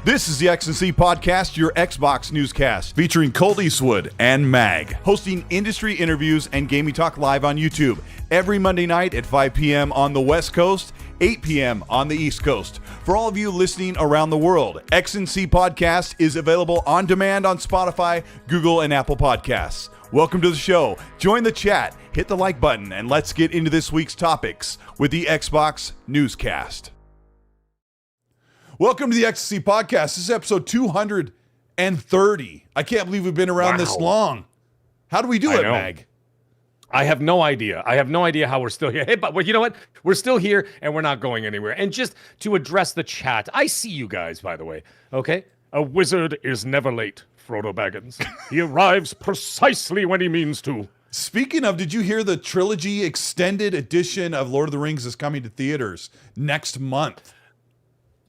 This is the X&C Podcast, your Xbox newscast, featuring Colteastwood and Mag, hosting industry interviews and gaming talk live on YouTube every Monday night at 5 p.m. on the West Coast, 8 p.m. on the East Coast. For all of you listening around the world, X&C Podcast is available on demand on Spotify, Google, and Apple Podcasts. Welcome to the show. Join the chat, hit the like button, and let's get into this week's topics with the Xbox newscast. Welcome to the XC Podcast. This is episode 230. I can't believe we've been around this long. How do we do it, Mag? I have no idea. I have no idea how we're still here. Hey, but you know what? We're still here, and we're not going anywhere. And just to address the chat, I see you guys, by the way, okay? A wizard is never late, Frodo Baggins. He arrives precisely when he means to. Speaking of, did you hear the trilogy extended edition of Lord of the Rings is coming to theaters next month?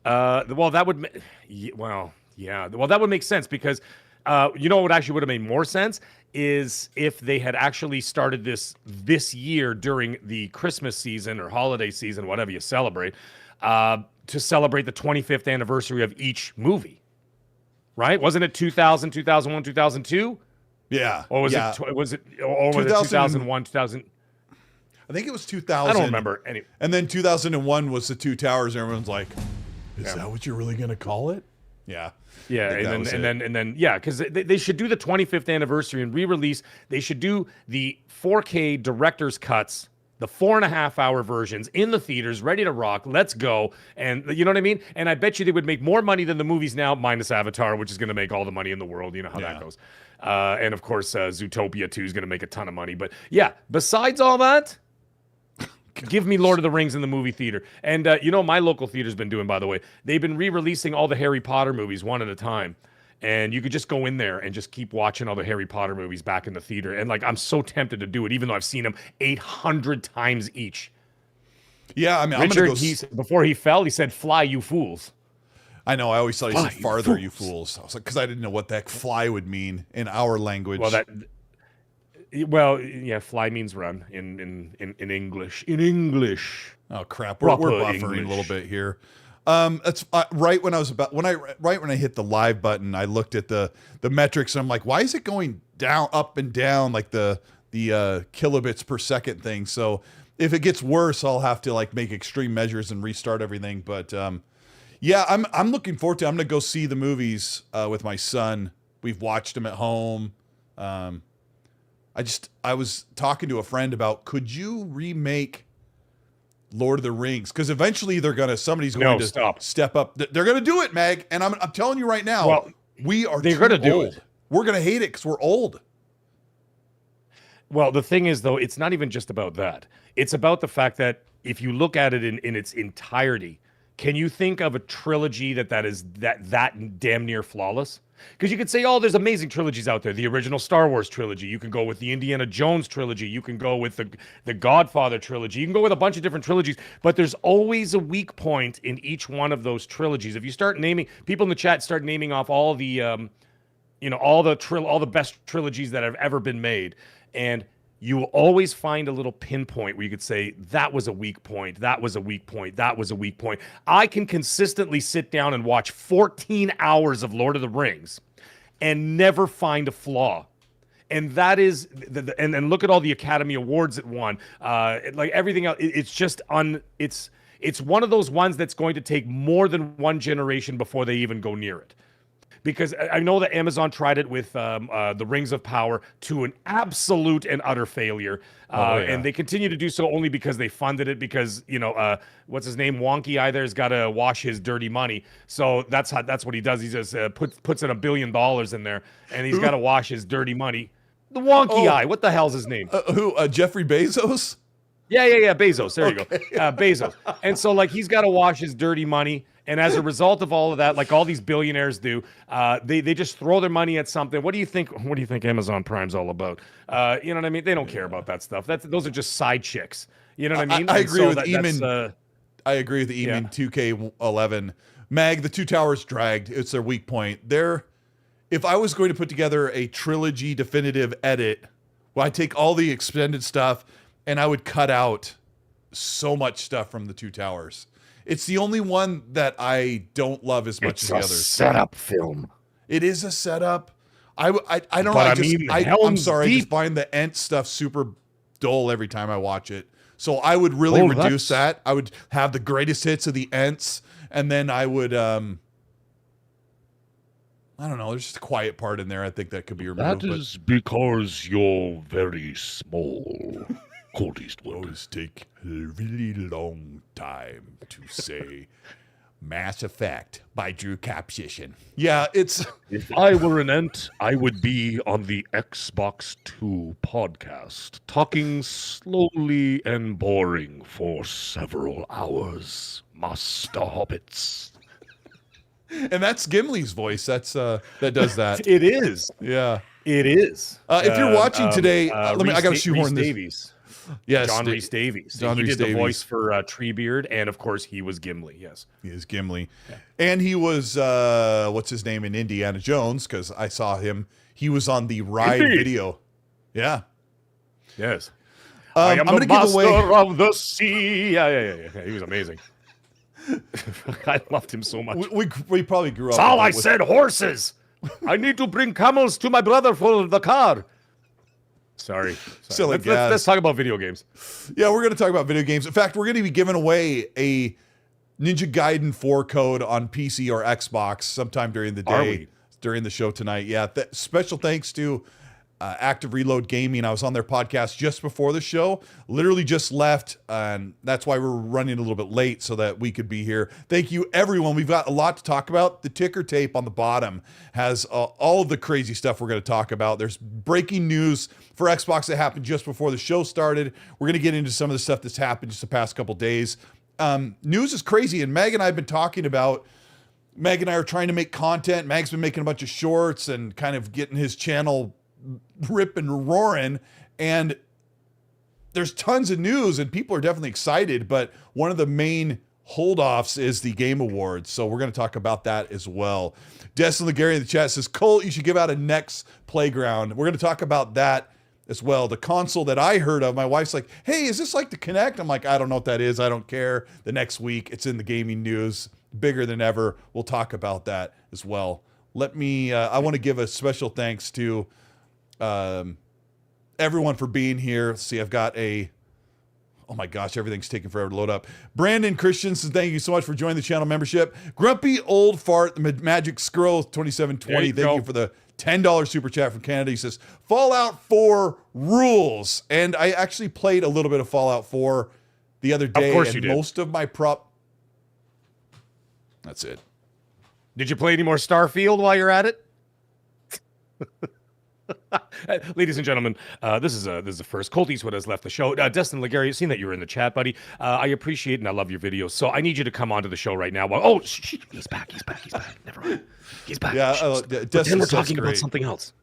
Well, that would, well, that would make sense because, you know what actually would have made more sense is if they had actually started this year during the Christmas season or holiday season, whatever you celebrate, to celebrate the 25th anniversary of each movie, right? Wasn't it 2000, 2001, 2002? Yeah. Or was it 2001, 2000? I think it was 2000. I don't remember any. And then 2001 was the Two Towers, and everyone's like, is that what you're really going to call it? Yeah. Yeah, and then, because they should do the 25th anniversary and re-release. They should do the 4K director's cuts, the 4.5-hour versions in the theaters, ready to rock. Let's go. And you know what I mean? And I bet you they would make more money than the movies now, minus Avatar, which is going to make all the money in the world. You know how that goes. And of course, Zootopia 2 is going to make a ton of money. But yeah, besides all that, give me Lord of the Rings in the movie theater. And you know, my local theater's been doing, by the way, they've been re-releasing all the Harry Potter movies one at a time. And you could just go in there and just keep watching all the Harry Potter movies back in the theater. And like, I'm so tempted to do it, even though I've seen them 800 times each. Yeah, I mean, Richard, I'm going to go... before he fell, he said, "Fly, you fools." I know, I always thought he said, "Farther, you fools." I was like, because I didn't know what that fly would mean in our language. Well, yeah, fly means run in English. In English. Oh crap, we're buffering English a little bit here. That's right when I hit the live button, I looked at the metrics and I'm like, why is it going down, up and down like the kilobits per second thing? So if it gets worse, I'll have to like make extreme measures and restart everything. But yeah, I'm looking forward to. I'm gonna go see the movies with my son. We've watched them at home. I was talking to a friend about, could you remake Lord of the Rings? Because eventually somebody's going to step up. They're going to do it, Mag. And I'm telling you right now, well, they're going to do it. We're going to hate it because we're old. Well, the thing is, though, it's not even just about that. It's about the fact that if you look at it in its entirety, can you think of a trilogy that is damn near flawless? Because you could say, oh, there's amazing trilogies out there. The original Star Wars trilogy. You can go with the Indiana Jones trilogy. You can go with the Godfather trilogy. You can go with a bunch of different trilogies. But there's always a weak point in each one of those trilogies. If you start naming, people in the chat start naming off all the, all the best trilogies that have ever been made. And you will always find a little pinpoint where you could say, that was a weak point, that was a weak point, that was a weak point. I can consistently sit down and watch 14 hours of Lord of the Rings and never find a flaw. And that is, and look at all the Academy Awards it won. Like everything else, it's one of those ones that's going to take more than one generation before they even go near it. Because I know that Amazon tried it with the Rings of Power to an absolute and utter failure. And they continue to do so only because they funded it because, what's his name? Wonky Eye there's got to wash his dirty money. So that's what he does. He just puts in $1 billion in there and he's got to wash his dirty money. The Wonky Eye. What the hell's his name? Jeffrey Bezos? Yeah. Bezos. There you go. Bezos. And so like he's got to wash his dirty money. And as a result of all of that, like all these billionaires do, they just throw their money at something. What do you think Amazon Prime's all about? You know what I mean? They don't care about that stuff. Those are just side chicks. You know what I mean? I agree with Eamon. I agree with Eamon. 2K11. Mag, the Two Towers dragged. It's their weak point. If I was going to put together a trilogy definitive edit, well, I'd take all the extended stuff and I would cut out so much stuff from the Two Towers. It's the only one that I don't love as much as the others. It's a setup film. It is a setup. I don't know. But I'm Helm's sorry. I Deep. just find the Ent stuff super dull every time I watch it. So I would really reduce that. I would have the greatest hits of the Ents, and then I would I don't know. There's just a quiet part in there. I think that could be removed. That is because you're very small, Colteastwood. Those take a really long time to say. Mass Effect by Drew Capshition. Yeah, it's... If I were an Ent, I would be on the Xbox 2 podcast, talking slowly and boring for several hours. Master Hobbits. And that's Gimli's voice. That's that does that. It is. Yeah. It is. If you're watching today, I got to shoehorn this. Davies. Yes, John Rhys Davies. John He Rhys did the Davies. voice for Treebeard, and of course he was Gimli. Yes. He is Gimli. Yeah. And he was, what's his name in Indiana Jones, because I saw him. He was on the Ride video. Yeah. Yes. I'm going to give away... of the sea. Yeah. He was amazing. I loved him so much. We probably grew up... That's all I said, horses. I need to bring camels to my brother for the car. Sorry. Silly let's talk about video games. Yeah, we're going to talk about video games. In fact, we're going to be giving away a Ninja Gaiden 4 code on PC or Xbox sometime during the day, during the show tonight. Yeah, special thanks to Active Reload Gaming. I was on their podcast just before the show, literally just left, and that's why we're running a little bit late so that we could be here. Thank you, everyone. We've got a lot to talk about. The ticker tape on the bottom has all of the crazy stuff we're going to talk about. There's breaking news for Xbox that happened just before the show started. We're going to get into some of the stuff that's happened just the past couple days. News is crazy, and Meg and I have been talking about. Meg and I are trying to make content. Meg's been making a bunch of shorts and kind of getting his channel ripping and roaring, and there's tons of news and people are definitely excited, but one of the main holdoffs is the Game Awards, so we're going to talk about that as well. Destin Legary in the chat says, Colt, you should give out a Nex Playground. We're going to talk about that as well. The console that I heard of, my wife's like, hey, is this like the Kinect? I'm like, I don't know what that is. I don't care. The next week, it's in the gaming news, bigger than ever. We'll talk about that as well. Let me, I want to give a special thanks to everyone for being here. Let's see, I've got oh my gosh, everything's taking forever to load up. Brandon Christensen, thank you so much for joining the channel membership. Grumpy Old Fart, the Magic Scroll 2720, thank you for the $10 super chat from Canada. He says, Fallout 4 rules. And I actually played a little bit of Fallout 4 the other day. Of course you and did. Most of my that's it. Did you play any more Starfield while you're at it? Ladies and gentlemen, this is the first. Colteastwood has left the show. Destin Legary, I've seen that you were in the chat, buddy. I appreciate and I love your videos. So I need you to come onto the show right now. He's back. Never mind. He's back. Yeah, Then we're talking about something else.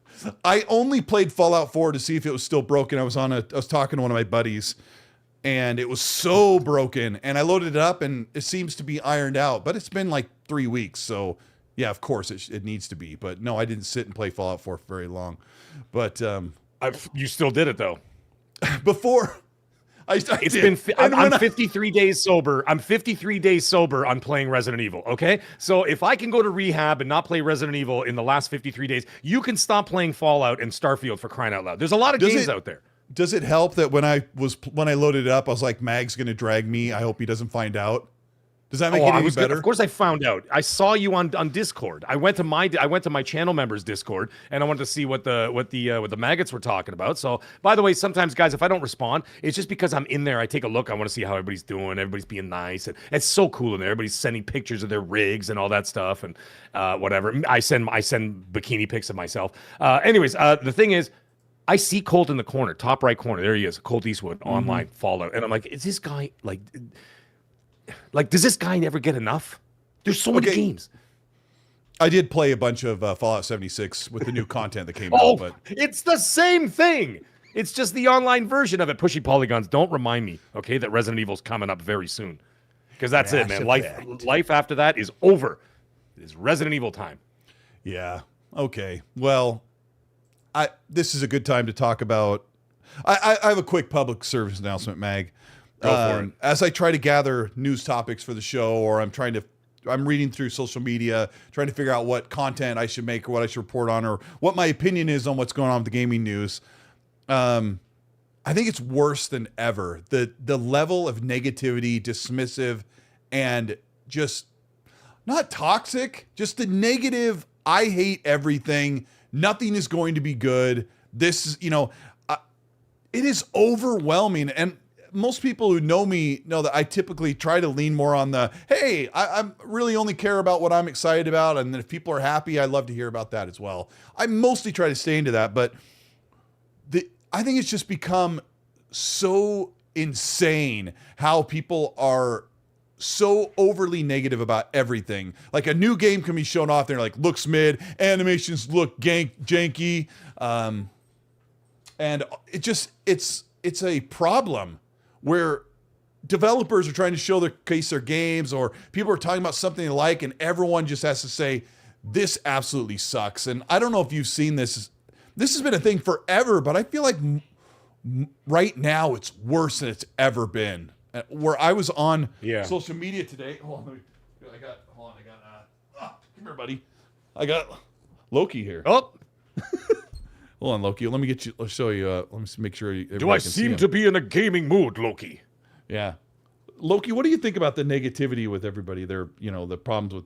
I only played Fallout 4 to see if it was still broken. I was talking to one of my buddies, and it was so broken. And I loaded it up, and it seems to be ironed out. But it's been like 3 weeks, so yeah, of course it needs to be. But no, I didn't sit and play Fallout 4 for very long. But you still did it though. Before I'm 53 days sober. I'm 53 days sober on playing Resident Evil. Okay, so if I can go to rehab and not play Resident Evil in the last 53 days, you can stop playing Fallout and Starfield for crying out loud. There's a lot of games out there. Does it help that when I loaded it up, I was like, Mag's gonna drag me. I hope he doesn't find out. Does that make it any better? Of course, I found out. I saw you on Discord. I went to my channel members Discord, and I wanted to see what the maggots were talking about. So, by the way, sometimes guys, if I don't respond, it's just because I'm in there. I take a look. I want to see how everybody's doing. Everybody's being nice, and it's so cool in there. Everybody's sending pictures of their rigs and all that stuff, and whatever. I send bikini pics of myself. Anyways, the thing is, I see Colt in the corner, top right corner. There he is, Colteastwood online Fallout, and I'm like, is this guy like, does this guy never get enough? There's so many games. I did play a bunch of Fallout 76 with the new content that came out, but it's the same thing. It's just the online version of it. Pushy polygons, don't remind me, okay, that Resident Evil's coming up very soon. Because that's it, man. Life after that is over. It is Resident Evil time. Yeah. Okay. Well, this is a good time to talk about. I have a quick public service announcement, Mag. Go for it. As I try to gather news topics for the show, or I'm reading through social media, trying to figure out what content I should make or what I should report on, or what my opinion is on what's going on with the gaming news. I think it's worse than ever. The level of negativity, dismissive, and just not toxic, just the negative. I hate everything. Nothing is going to be good. This is, it is overwhelming. And most people who know me know that I typically try to lean more on the, hey, I really only care about what I'm excited about. And then if people are happy, I love to hear about that as well. I mostly try to stay into that, but I think it's just become so insane how people are so overly negative about everything. Like a new game can be shown off there, like looks mid, animations look janky. And it's a problem where developers are trying to showcase their games, or people are talking about something they like, and everyone just has to say, this absolutely sucks. And I don't know if you've seen this. This has been a thing forever, but I feel like right now it's worse than it's ever been. Where I was on social media today. Hold on, come here, buddy. I got Loki here. Oh, hold on, Loki. Let me show you. Let me make sure. Do I seem to be in a gaming mood, Loki? Yeah, Loki. What do you think about the negativity with everybody? They're, the problems with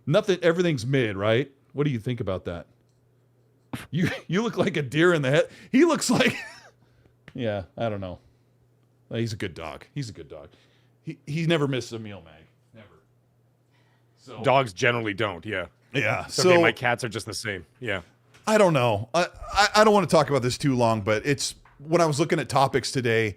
nothing. Everything's mid, right? What do you think about that? You look like a deer in the head. He looks like, yeah, I don't know. He's a good dog. He never misses a meal, Mag. Never. So dogs generally don't. Yeah. Yeah. So okay, my cats are just the same. Yeah. I don't know. I don't want to talk about this too long, but it's when I was looking at topics today,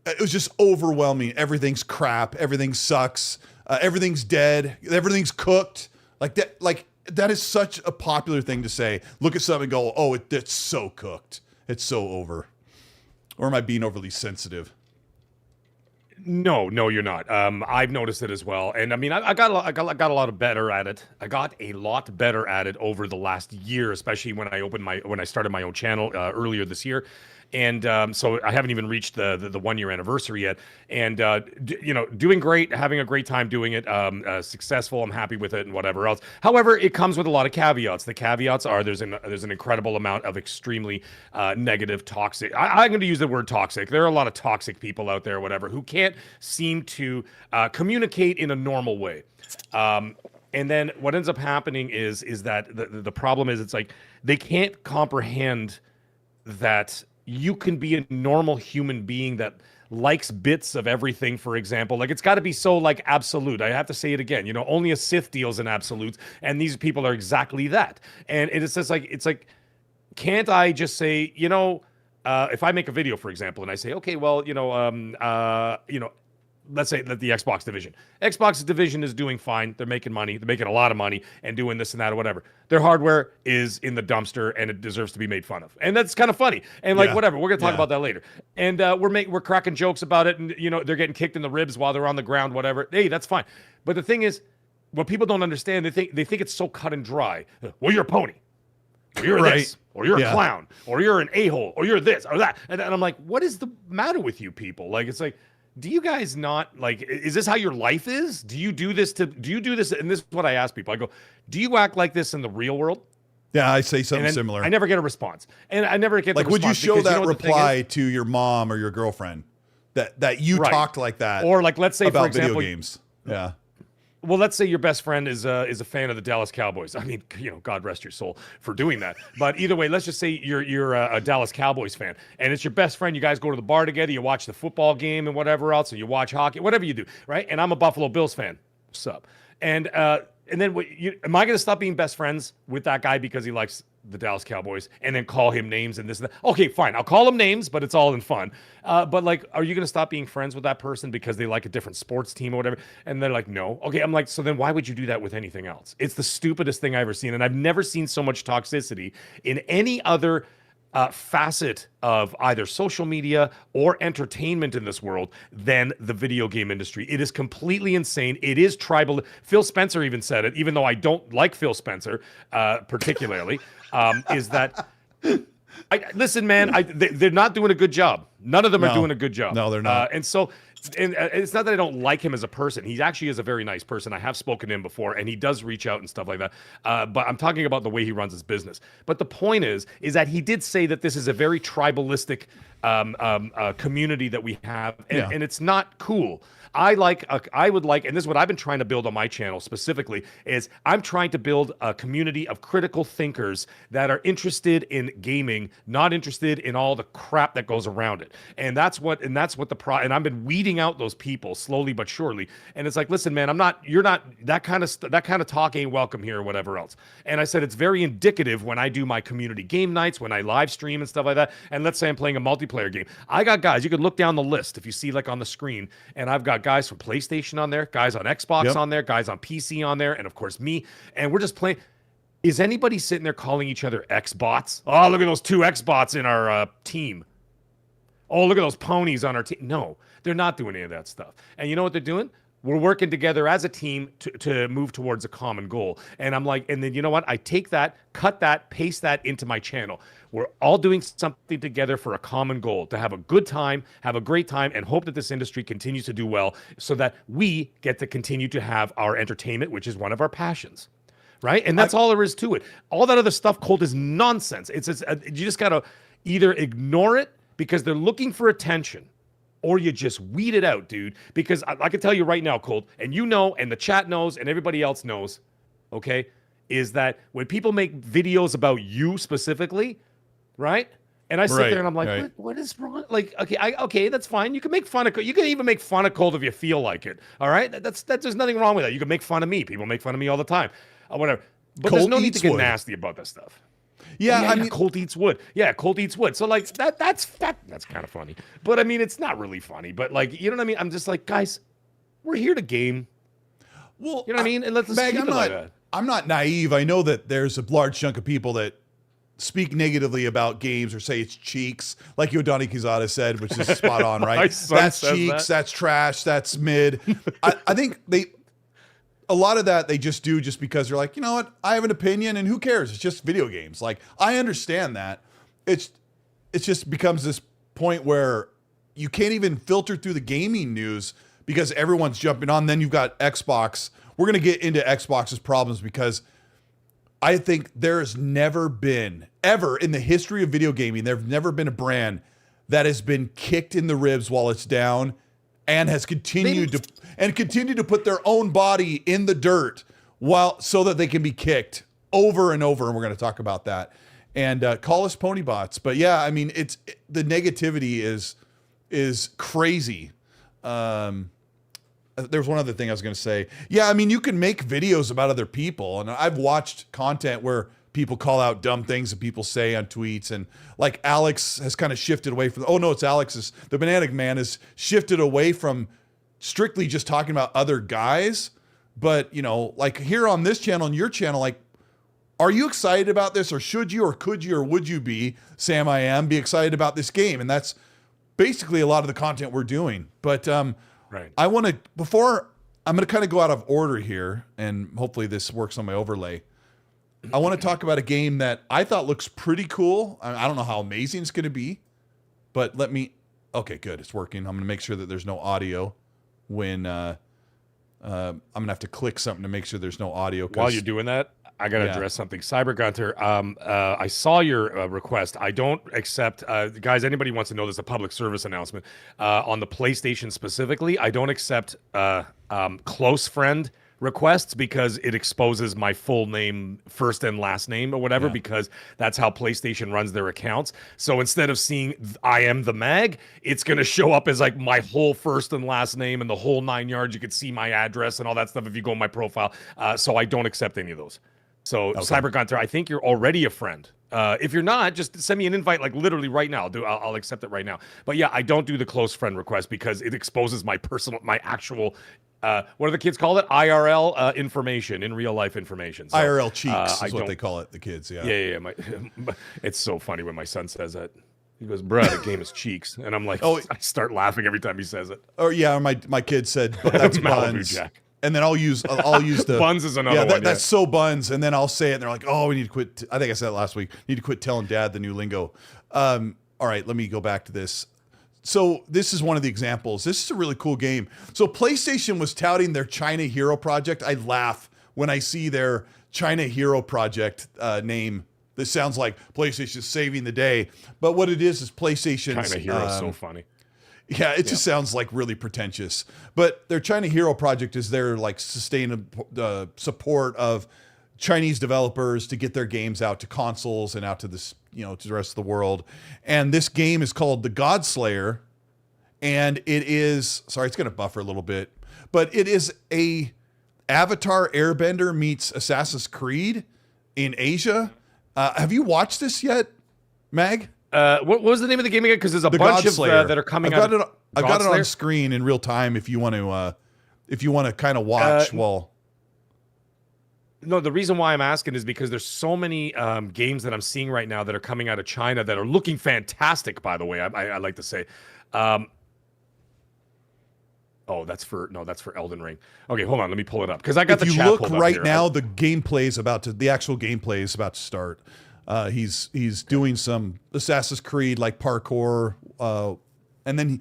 it was just overwhelming. Everything's crap. Everything sucks. Everything's dead. Everything's cooked. That is such a popular thing to say. Look at something and go, oh, it's so cooked. It's so over. Or am I being overly sensitive? No, you're not. I've noticed it as well, and I mean, I got a lot better at it. I got a lot better at it over the last year, especially when I started my own channel earlier this year. And so I haven't even reached the 1 year anniversary yet. And doing great, having a great time doing it, successful. I'm happy with it and whatever else. However, it comes with a lot of caveats. The caveats are there's an incredible amount of extremely negative, toxic. I'm going to use the word toxic. There are a lot of toxic people out there, whatever, who can't seem to communicate in a normal way. And then what ends up happening is that the problem is it's like they can't comprehend that you can be a normal human being that likes bits of everything, for example. Like, it's got to be so, like, absolute. I have to say it again. Only a Sith deals in absolutes, and these people are exactly that. And it's just like, can't I just say, if I make a video, for example, and I say, okay, well, let's say that the Xbox division is doing fine. They're making money. They're making a lot of money and doing this and that or whatever. Their hardware is in the dumpster and it deserves to be made fun of. And that's kind of funny. And whatever, we're going to talk about that later. And we're cracking jokes about it. And, they're getting kicked in the ribs while they're on the ground, whatever. Hey, that's fine. But the thing is, what people don't understand, they think it's so cut and dry. Well, you're a pony. Or you're this, or you're a clown, or you're an a-hole, or you're this, or that. And I'm like, what is the matter with you people? Like, it's like, do you guys not, is this how your life is? Do you do this? And this is what I ask people. I go, do you act like this in the real world? Yeah, I say something similar. I never get a response. And I never get the response. Would you show that reply to your mom or your girlfriend that you talked like that? Or let's say, about for example, video games. Yeah. Well, let's say your best friend is a fan of the Dallas Cowboys. I mean, God rest your soul for doing that. But either way, let's just say you're a Dallas Cowboys fan, and it's your best friend. You guys go to the bar together, you watch the football game and whatever else, or you watch hockey, whatever you do, right? And I'm a Buffalo Bills fan. What's up? And then am I going to stop being best friends with that guy because he likes the Dallas Cowboys and then call him names and this and that? Okay, fine. I'll call him names, but it's all in fun. But are you going to stop being friends with that person because they like a different sports team or whatever? And they're like, no. Okay, I'm like, so then why would you do that with anything else? It's the stupidest thing I've ever seen. And I've never seen so much toxicity in any other facet of either social media or entertainment in this world than the video game industry. It is completely insane. It is tribal. Phil Spencer even said it, even though I don't like Phil Spencer particularly, is that... listen, man, they're not doing a good job. None of them are doing a good job. No, they're not. And so and it's not that I don't like him as a person. He actually is a very nice person. I have spoken to him before, and he does reach out and stuff like that. But I'm talking about the way he runs his business. But the point is that he did say that this is a very tribalistic community that we have, and it's not cool. I would like, and this is what I've been trying to build on my channel specifically, is I'm trying to build a community of critical thinkers that are interested in gaming, not interested in all the crap that goes around it. And that's what and I've been weeding out those people slowly but surely. And it's like, listen, man, you're not that kind of talk ain't welcome here or whatever else. And I said it's very indicative when I do my community game nights, when I live stream and stuff like that. And let's say I'm playing a multiplayer game. I got guys, you could look down the list if you see like on the screen, and I've got guys from PlayStation on there, guys on Xbox on there, guys on PC on there, and of course me. And we're just playing. Is anybody sitting there calling each other Xbots? Oh, look at those 2 Xbots in our team. Oh, look at those ponies on our team. No, they're not doing any of that stuff. And you know what they're doing? We're working together as a team to move towards a common goal. And I'm like, and then you know what? I take that, cut that, paste that into my channel. We're all doing something together for a common goal, to have a good time, have a great time, and hope that this industry continues to do well so that we get to continue to have our entertainment, which is one of our passions. Right? And that's all there is to it. All that other stuff, Colt, is nonsense. You just got to either ignore it because they're looking for attention, or you just weed it out, dude. Because I can tell you right now, Colt, and you know, and the chat knows, and everybody else knows, okay, is that when people make videos about you specifically, right? And I sit there and I'm like, what is wrong? Like, okay, that's fine. You can make fun of, you can even make fun of Colt if you feel like it. All right, there's nothing wrong with that. You can make fun of me. People make fun of me all the time, whatever. But there's no need to get nasty about that stuff. Yeah, I mean, Colt eats wood. Yeah, Colt eats wood. So like that's kind of funny. But I mean, it's not really funny. But like, you know what I mean? I'm just like, guys, we're here to game. Well, you know what I mean? And let's keep it like that. I'm not naive. I know that there's a large chunk of people that speak negatively about games or say it's cheeks, like Yodani Kizada said, which is spot on, right? That's cheeks, that's trash, that's mid. I think a lot of that they just do just because they're like, you know what, I have an opinion and who cares? It's just video games. Like, I understand that. It just becomes this point where you can't even filter through the gaming news because everyone's jumping on. Then you've got Xbox. We're going to get into Xbox's problems because I think there has never been, ever in the history of video gaming, there's never been a brand that has been kicked in the ribs while it's down and has continued to put their own body in the dirt so that they can be kicked over and over. And we're going to talk about that. And call us pony bots. But yeah, I mean, the negativity is crazy. There's one other thing I was going to say. Yeah, I mean, you can make videos about other people, and I've watched content where people call out dumb things that people say on tweets, and like Alex has kind of shifted away from. Oh no, it's Alex's. The Banana Man has shifted away from strictly just talking about other guys, but you know, like here on this channel and your channel, like, are you excited about this, or should you, or could you, or would you be, Sam I Am, be excited about this game? And that's basically a lot of the content we're doing. But right. I want to, before, I'm going to kind of go out of order here, and hopefully this works on my overlay. I want to talk about a game that I thought looks pretty cool. I don't know how amazing it's going to be, but okay, good. It's working. I'm going to make sure that there's no audio when, I'm going to have to click something to make sure there's no audio. While you're doing that, I got to address something. Cyber Gunter, I saw your request. I don't accept, guys, anybody wants to know there's a public service announcement on the PlayStation specifically. I don't accept close friend requests because it exposes my full name, first and last name or whatever, because that's how PlayStation runs their accounts. So instead of seeing I am the mag, it's going to show up as like my whole first and last name and the whole 9 yards. You could see my address and all that stuff if you go on my profile. So I don't accept any of those. So Cyber Gunter, I think you're already a friend. If you're not, just send me an invite, like literally right now. I'll accept it right now. But yeah, I don't do the close friend request because it exposes my actual, what do the kids call it? IRL information, in real life information. So, IRL cheeks is what they call it, the kids. Yeah. Yeah. It's so funny when my son says that. He goes, "Bruh, the game is cheeks," and I'm like, I start laughing every time he says it. Or yeah, my kid said, "But that's buns." Jack. And then I'll use the buns is another one. That's so buns. And then I'll say it, and they're like, "Oh, we need to quit." I think I said it last week. Need to quit telling Dad the new lingo. All right, let me go back to this. So this is one of the examples. This is a really cool game. So PlayStation was touting their China Hero project. I laugh when I see their China Hero project name. This sounds like PlayStation saving the day. But what it is PlayStation's... China Hero is so funny. Yeah, it just sounds like really pretentious. But their China Hero project is their like sustainable support of Chinese developers to get their games out to consoles and out to this, to the rest of the world. And this game is called The Godslayer, and it is, sorry, it's going to buffer a little bit, but it is a Avatar Airbender meets Assassin's Creed in Asia. Have you watched this yet, Mag? What was the name of the game again? Because there's a bunch of that are coming out. I've got it on screen in real time if you want to kind of watch while. No, the reason why I'm asking is because there's so many games that I'm seeing right now that are coming out of China that are looking fantastic, by the way, I like to say. That's for Elden Ring. Okay, hold on, let me pull it up because I got the chat pulled up. If you look right now, the actual gameplay is about to start. He's doing some Assassin's Creed like parkour, and then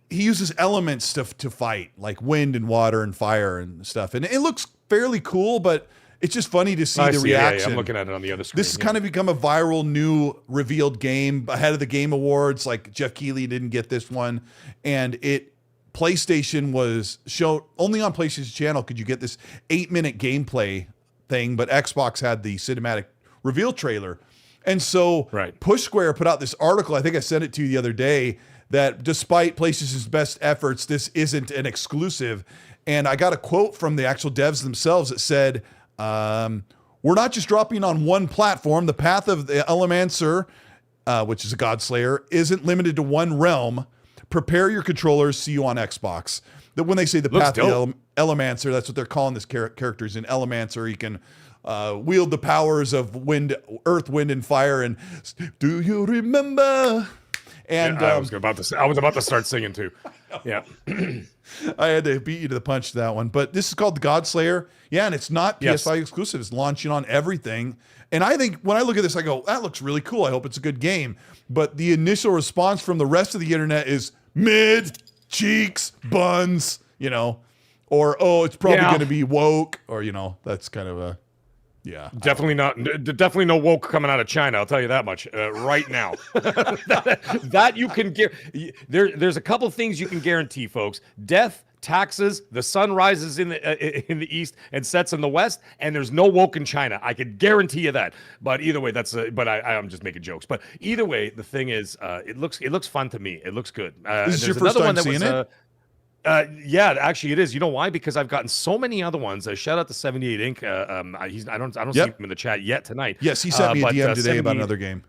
he uses elements to fight, like wind and water and fire and stuff. And it looks fairly cool, but it's just funny to see the reaction. Yeah, I'm looking at it on the other screen. This has kind of become a viral new revealed game ahead of the Game Awards. Like Jeff Keighley didn't get this one, and PlayStation was shown only on PlayStation channel could you get this 8-minute gameplay thing, but Xbox had the cinematic reveal trailer. And so Push Square put out this article, I think I sent it to you the other day, that despite PlayStation's best efforts, this isn't an exclusive. And I got a quote from the actual devs themselves that said, we're not just dropping on one platform. The path of the Elemancer, which is a Godslayer, isn't limited to one realm. Prepare your controllers, see you on Xbox. That when they say the path of the Elemancer, that's what they're calling this characters in Elemancer. He can wield the powers of wind, earth, wind, and fire. And do you remember? And I was about to start singing too. Yeah, I had to beat you to the punch to that one. But this is called the Godslayer. Yeah, and it's not PS5 exclusive. It's launching on everything. And I think when I look at this, I go, that looks really cool. I hope it's a good game. But the initial response from the rest of the internet is mid, cheeks, buns, or, oh, it's probably going to be woke, or, that's kind of a, Definitely no woke coming out of China. I'll tell you that much right now. that you can there's a couple things you can guarantee, folks. Death, taxes, the sun rises in the east and sets in the west, and there's no woke in China. I could guarantee you that. But either way, I'm just making jokes. But either way, the thing is, it looks fun to me. It looks good. This is your first time seeing it? Yeah, actually it is. You know why? Because I've gotten so many other ones. Shout out to 78 Inc. I don't see him in the chat yet tonight. Yes, he sent me a DM today about another game.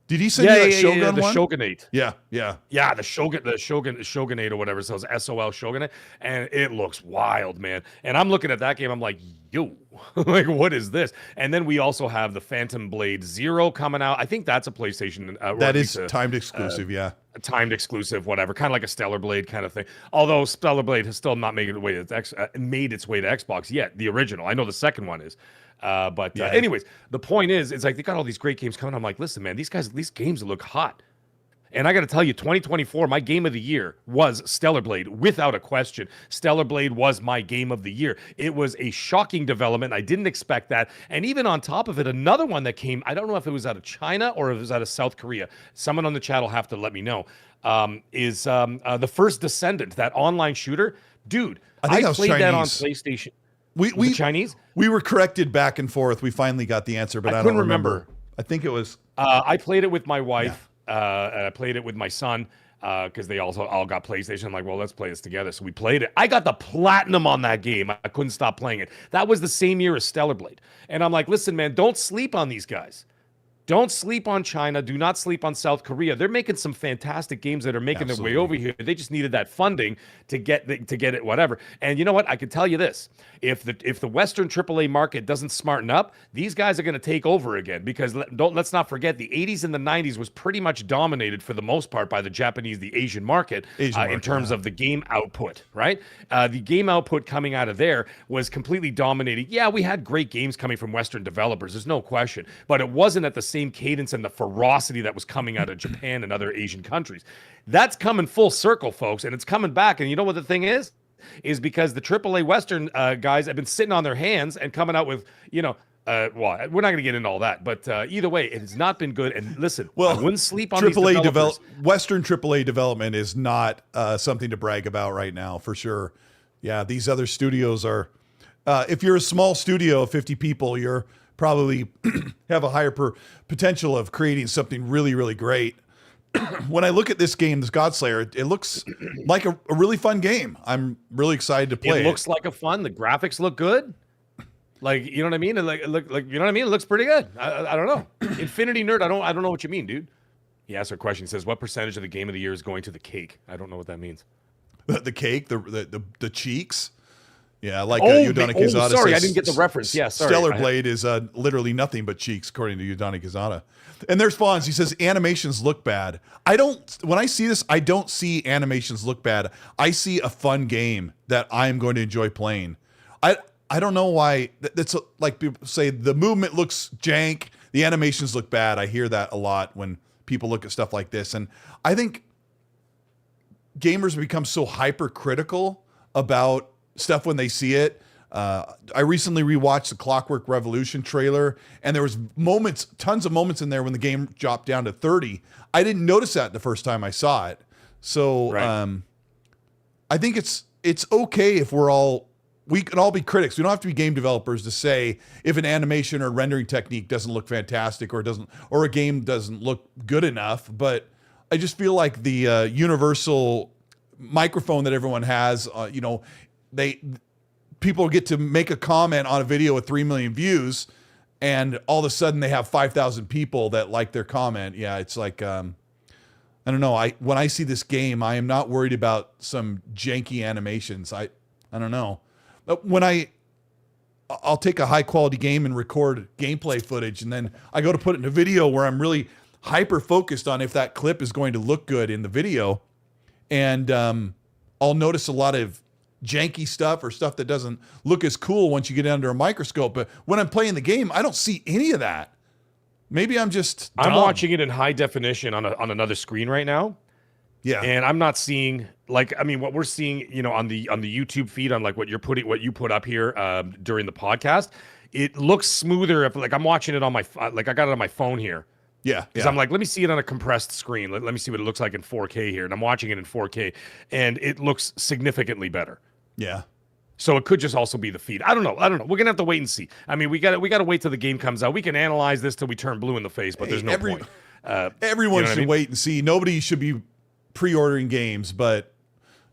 Did he send you that Shogun one? The Shogunate. Yeah. The Shogunate or whatever. So it's SOL Shogunate, and it looks wild, man. And I'm looking at that game. I'm like, yo, like what is this? And then we also have the Phantom Blade Zero coming out. I think that's a PlayStation. That is timed exclusive. A timed exclusive, whatever, kind of like a Stellar Blade kind of thing. Although Stellar Blade has still not made its way to Xbox yet. The original. I know the second one is. Anyways, the point is, it's like they got all these great games coming. I'm like, listen, man, these games look hot. And I got to tell you, 2024, my game of the year was Stellar Blade, without a question. Stellar Blade was my game of the year. It was a shocking development. I didn't expect that. And even on top of it, another one that came, I don't know if it was out of China or if it was out of South Korea. Someone on the chat will have to let me know. Is The First Descendant, that online shooter. Dude, I played that on PlayStation. We Chinese? We were corrected back and forth. We finally got the answer, but I don't remember. I think it was. I played it with my wife. I played it with my son because they also all got PlayStation. I'm like, well, let's play this together. So we played it. I got the platinum on that game. I couldn't stop playing it. That was the same year as Stellar Blade. And I'm like, listen, man, don't sleep on these guys. Don't sleep on China. Do not sleep on South Korea. They're making some fantastic games that are making their way over here. They just needed that funding to get it, whatever. And you know what? I can tell you this: if the Western AAA market doesn't smarten up, these guys are going to take over again. Because let's not forget, the 80s and the 90s was pretty much dominated for the most part by the Japanese, the Asian market, in terms of the game output. Right? The game output coming out of there was completely dominated. Yeah, we had great games coming from Western developers. There's no question, but it wasn't at the same cadence and the ferocity that was coming out of Japan and other Asian countries. That's coming full circle, folks, and it's coming back. And you know what the thing is because the AAA Western guys have been sitting on their hands and coming out with, well, we're not going to get into all that, but either way, it has not been good. And listen, I wouldn't sleep on AAA these developers. Western AAA development is not something to brag about right now, for sure. Yeah, these other studios are. If you're a small studio of 50 people, you're probably have a higher potential of creating something really, really great. When I look at this game, this Godslayer, it looks like a really fun game. I'm really excited to play it. It looks like a fun. The graphics look good. Like, you know what I mean? Like you know what I mean? It looks pretty good. I don't know. Infinity Nerd, I don't know what you mean, dude. He asked a question. He says, what percentage of the game of the year is going to the cake? I don't know what that means. The cake, the cheeks. Yeah, like Yudana Kizada sorry, says, I didn't get the reference. Yeah, sorry. Stellar Blade is literally nothing but cheeks, according to Yudana Kizada. And there's Fonz. He says animations look bad. When I see this, I don't see animations look bad. I see a fun game that I am going to enjoy playing. I don't know why. That's like people say the movement looks jank, the animations look bad. I hear that a lot when people look at stuff like this. And I think gamers have become so hypercritical about stuff when they see it. I recently rewatched the Clockwork Revolution trailer, and there was tons of moments in there when the game dropped down to 30. I didn't notice that the first time I saw it. So right. I think it's okay if we can all be critics. We don't have to be game developers to say if an animation or rendering technique doesn't look fantastic or a game doesn't look good enough. But I just feel like the universal microphone that everyone has, people get to make a comment on a video with 3 million views, and all of a sudden they have 5,000 people that like their comment. Yeah, it's like, I don't know. When I see this game, I am not worried about some janky animations. I don't know. When I'll take a high quality game and record gameplay footage, and then I go to put it in a video where I'm really hyper focused on if that clip is going to look good in the video. And I'll notice a lot of janky stuff or stuff that doesn't look as cool once you get under a microscope. But when I'm playing the game, I don't see any of that. Maybe I'm just dumb. I'm watching it in high definition on another screen right now. Yeah. And I'm not seeing what we're seeing, on the YouTube feed on like what you put up here during the podcast. It looks smoother if I'm watching it on my I got it on my phone here. Yeah. Because I'm like, let me see it on a compressed screen. Let me see what it looks like in 4K here. And I'm watching it in 4K, and it looks significantly better. Yeah. So it could just also be the feed. I don't know. We're gonna have to wait and see. I mean, we got to wait till the game comes out. We can analyze this till we turn blue in the face, but there's no point. Everyone should wait and see. Nobody should be pre-ordering games, but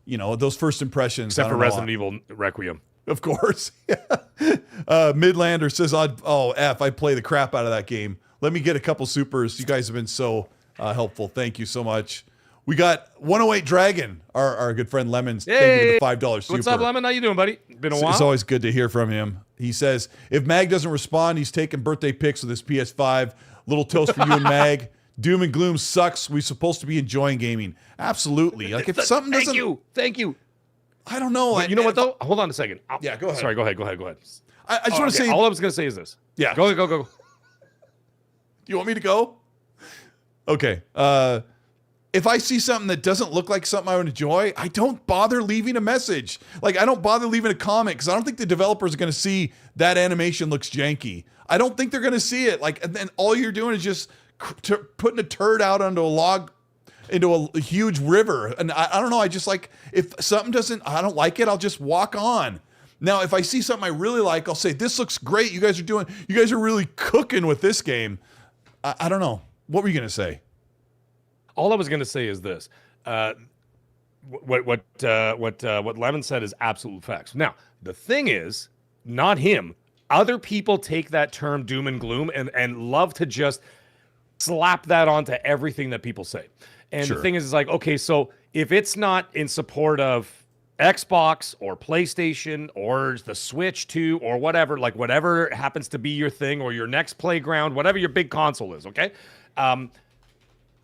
those first impressions. Except for Resident Evil Requiem. Of course. Midlander says, I'd play the crap out of that game. Let me get a couple supers. You guys have been so helpful. Thank you so much. We got 108 Dragon, our good friend Lemons. Thank you for the $5 super. What's up, Lemon? How you doing, buddy? Been a while. It's always good to hear from him. He says, if Mag doesn't respond, he's taking birthday pics with his PS5. Little toast for you and Mag. Doom and gloom sucks. We're supposed to be enjoying gaming. Absolutely. Like if something doesn't... Thank you. I don't know. You know what, though? Hold on a second. Yeah, go ahead. Sorry, go ahead. I just want to say... All I was going to say is this. Yeah. Go. Do you want me to go? Okay. If I see something that doesn't look like something I would enjoy, I don't bother leaving a message. Like, I don't bother leaving a comment because I don't think the developers are going to see that animation looks janky. I don't think they're going to see it. Like, and then all you're doing is just putting a turd out onto a log, into a huge river. And I don't know. I just like, if something I don't like it, I'll just walk on. Now, if I see something I really like, I'll say, this looks great. You guys are really cooking with this game. I don't know. What were you going to say? All I was going to say is this. What Lemon said is absolute facts. Now, the thing is, not him. Other people take that term doom and gloom and love to just slap that onto everything that people say. And Sure. The thing is like, okay, so if it's not in support of Xbox or PlayStation or the Switch 2 or whatever, like whatever happens to be your thing or your next playground, whatever your big console is, okay?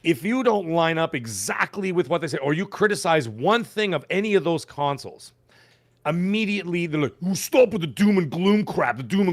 If you don't line up exactly with what they say, or you criticize one thing of any of those consoles, immediately they're like, "Oh, stop with the doom and gloom crap, You're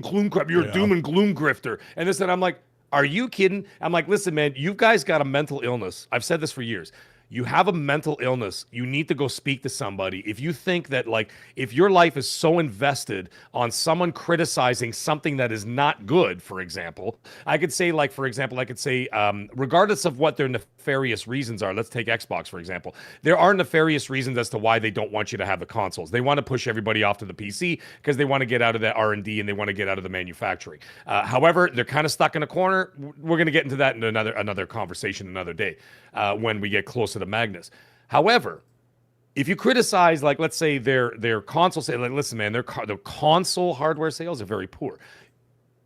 a doom and gloom grifter." And this and I'm like, Are you kidding? I'm like, listen, man, you guys got a mental illness. I've said this for years. You have a mental illness. You need to go speak to somebody. If you think that, like, if your life is so invested on someone criticizing something that is not good, for example, I could say, like, for example, I could say, regardless of what their nefarious reasons are, let's take Xbox, for example. There are nefarious reasons as to why they don't want you to have the consoles. They want to push everybody off to the PC because they want to get out of that R&D and they want to get out of the manufacturing. However, they're kind of stuck in a corner. We're going to get into that in another conversation another day when we get closer to Magnus. However, if you criticize, like, let's say their console sales, like, listen, man, their console hardware sales are very poor.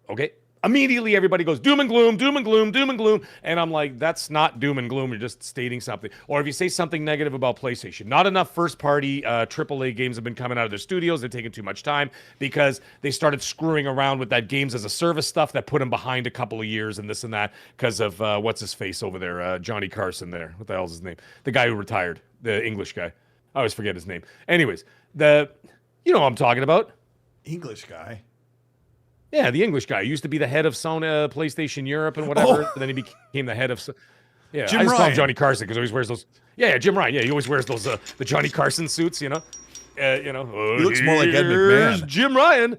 Okay, immediately everybody goes doom and gloom, doom and gloom, doom and gloom, and I'm like, that's not doom and gloom. You're just stating something. Or if you say something negative about PlayStation, not enough first-party AAA games have been coming out of their studios. They're taking too much time because they started screwing around with that games as a service stuff that put them behind a couple of years and this and that because of what's his face over there, Johnny Carson there. What the hell's his name? The guy who retired, the English guy. I always forget his name. Anyways, you know what I'm talking about. English guy. Yeah, the English guy. He used to be the head of Sony, PlayStation Europe and whatever. And then he became the head of... Yeah, Jim I just call him Ryan. Johnny Carson because he always wears those... Yeah, Jim Ryan. Yeah, he always wears those the Johnny Carson suits, you know? He looks more like Ed Here's McMahon. Jim Ryan.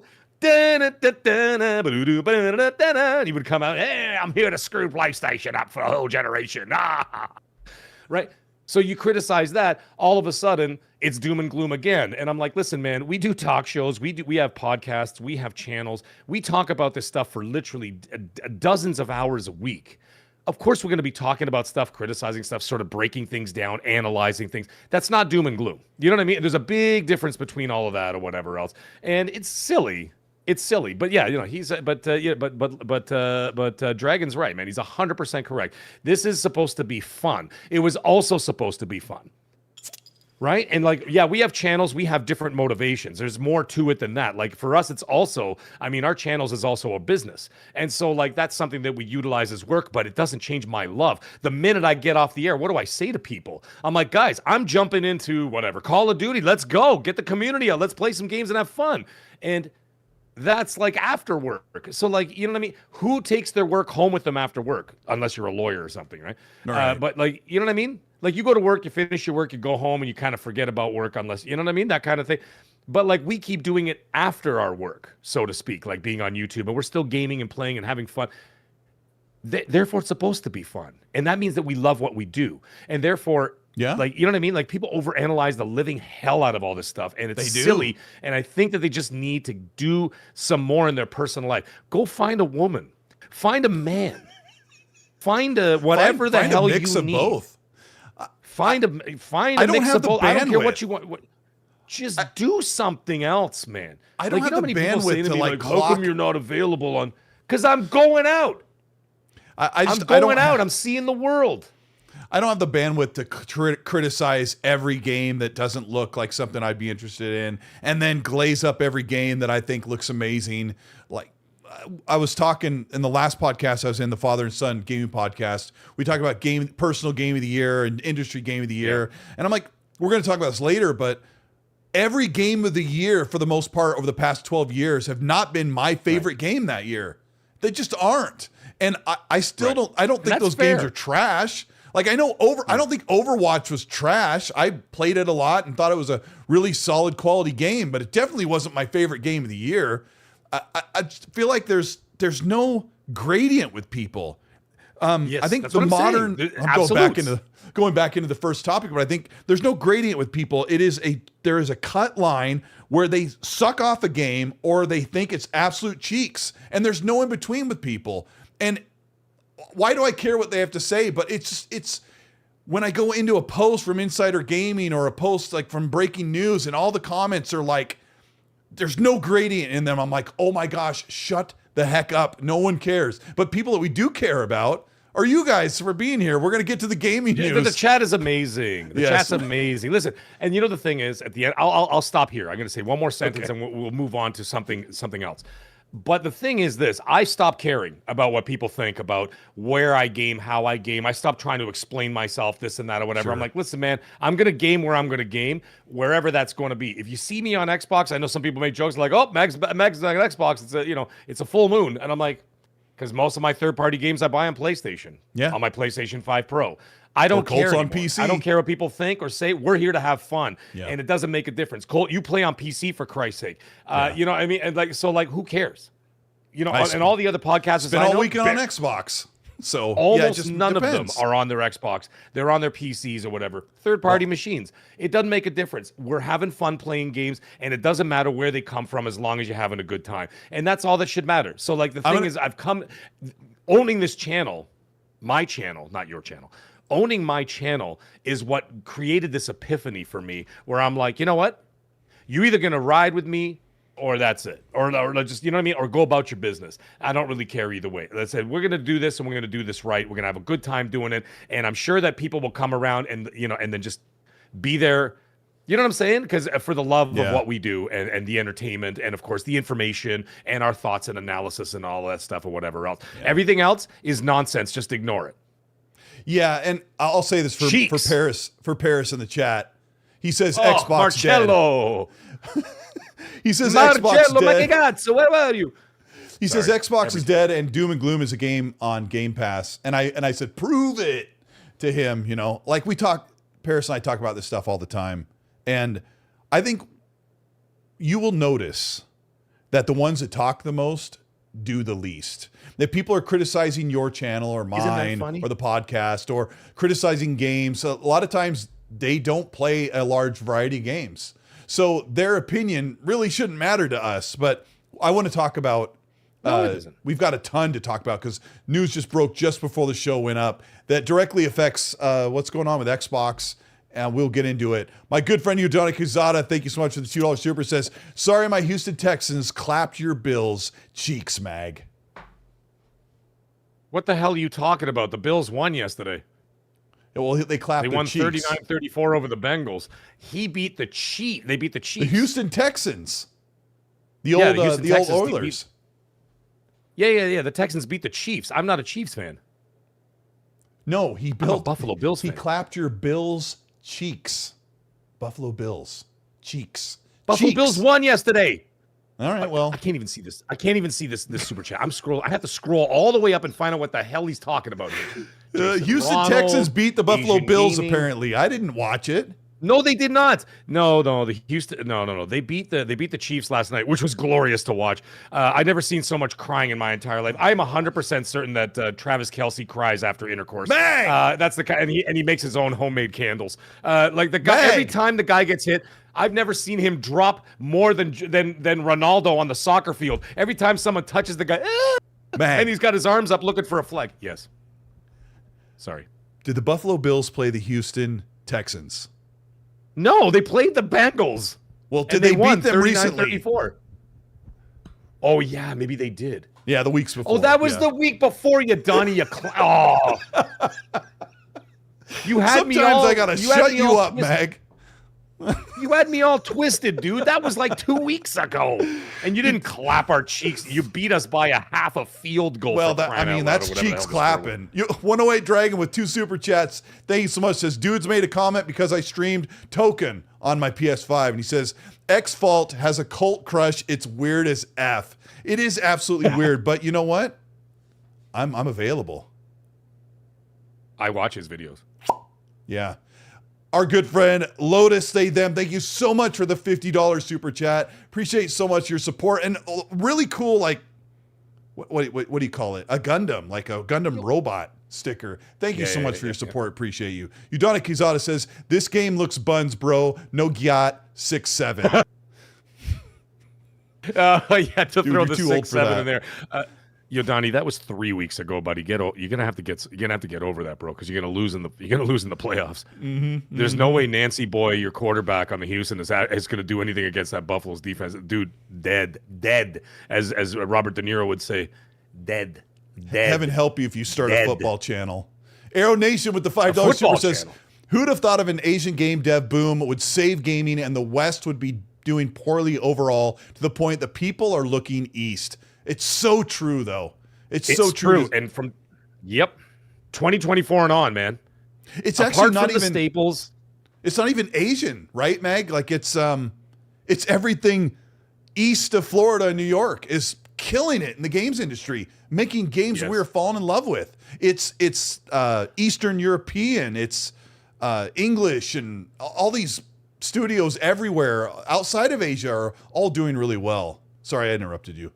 He would come out, hey, I'm here to screw PlayStation up for a whole generation. Right? So you criticize that, all of a sudden, it's doom and gloom again. And I'm like, listen, man, we do talk shows, we have podcasts, we have channels. We talk about this stuff for literally dozens of hours a week. Of course, we're going to be talking about stuff, criticizing stuff, sort of breaking things down, analyzing things. That's not doom and gloom. You know what I mean? There's a big difference between all of that or whatever else. And it's silly. It's silly, but yeah, you know, Dragon's right, man. He's 100% correct. This is supposed to be fun. It was also supposed to be fun, right? And like, yeah, we have channels, we have different motivations. There's more to it than that. Like for us, it's also, I mean, our channels is also a business, and so like that's something that we utilize as work, but it doesn't change my love. The minute I get off the air, what do I say to people? I'm like, guys, I'm jumping into whatever Call of Duty. Let's go, get the community out. Let's play some games and have fun. And that's like after work. So like, you know what I mean? Who takes their work home with them after work? Unless you're a lawyer or something, right? Right. But like, you know what I mean? Like you go to work, you finish your work, you go home and you kind of forget about work unless, you know what I mean? That kind of thing. But like we keep doing it after our work, so to speak, like being on YouTube, and we're still gaming and playing and having fun. Therefore, it's supposed to be fun. And that means that we love what we do. And therefore, yeah, like, you know what I mean? Like people overanalyze the living hell out of all this stuff, and it's silly. And I think that they just need to do some more in their personal life. Go find a woman, find a man, find a whatever the hell you need. Find a mix of both. Find a mix of both. I don't care what you want. Just do something else, man. I don't have the bandwidth to like how come you're not available on? Because I'm going out. I'm going out. I'm seeing the world. I don't have the bandwidth to criticize every game that doesn't look like something I'd be interested in, and then glaze up every game that I think looks amazing. Like I was talking in the last podcast I was in, the Father and Son Gaming Podcast. We talked about personal game of the year and industry game of the year, and I'm like, we're going to talk about this later, but every game of the year, for the most part, over the past 12 years, have not been my favorite game that year. They just aren't, and I still don't. I don't think those games are trash. Like I don't think Overwatch was trash. I played it a lot and thought it was a really solid quality game, but it definitely wasn't my favorite game of the year. I just feel like there's no gradient with people. Yes, I think that's the what I'm modern, saying. I'm going back into the first topic, but I think there's no gradient with people. There is a cut line where they suck off a game or they think it's absolute cheeks, and there's no in between with people. And why do I care what they have to say? But it's when I go into a post from Insider Gaming or a post like from Breaking News and all the comments are like, there's no gradient in them. I'm like, oh my gosh, shut the heck up. No one cares. But people that we do care about are you guys for being here. We're going to get to the gaming news. The chat is amazing. The chat's amazing. Listen, and you know the thing is, at the end, I'll stop here. I'm going to say one more sentence and we'll move on to something else. But the thing is this, I stopped caring about what people think about where I game, how I game. I stopped trying to explain myself, this and that or whatever. Sure. I'm like, listen, man, I'm going to game where I'm going to game, wherever that's going to be. If you see me on Xbox, I know some people make jokes like, oh, Meg's on Xbox. It's a, it's a full moon. And I'm like, because most of my third-party games I buy on PlayStation. Yeah. On my PlayStation 5 Pro. I don't care Colt's on anymore. PC. I don't care what people think or say. We're here to have fun, Yeah. and it doesn't make a difference. Colt, you play on PC for Christ's sake. Yeah. You know what I mean? And who cares? You know, I and all the other podcasts. Spent all weekend on Xbox. So almost just none depends. of them are on their Xbox. They're on their PCs or whatever. Third-party machines. It doesn't make a difference. We're having fun playing games, and it doesn't matter where they come from as long as you're having a good time. And that's all that should matter. So, like, the thing is, I've come owning this channel, my channel, not your channel. Owning my channel is what created this epiphany for me, where I'm like, you know what? You're either gonna ride with me, or that's it, or just, you know what I mean, or go about your business. I don't really care either way. Let's say we're gonna do this, and we're gonna do this right. We're gonna have a good time doing it, and I'm sure that people will come around and and then just be there. You know what I'm saying? Because for the love of what we do, and the entertainment, and of course the information, and our thoughts and analysis, and all that stuff, or whatever else. Yeah. Everything else is nonsense. Just ignore it. Yeah, and I'll say this for Paris in the chat. He says Xbox Marcello. dead. He says Marcello, Xbox dead. So where are you? He says Xbox is dead and Doom and Gloom is a game on Game Pass. And I said, prove it to him, you know. Like Paris and I talk about this stuff all the time. And I think you will notice that the ones that talk the most do the least. That people are criticizing your channel or mine or the podcast or criticizing games. A lot of times they don't play a large variety of games. So their opinion really shouldn't matter to us. But I want to talk about, we've got a ton to talk about because news just broke just before the show went up that directly affects what's going on with Xbox. And we'll get into it. My good friend Udana Kuzada, thank you so much for the $2 super, says, sorry, my Houston Texans clapped your Bills cheeks, Mag. What the hell are you talking about? The Bills won yesterday. Yeah, well, they clapped They won cheeks. 39-34 over the Bengals. They beat the Chiefs. The Houston Texans. The old Oilers. Yeah. The Texans beat the Chiefs. I'm not a Chiefs fan. No, I'm a Buffalo Bills fan. He clapped your Bills cheeks. Buffalo Bills cheeks. Buffalo Bills won yesterday. All right, well, I can't even see this. This super chat. I'm scrolling. I have to scroll all the way up and find out what the hell he's talking about here. Houston Texans beat the Buffalo Bills. Apparently, I didn't watch it. No, they did not. No. The Houston. No. They beat the Chiefs last night, which was glorious to watch. I've never seen so much crying in my entire life. I am 100% certain that Travis Kelce cries after intercourse. That's the guy, and he makes his own homemade candles. Like the guy, every time the guy gets hit, I've never seen him drop more than Ronaldo on the soccer field. Every time someone touches the guy, and he's got his arms up looking for a flag. Yes. Sorry. Did the Buffalo Bills play the Houston Texans? No, they played the Bengals. Well, did they beat them recently? 34. Oh, yeah, maybe they did. Yeah, the weeks before. Oh, that was the week before you, Donnie. Oh. You had me all... Sometimes I got to shut you up, Mag. You had me all twisted, dude. That was like 2 weeks ago. And you didn't clap our cheeks. You beat us by a half a field goal. Well, that's cheeks clapping. 108 Dragon with 2 super chats. Thank you so much. Says, dudes made a comment because I streamed Token on my PS5. And he says, X-Fault has a cult crush. It's weird as F. It is absolutely weird. But you know what? I'm available. I watch his videos. Yeah. Our good friend Lotus, they, them. Thank you so much for the $50 super chat. Appreciate so much your support and really cool. Like, what do you call it? A Gundam, like a Gundam robot sticker. Thank you so much for your support. Appreciate you. Udana Kizada says this game looks buns, bro. No Gyat 6-7. Yeah, to throw the 6-7 in there. Yo, Donnie, that was 3 weeks ago, buddy. You're gonna have to get over that, bro, because you're gonna lose in the playoffs. There's no way Nancy Boy, your quarterback on the Houston, is gonna do anything against that Buffalo's defense. Dude, dead, as Robert De Niro would say, dead. Heaven help you if you start a football channel. Arrow Nation with the $5 super says, who'd have thought of an Asian game dev boom would save gaming and the West would be doing poorly overall to the point that people are looking east. It's so true, though. It's so true. And from 2024 and on, man. It's actually not even staples. It's not even Asian, right, Mag? Like it's everything east of Florida and New York is killing it in the games industry, making games we're falling in love with. It's Eastern European, it's English, and all these studios everywhere outside of Asia are all doing really well. Sorry, I interrupted you.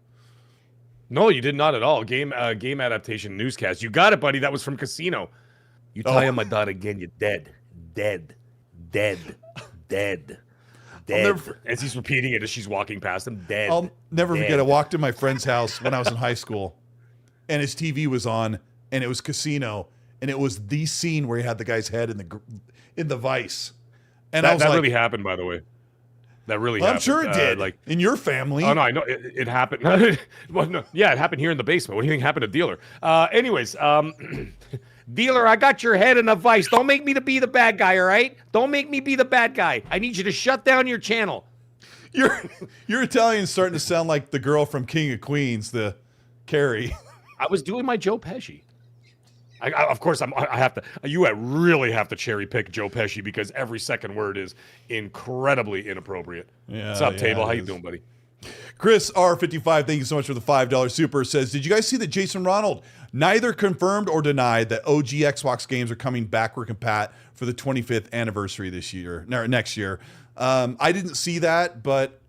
No, you did not at all. Game adaptation newscast. You got it, buddy. That was from Casino. You tie on my dot again, you're dead. Dead. As he's repeating it as she's walking past him, dead. I'll never forget. I walked to my friend's house when I was in high school, and his TV was on, and it was Casino, and it was the scene where he had the guy's head in the vice. And that really happened, by the way. That really happened. I'm sure it did. Like in your family. Oh no, I know it happened. Well, no, yeah, it happened here in the basement. What do you think happened to Dealer? Anyways, Dealer, I got your head in a vice. Don't make me to be the bad guy, all right? Don't make me be the bad guy. I need you to shut down your channel. Your Italian's starting to sound like the girl from King of Queens, the Carrie. I was doing my Joe Pesci. Of course, I have to. You really have to cherry pick Joe Pesci because every second word is incredibly inappropriate. Yeah, what's up, Table? How you doing, buddy? Chris R55, thank you so much for the $5 super. Says, did you guys see that Jason Ronald neither confirmed or denied that OG Xbox games are coming backward compat for the 25th anniversary next year? I didn't see that, but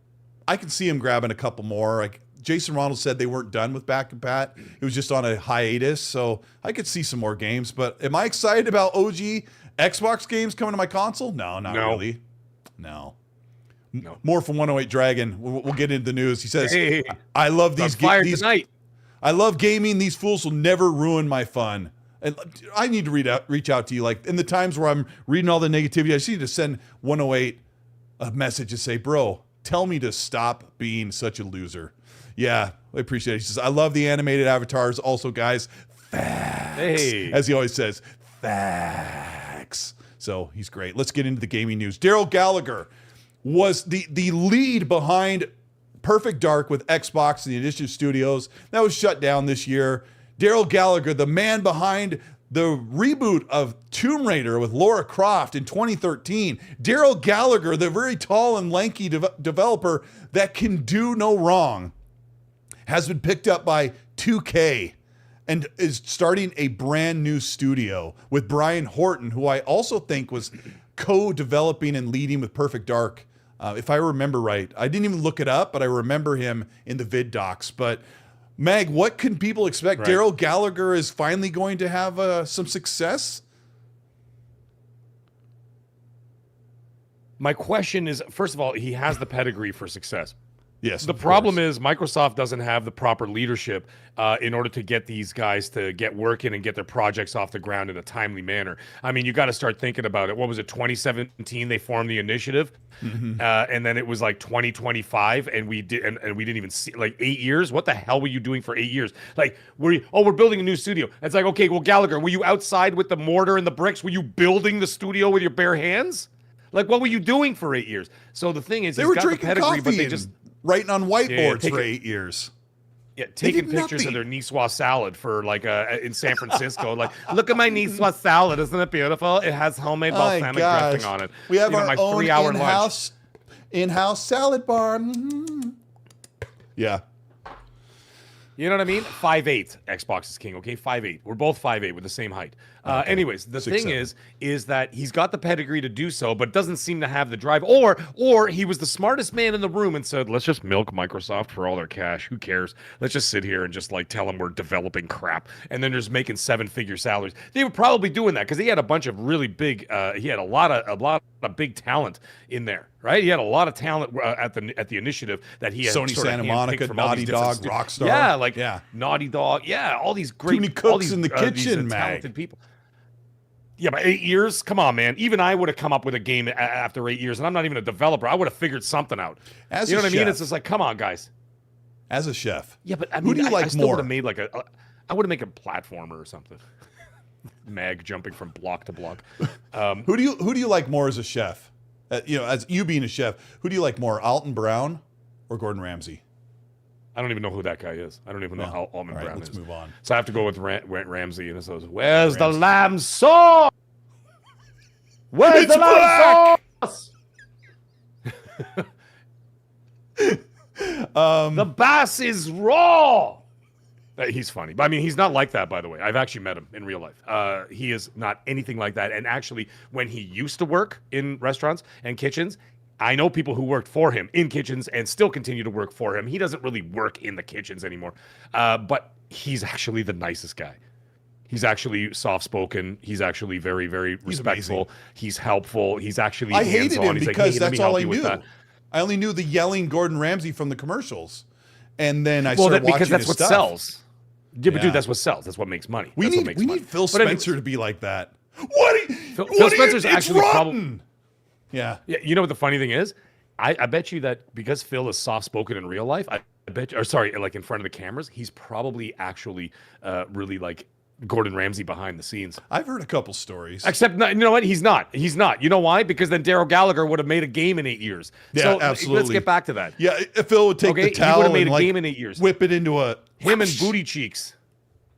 I can see him grabbing a couple more. Like Jason Ronald said, they weren't done with back compat. It was just on a hiatus, so I could see some more games. But am I excited about OG Xbox games coming to my console? No, not really. No. More from 108 Dragon. We'll get into the news. He says, hey, I love these games. I love gaming. These fools will never ruin my fun. And I need to reach out to you. Like in the times where I'm reading all the negativity, I just need to send 108 a message and say, bro, tell me to stop being such a loser. Yeah, I appreciate it. He says, I love the animated avatars. Also, guys, facts. Hey. As he always says, facts. So he's great. Let's get into the gaming news. Daryl Gallagher was the lead behind Perfect Dark with Xbox and the Initiative Studios. That was shut down this year. Daryl Gallagher, the man behind the reboot of Tomb Raider with Lara Croft in 2013. Daryl Gallagher, the very tall and lanky developer that can do no wrong, has been picked up by 2K and is starting a brand new studio with Brian Horton, who I also think was co-developing and leading with Perfect Dark. If I remember right, I didn't even look it up, but I remember him in the vid docs. But Mag, what can people expect? Right. Daryl Gallagher is finally going to have some success. My question is, first of all, he has the pedigree for success. Yes. The problem is Microsoft doesn't have the proper leadership in order to get these guys to get working and get their projects off the ground in a timely manner. I mean, you got to start thinking about it. What was it, 2017? They formed the initiative, and then it was like 2025, and we didn't even see, like, 8 years. What the hell were you doing for 8 years? Like, we're building a new studio. It's like, okay, well, Gallagher, were you outside with the mortar and the bricks? Were you building the studio with your bare hands? Like, what were you doing for 8 years? So the thing is, they were drinking coffee, but they just writing on whiteboards for 8 years. Yeah, taking pictures of their Niçoise salad for like in San Francisco. Like, look at my Niçoise salad, isn't it beautiful? It has homemade balsamic dressing on it. We have our own in-house salad bar. Yeah. You know what I mean? 5'8", Xbox is king, okay? 5'8". We're both 5'8", with the same height. Okay. Anyways, the thing is that he's got the pedigree to do so, but doesn't seem to have the drive. Or he was the smartest man in the room and said, let's just milk Microsoft for all their cash. Who cares? Let's just sit here and just like tell them we're developing crap. And then just making 7-figure salaries. They were probably doing that because he had a bunch of really big, he had a lot of big talent in there. Right, he had a lot of talent at the initiative that he had. Sony Santa Monica, Naughty Dog, Rockstar, Naughty Dog, all these great, too many cooks in the kitchen, talented people. Yeah, but 8 years, come on, man. Even I would have come up with a game after 8 years, and I'm not even a developer. I would have figured something out. You know what I mean? It's just like, come on, guys. As a chef, yeah, but I mean, who do you like I still more? Would have made like I would have made a platformer or something. Mag jumping from block to block. Who do you like more as a chef? As you being a chef, who do you like more, Alton Brown or Gordon Ramsay? I don't even know who that guy is. I don't even know how Alton Brown is. Let's move on. So I have to go with Ramsay, and it says, "Where's the lamb sauce? Where's the lamb sauce?" The bass is raw. He's funny. But I mean, he's not like that, by the way. I've actually met him in real life. He is not anything like that. And actually, when he used to work in restaurants and kitchens, I know people who worked for him in kitchens and still continue to work for him. He doesn't really work in the kitchens anymore. But he's actually the nicest guy. He's actually soft-spoken. He's actually very, very respectful. He's helpful. He's actually I hated hands-on. him He's because like, hey, that's all I knew. that. I only knew the yelling Gordon Ramsay from the commercials. And then I started watching because that's his what stuff. sells. Yeah, but Yeah. Dude, that's what sells. That's what makes money. We That's what makes need money. Phil But Spencer to be like that. Phil Spencer's actually rotten. Yeah. Yeah, you know what the funny thing is? I bet you that because Phil is soft-spoken in real life, I bet you, or sorry, like in front of the cameras, he's probably actually really like Gordon Ramsay behind the scenes. I've heard a couple stories. Except, you know what? He's not. He's not. You know why? Because then Daryl Gallagher would have made a game in 8 years. Yeah, so absolutely. Let's get back to that. Yeah, if Phil would take the he towel would have made and a like game in 8 years. whip it into a... Him and Booty Cheeks.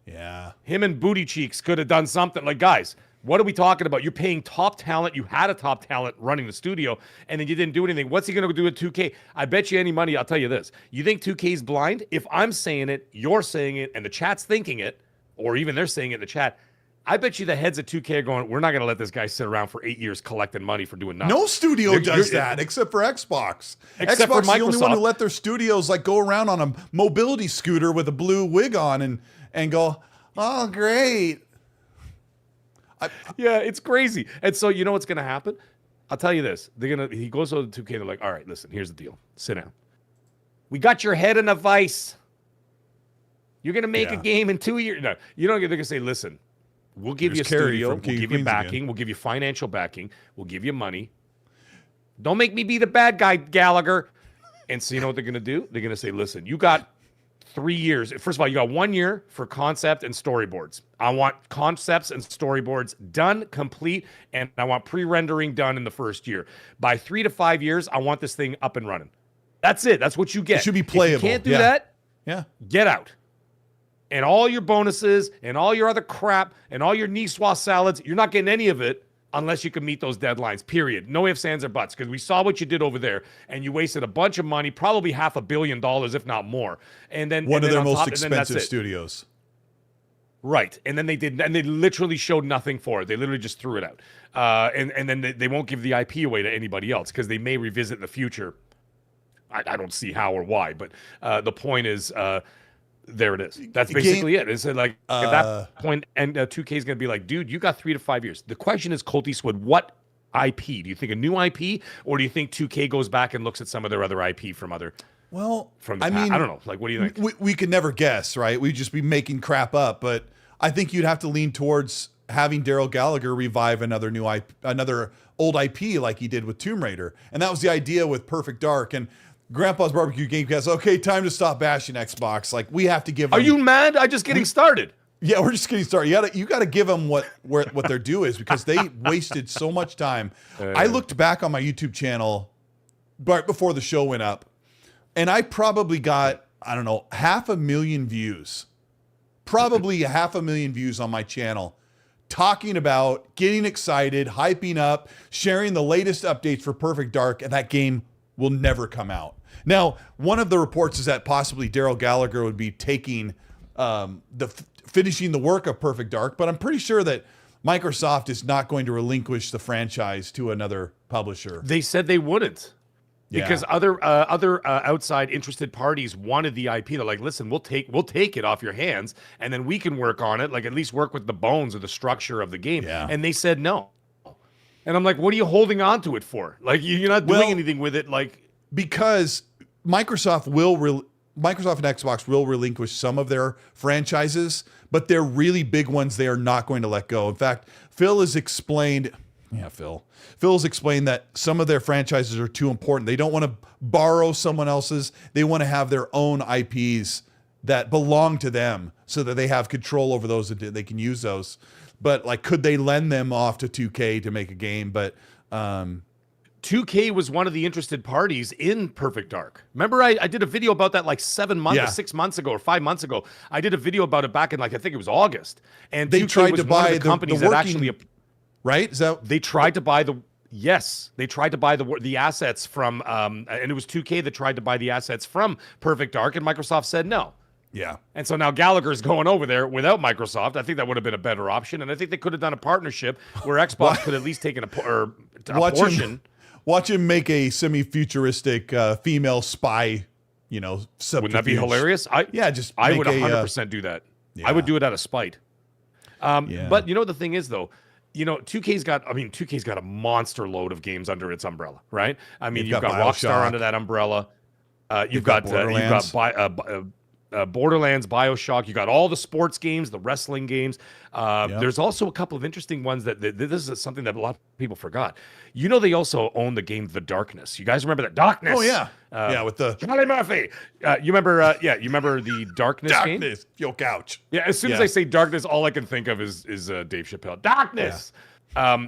Yeah. Him and Booty Cheeks could have done something. Like, guys, what are we talking about? You're paying top talent. You had a top talent running the studio, and then you didn't do anything. What's he going to do with 2K? I bet you any money, I'll tell you this. You think 2K's blind? If I'm saying it, you're saying it, and the chat's thinking it, or even they're saying it in the chat, I bet you the heads at 2K are going, we're not going to let this guy sit around for 8 years collecting money for doing nothing. No studio does that except for Xbox. Except for Xbox is the only one Microsoft. who let their studios like go around on a mobility scooter with a blue wig on and go, oh, great. Yeah, it's crazy. And so you know what's going to happen? I'll tell you this. He goes over to 2K. They're like, all right, listen, here's the deal. Sit down. We got your head in a vice. You're going to make a game in 2 years. No, you don't. They're going to say, listen, we'll give you a studio. We'll give you backing. We'll give you financial backing. We'll give you money. Don't make me be the bad guy, Gallagher. And so you know what they're going to do? They're going to say, listen, you got 3 years. First of all, you got 1 year for concept and storyboards. I want concepts and storyboards done, complete, and I want pre-rendering done in the first year. By 3 to 5 years, I want this thing up and running. That's it. That's what you get. It should be playable. If you can't do that, get out. And all your bonuses and all your other crap and all your niçoise salads, you're not getting any of it unless you can meet those deadlines, period. No ifs, ands, or buts, because we saw what you did over there, and you wasted a bunch of money, probably $500 million, if not more. And then one of their most top, expensive studios. Right. And then they did, and they literally showed nothing for it. They literally just threw it out. And then they won't give the IP away to anybody else because they may revisit in the future. I don't see how or why, but the point is, there it is. That's basically it. It's like at that point, and 2K is going to be like, dude, you got 3 to 5 years. The question is, Colteastwood, what IP? Do you think a new IP, or do you think 2K goes back and looks at some of their other IP from other? Well, from I mean, I don't know. Like, what do you think? We could never guess, right? We'd just be making crap up. But I think you'd have to lean towards having Daryl Gallagher revive another new IP, another old IP, like he did with Tomb Raider, and that was the idea with Perfect Dark and Grandpa's Barbecue Gamecast. Okay, time to stop bashing Xbox. Like, we have to give them... Are you mad? I'm just getting started. Yeah, we're just getting started. You got to give them what their due is, because they wasted so much time. I looked back on my YouTube channel right before the show went up, and I probably got, I don't know, 500,000 views. Probably 500,000 views on my channel, talking about, getting excited, hyping up, sharing the latest updates for Perfect Dark, and that game will never come out. Now, one of the reports is that possibly Daryl Gallagher would be taking finishing the work of Perfect Dark, but I'm pretty sure that Microsoft is not going to relinquish the franchise to another publisher. They said they wouldn't, because other outside interested parties wanted the IP. They're like, listen, we'll take it off your hands, and then we can work on it. Like, at least work with the bones or the structure of the game. Yeah. And they said no. And I'm like, what are you holding on to it for? Like, you're not doing anything with it. Like, because Microsoft and Xbox will relinquish some of their franchises, but they're really big ones they are not going to let go. In fact, Phil's explained that some of their franchises are too important. They don't want to borrow someone else's. They want to have their own IPs that belong to them so that they have control over those, that they can use those. But like, could they lend them off to 2K to make a game? But 2K was one of the interested parties in Perfect Dark. Remember, I did a video about that like 6 months ago or 5 months ago. I did a video about it back in, like, I think it was August. And they 2K tried was to one buy of the companies that actually, right? Is that they tried to buy Yes, they tried to buy the assets from, and it was 2K that tried to buy the assets from Perfect Dark, and Microsoft said no. Yeah. And so now Gallagher's going over there without Microsoft. I think that would have been a better option, and I think they could have done a partnership where Xbox could at least taken a portion. Watch him make a semi-futuristic female spy, subterfuge. Wouldn't that be hilarious? I would 100% do that. Yeah. I would do it out of spite. But the thing is, though, 2K's got a monster load of games under its umbrella, right? I mean, you've got Rockstar under that umbrella. You've got Borderlands, BioShock. You got all the sports games, the wrestling games. There's also a couple of interesting ones that this is something that a lot of people forgot. They also own the game The Darkness. You guys remember that? Darkness? Oh yeah, with the Charlie Murphy. You remember the Darkness game? Darkness, your couch. Yeah, as soon as I say Darkness, all I can think of is Dave Chappelle. Darkness. Yeah.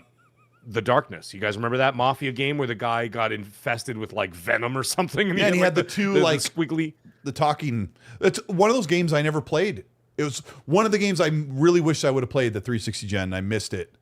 The Darkness. You guys remember that Mafia game where the guy got infested with like venom or something? And he had the squiggly. The talking. It's one of those games I never played. It was one of the games I really wish I would have played, the 360 gen. I missed it.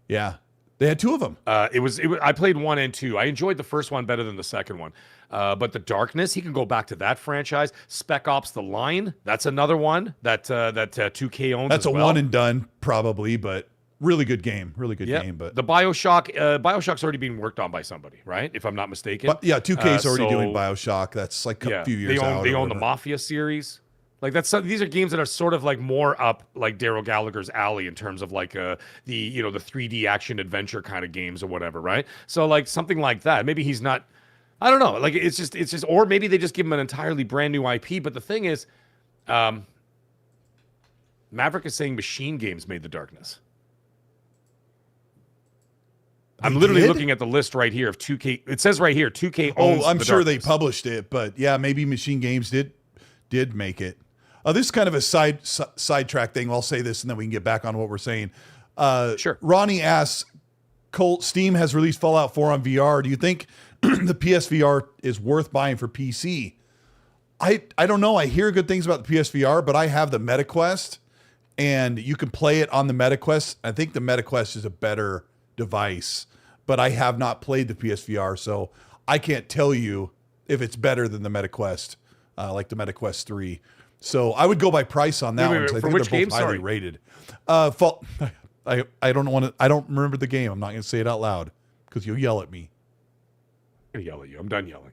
Yeah. They had two of them. I played 1 and 2. I enjoyed the first one better than the second one. But The Darkness, he can go back to that franchise. Spec Ops: The Line, that's another one that 2K owns. That's as a one and done probably, but really good game. Really good game. But the BioShock's already being worked on by somebody, right? If I'm not mistaken. But 2K's already doing BioShock. That's like a few years out. They own the Mafia series. Like these are games that are sort of like more up like Daryl Gallagher's alley in terms of like the 3D action adventure kind of games or whatever, right? So like something like that. Maybe he's not. I don't know. Like it's just, or maybe they just give him an entirely brand new IP. But the thing is, Maverick is saying Machine Games made The Darkness. I'm literally looking at the list right here of 2K. It says right here 2K owns. Oh, I'm The sure Darkness. they published it, but yeah, maybe Machine Games did make it. This is kind of a sidetrack thing. I'll say this and then we can get back on what we're saying. Sure. Ronnie asks, Colt, Steam has released Fallout 4 on VR. Do you think the PSVR is worth buying for PC? I don't know. I hear good things about the PSVR, but I have the MetaQuest and you can play it on the MetaQuest. I think the MetaQuest is a better device, but I have not played the PSVR, so I can't tell you if it's better than the MetaQuest, like the MetaQuest 3. So I would go by price on that one. I think they're both highly rated. I don't remember the game. I'm not going to say it out loud because you'll yell at me. I'm going to yell at you. I'm done yelling.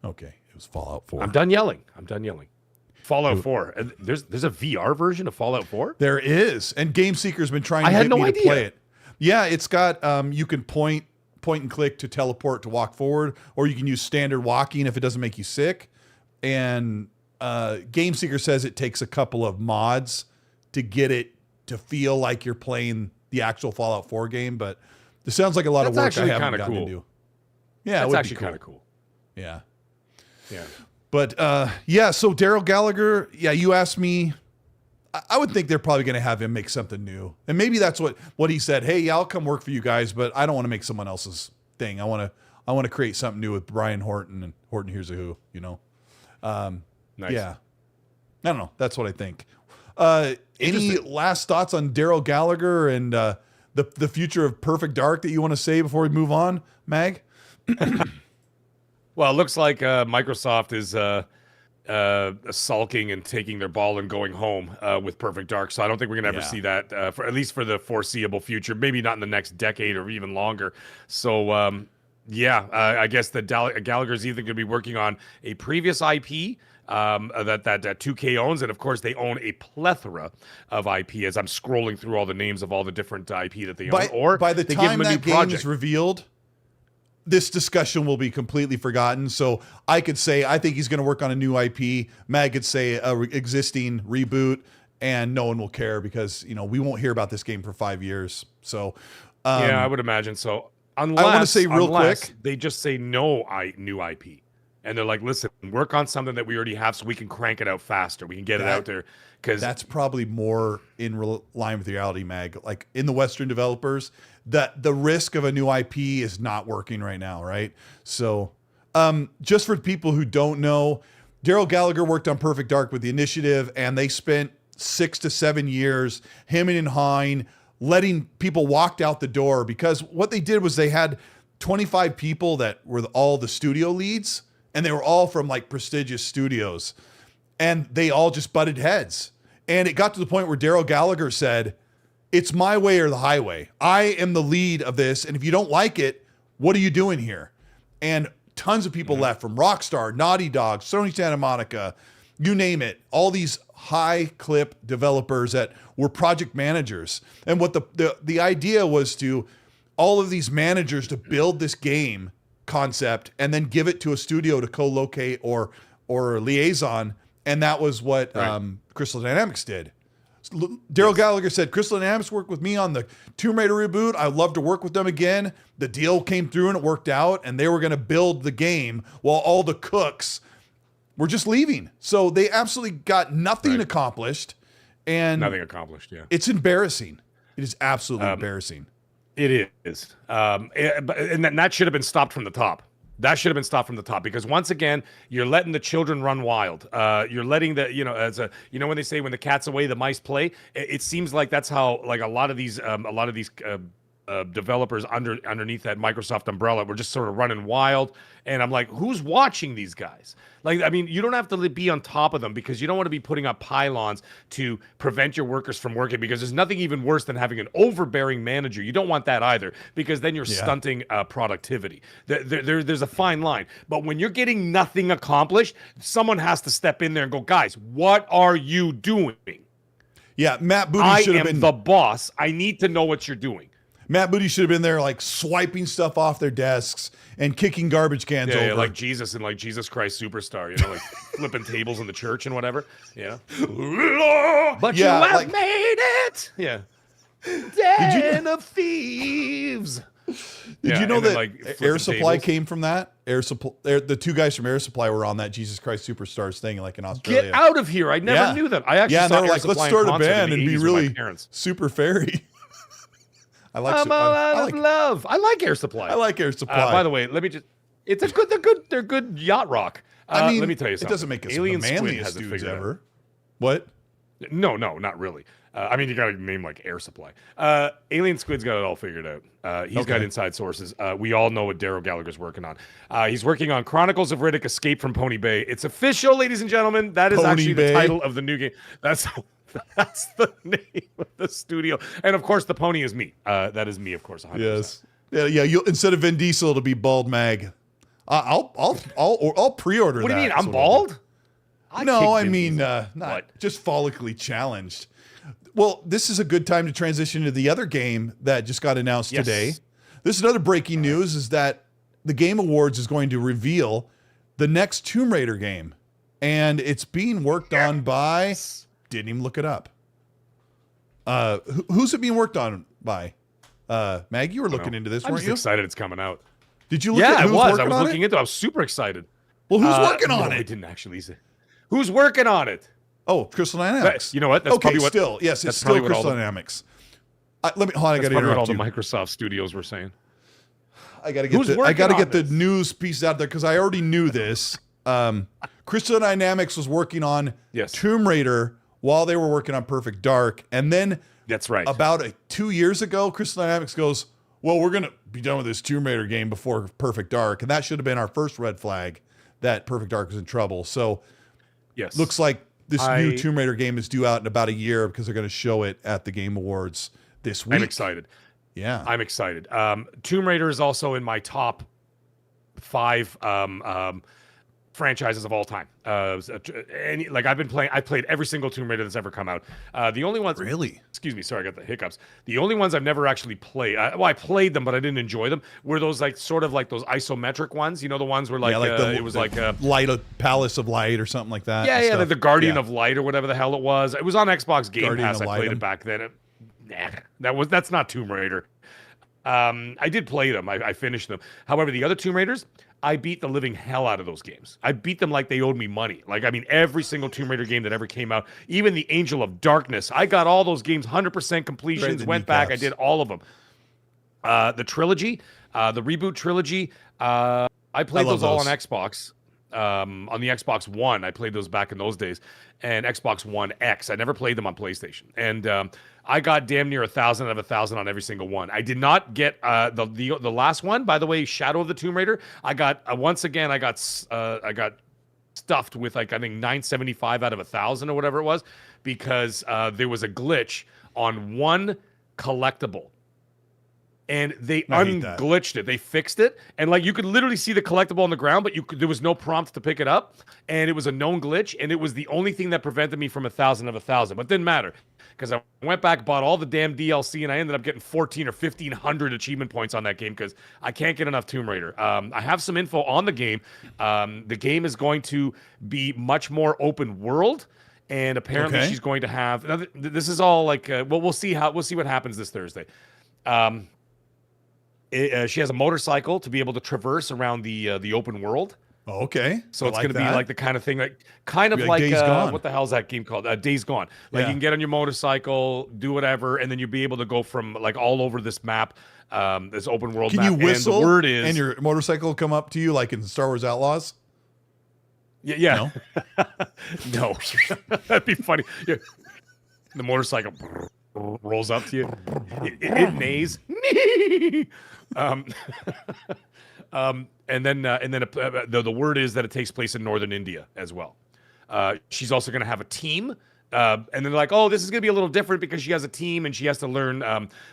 Okay, it was Fallout 4. I'm done yelling. Fallout 4. And there's a VR version of Fallout 4? There is, and Game Seeker's been trying to get me to play it. Yeah, it's got you can point and click to teleport to walk forward, or you can use standard walking if it doesn't make you sick. And Game Seeker says it takes a couple of mods to get it to feel like you're playing the actual Fallout 4 game, but this sounds like a lot of work I haven't gotten into. Yeah, that's actually kind of cool. Yeah. Yeah. But so Daryl Gallagher, you asked me. I would think they're probably going to have him make something new. And maybe that's what he said. Hey, I'll come work for you guys, but I don't want to make someone else's thing. I want to create something new with Brian Horton and Horton Hears a Who, Nice. Yeah. I don't know. That's what I think. Any last thoughts on Daryl Gallagher and the future of Perfect Dark that you want to say before we move on, Mag? Well, it looks like Microsoft is sulking and taking their ball and going home with Perfect Dark. So I don't think we're going to ever see that, for at least for the foreseeable future. Maybe not in the next decade or even longer. So, I guess that Gallagher's either going to be working on a previous IP that 2K owns, and of course they own a plethora of IP. As I'm scrolling through all the names of all the different IP that they own, or by the they time give them a that new game project. is revealed, this discussion will be completely forgotten. So I could say I think he's going to work on a new IP. Mag could say a existing reboot, and no one will care because we won't hear about this game for 5 years. So I would imagine so. Unless, I want to say real quick, they just say no new IP. And they're like, listen, work on something that we already have so we can crank it out faster. We can get it out there. Because that's probably more in line with reality, Mag. Like in the Western developers, that the risk of a new IP is not working right now, right? So just for people who don't know, Daryl Gallagher worked on Perfect Dark with the Initiative, and they spent 6 to 7 years, him and Hein, letting people walk out the door, because what they did was they had 25 people that were all the studio leads, and they were all from like prestigious studios, and they all just butted heads. And it got to the point where Daryl Gallagher said, "It's my way or the highway. I am the lead of this, and if you don't like it, what are you doing here?" And tons of people left, from Rockstar, Naughty Dog, Sony Santa Monica, you name it. All these high clip developers that were project managers. And what the idea was to all of these managers to build this game concept and then give it to a studio to co-locate or liaison. And that was what Crystal Dynamics did. Daryl Gallagher said, Crystal Dynamics worked with me on the Tomb Raider reboot. I'd love to work with them again. The deal came through and it worked out, and they were going to build the game while all the cooks were just leaving. So they absolutely got nothing accomplished. And nothing accomplished, yeah. It's embarrassing. It is absolutely embarrassing. It is. And that should have been stopped from the top. That should have been stopped from the top, because once again, you're letting the children run wild. You're letting when they say when the cat's away, the mice play. It seems like that's how like a lot of these developers underneath that Microsoft umbrella were just sort of running wild. And I'm like, who's watching these guys? Like, I mean, you don't have to be on top of them, because you don't want to be putting up pylons to prevent your workers from working, because there's nothing even worse than having an overbearing manager. You don't want that either, because then you're stunting productivity. There's a fine line. But when you're getting nothing accomplished, someone has to step in there and go, guys, what are you doing? Yeah, Matt Booty should have been the boss. I need to know what you're doing. Matt Booty should have been there, like swiping stuff off their desks and kicking garbage cans over. Yeah, like Jesus and like Jesus Christ Superstar, like flipping tables in the church and whatever. Yeah. But you have made it. Yeah. Den of thieves. Did you know that Air Supply came from that? The two guys from Air Supply were on that Jesus Christ Superstars thing, like in Australia. Get out of here! I never knew that. I actually saw they were like, let's start a band and be really super fairy. I like love. I like Air Supply. I like Air Supply. By the way, let me just. They're good yacht rock. I mean, let me tell you something. It doesn't make us the manliest dudes ever. What? No, not really. I mean, you got to name like Air Supply. Alien Squid's got it all figured out. He's got inside sources. We all know what Daryl Gallagher's working on. He's working on Chronicles of Riddick: Escape from Pony Bay. It's official, ladies and gentlemen. That is actually the title of the new game. That's the name of the studio. And of course, the pony is me. That is me, of course. 100%. Yes. Yeah. You instead of Vin Diesel, it'll be Bald Mag. I'll pre-order that. What do you mean? I'm bald? No, I mean not just follically challenged. Well, this is a good time to transition to the other game that just got announced today. This is another breaking news: is that the Game Awards is going to reveal the next Tomb Raider game, and it's being worked on by. Didn't even look it up. Who's it being worked on by? Maggie, you were looking into this, weren't you? I'm just excited it's coming out. Did you look at who's I was on looking into it. I was super excited. Well, who's working on it? I didn't actually say. Who's working on it? Oh, Crystal Dynamics. You know what? That's probably what. Still, yes, it's still Crystal Dynamics. Hold on, I got to interrupt all you. the Microsoft studios were saying. I got to get the news piece out there, because I already knew this. Crystal Dynamics was working on Tomb Raider while they were working on Perfect Dark, and then that's right. About 2 years ago, Crystal Dynamics goes, "Well, we're gonna be done with this Tomb Raider game before Perfect Dark," and that should have been our first red flag that Perfect Dark was in trouble. So, looks like this new Tomb Raider game is due out in about a year, because they're going to show it at the Game Awards this week. I'm excited. Yeah, I'm excited. Tomb Raider is also in my top 5 franchises of all time. I played every single Tomb Raider that's ever come out. The only ones, excuse me, sorry, I got the hiccups. The only ones I've never actually played. I played them, but I didn't enjoy them. Were those sort of like those isometric ones? You know, the ones where it was like a Palace of Light or something like that. Yeah, the Guardian of Light or whatever the hell it was. It was on Xbox Game Pass. I played it back then. That's not Tomb Raider. I did play them. I finished them. However, the other Tomb Raiders, I beat the living hell out of those games. I beat them like they owed me money. Every single Tomb Raider game that ever came out, even the Angel of Darkness, I got all those games, 100% completions, went back, I did all of them. The trilogy, the reboot trilogy, I played those all on Xbox. On the Xbox One, I played those back in those days, and Xbox One X. I never played them on PlayStation. And I got damn near 1,000 out of 1,000 on every single one. I did not get the last one. By the way, Shadow of the Tomb Raider. I got once again. I got stuffed with like I think 975 out of 1,000 or whatever it was, because there was a glitch on one collectible. And they unglitched it. They fixed it, and like you could literally see the collectible on the ground, but there was no prompt to pick it up, and it was a known glitch, and it was the only thing that prevented me from 1,000 of 1,000. But it didn't matter, because I went back, bought all the damn DLC, and I ended up getting 1,400 or 1,500 achievement points on that game because I can't get enough Tomb Raider. I have some info on the game. The game is going to be much more open world. And apparently she's going to have. Now this is all like. Well, we'll see what happens this Thursday. She has a motorcycle to be able to traverse around the open world. Oh, okay. So it's going to be like the kind of thing like Days Gone. What the hell is that game called? Days Gone. Like you can get on your motorcycle, do whatever, and then you'll be able to go from like all over this map, this open world map. Can you whistle? And the word is, and your motorcycle will come up to you like in Star Wars Outlaws? Yeah. No. That'd be funny. Yeah. The motorcycle rolls up to you. It neighs. And then the word is that it takes place in northern India as well. She's also going to have a team. And they're like, oh, this is going to be a little different because she has a team and she has to learn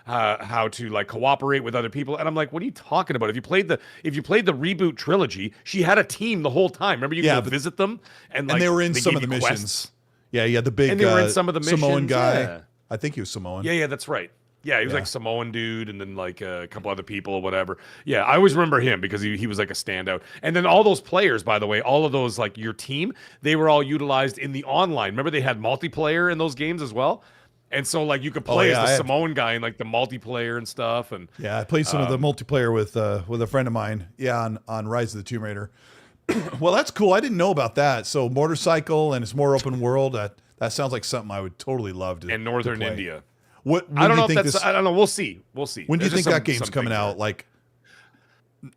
how to like cooperate with other people. And I'm like, what are you talking about? If you played the reboot trilogy, she had a team the whole time. Remember, you could visit them and they were in some of the missions. Yeah, the big and they were in some of the missions. Samoan guy. Yeah. I think he was Samoan. Yeah, that's right. Yeah, he was like Samoan dude, and then like a couple other people or whatever. Yeah, I always remember him because he was like a standout. And then all those players, by the way, all of those like your team, they were all utilized in the online. Remember they had multiplayer in those games as well? And so like you could play as the Samoan guy in like the multiplayer and stuff. And yeah, I played some of the multiplayer with a friend of mine. Yeah, on Rise of the Tomb Raider. Well, that's cool. I didn't know about that. So motorcycle and it's more open world. That sounds like something I would totally love to. And Northern India. I don't know if that's. I don't know. We'll see. When do you think that game's coming out? Like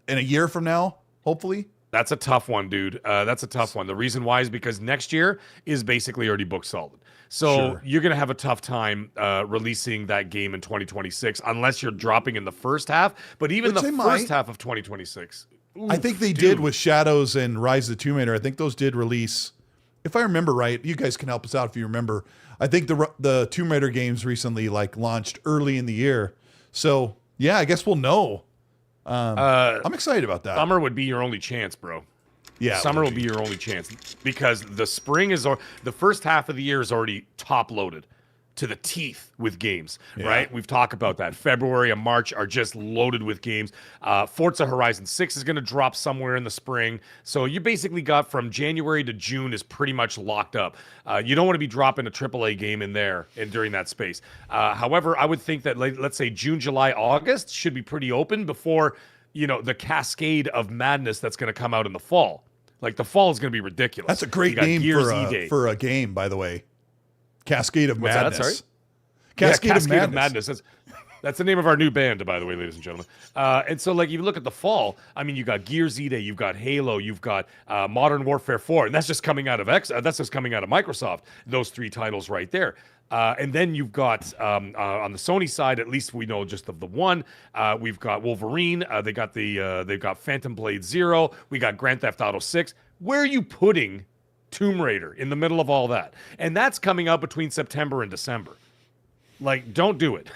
in a year from now, hopefully. That's a tough one, dude. That's a tough one. The reason why is because next year is basically already booked solid. So you're gonna have a tough time releasing that game in 2026 unless you're dropping in the first half. But even the first half of 2026, I think they did with Shadows and Rise of the Tomb Raider. I think those did release. If I remember right, you guys can help us out if you remember. I think the Tomb Raider games recently like launched early in the year. So yeah, I guess we'll know. I'm excited about that. Summer would be your only chance, bro. Yeah, summer will be your only chance because the spring the first half of the year is already top loaded to the teeth with games, right? We've talked about that. February and March are just loaded with games. Forza Horizon 6 is going to drop somewhere in the spring. So you basically got from January to June is pretty much locked up. You don't want to be dropping a AAA game in there and during that space. However, I would think that let's say June, July, August should be pretty open before, the cascade of madness that's going to come out in the fall. Like the fall is going to be ridiculous. That's a great name for a game, by the way. Cascade of Madness. What's that? Sorry? Cascade of Madness. That's the name of our new band, by the way, ladies and gentlemen. And so, like, you look at the fall. I mean, you got Gear Z-Day, you've got Halo, you've got Modern Warfare 4, and that's just coming out of that's just coming out of Microsoft. Those three titles right there. And then you've got on the Sony side, at least we know just of the one. We've got Wolverine. They've got Phantom Blade Zero. We got Grand Theft Auto 6. Where are you putting Tomb Raider in the middle of all that? And that's coming out between September and December. Like, don't do it.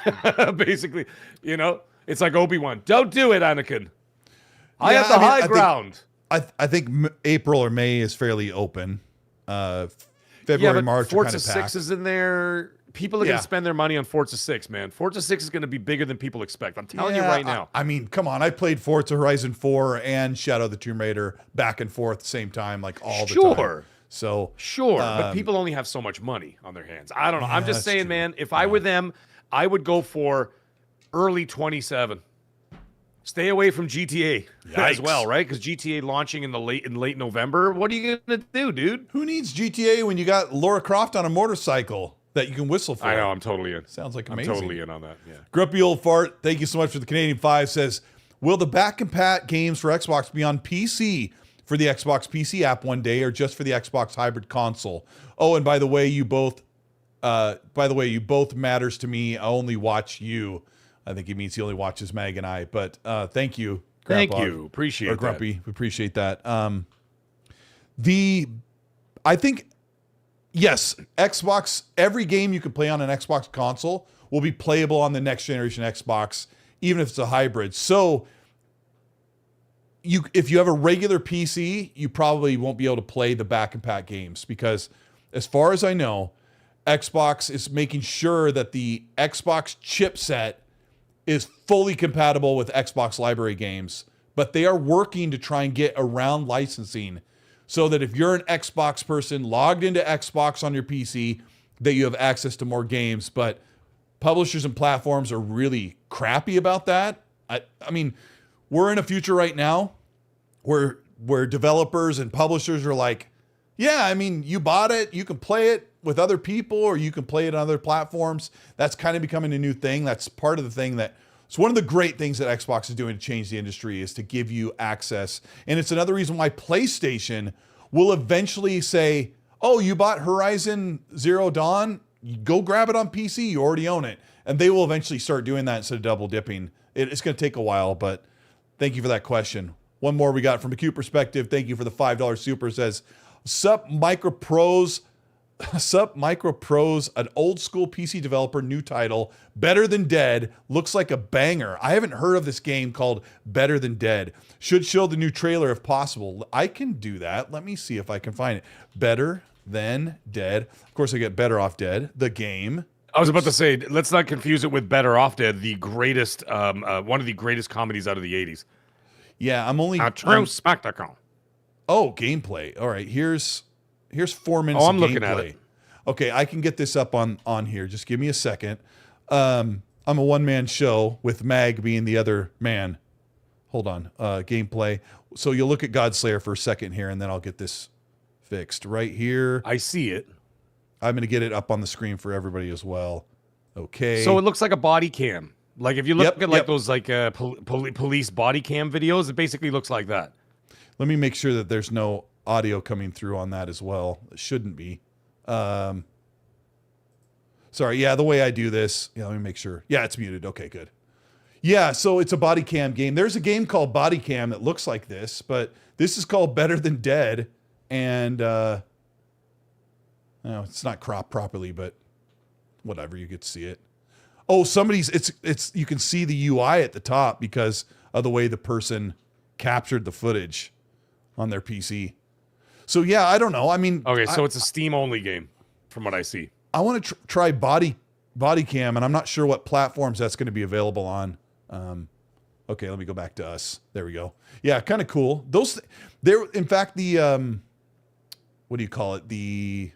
Basically, it's like Obi-Wan. Don't do it, Anakin. I have the high ground. I think April or May is fairly open. February, March Forza are kind of 6 is in there. People are going to spend their money on Forza 6, man. Forza 6 is going to be bigger than people expect. I'm telling you right now. I mean, come on. I played Forza Horizon 4 and Shadow of the Tomb Raider back and forth at the same time, like all the time. So but people only have so much money on their hands. I don't know. I'm just saying, man, if I were them, I would go for early 27. Stay away from GTA as well, right? Because GTA launching in late November. What are you gonna do, dude? Who needs GTA when you got Lara Croft on a motorcycle that you can whistle for? I know. I'm totally in. Sounds like amazing. I'm totally in on that. Yeah. Grumpy Old Fart, thank you so much for the Canadian 5. Says, will the back compat games for Xbox be on PC for the Xbox PC app one day, or just for the Xbox hybrid console? Oh, and by the way, you both By the way, you both matters to me. I only watch you. I think he means he only watches Mag and I. But thank you, Thank Grandpa, you. Appreciate or that. Grumpy. We appreciate that. I think, yes, Xbox, every game you can play on an Xbox console will be playable on the next generation Xbox, even if it's a hybrid. So if you have a regular PC, you probably won't be able to play the back and pack games because, as far as I know, Xbox is making sure that the Xbox chipset is fully compatible with Xbox library games, but they are working to try and get around licensing so that if you're an Xbox person logged into Xbox on your PC, that you have access to more games. But publishers and platforms are really crappy about that. I mean, we're in a future right now where developers and publishers are like, yeah, I mean, you bought it, you can play it with other people, or you can play it on other platforms. That's kind of becoming a new thing. That's part of the thing that, it's one of the great things that Xbox is doing to change the industry is to give you access. And it's another reason why PlayStation will eventually say, oh, you bought Horizon Zero Dawn, go grab it on PC, you already own it. And they will eventually start doing that instead of double dipping. It's going to take a while, but thank you for that question. One more we got from a Q perspective. Thank you for the $5 super. Says, Sup Micro Pros, an old school PC developer, new title, Better Than Dead, looks like a banger. I haven't heard of this game called Better Than Dead. Should show the new trailer if possible. I can do that. Let me see if I can find it. Better Than Dead. Of course, I get Better Off Dead, the game. I was about to say, let's not confuse it with Better Off Dead, the greatest, one of the greatest comedies out of the 80s. Yeah, I'm only... A true spectacle. Oh, gameplay. All right, here's 4 minutes Oh, of I'm gameplay. looking at it. Okay, I can get this up on here. Just give me a second. I'm a one-man show with Mag being the other man. Hold on. Gameplay. So you'll look at Godslayer for a second here, and then I'll get this fixed. Right here. I see it. I'm going to get it up on the screen for everybody as well. Okay. So it looks like a body cam. Like if you look at like yep. those like police body cam videos, it basically looks like that. Let me make sure that there's no audio coming through on that as well. It shouldn't be. Sorry. Yeah, the way I do this. Yeah, let me make sure. Yeah, it's muted. Okay, good. Yeah, so it's a body cam game. There's a game called Body Cam that looks like this, but this is called Better Than Dead, and no, it's not cropped properly, but whatever, you get to see it. Oh, it's you can see the UI at the top because of the way the person captured the footage on their PC. So yeah, I don't know. I mean, Okay, so it's a Steam only game, from what I see. I want to try body cam, and I'm not sure what platforms that's going to be available on. Okay, let me go back to us. There we go. Yeah, kind of cool. In fact, the what do you call it? The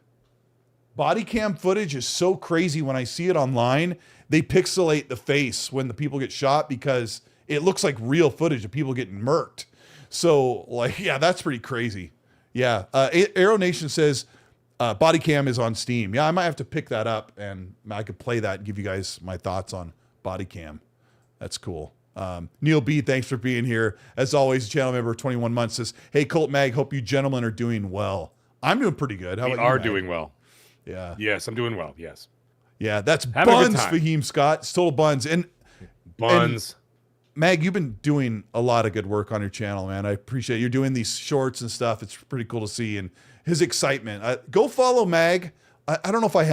body cam footage is so crazy when I see it online. They pixelate the face when the people get shot because it looks like real footage of people getting murked. So, like, yeah, that's pretty crazy. Yeah, Aero Nation says body cam is on Steam. Yeah, I might have to pick that up and I could play that and give you guys my thoughts on body cam. That's cool. Neil B, thanks for being here. As always, channel member 21 months says, hey, Colt Mag, hope you gentlemen are doing well. I'm doing pretty good. How We about you, are Mag? doing well. Yeah. Yes, I'm doing well. Yes. Yeah, that's Having a good Buns, time. Fahim Scott. It's total Buns. And Buns. Mag, you've been doing a lot of good work on your channel, man. I appreciate you're doing these shorts and stuff. It's pretty cool to see. And his excitement. Go follow Mag. I don't know if I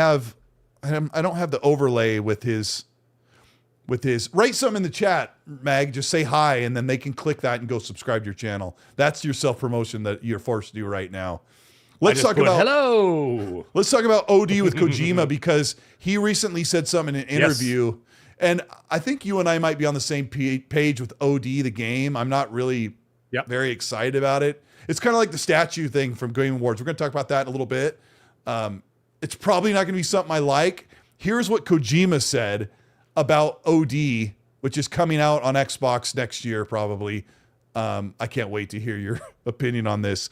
don't have the overlay with his, write something in the chat, Mag, just say hi, and then they can click that and go subscribe to your channel. That's your self-promotion that you're forced to do right now. Let's talk about hello. Let's talk about OD with Kojima because he recently said something in an interview, and I think you and I might be on the same page with OD the game. I'm not really very excited about it. It's kind of like the statue thing from Game Awards. We're going to talk about that in a little bit. It's probably not going to be something I like. Here's what Kojima said about OD, which is coming out on Xbox next year probably. I can't wait to hear your opinion on this.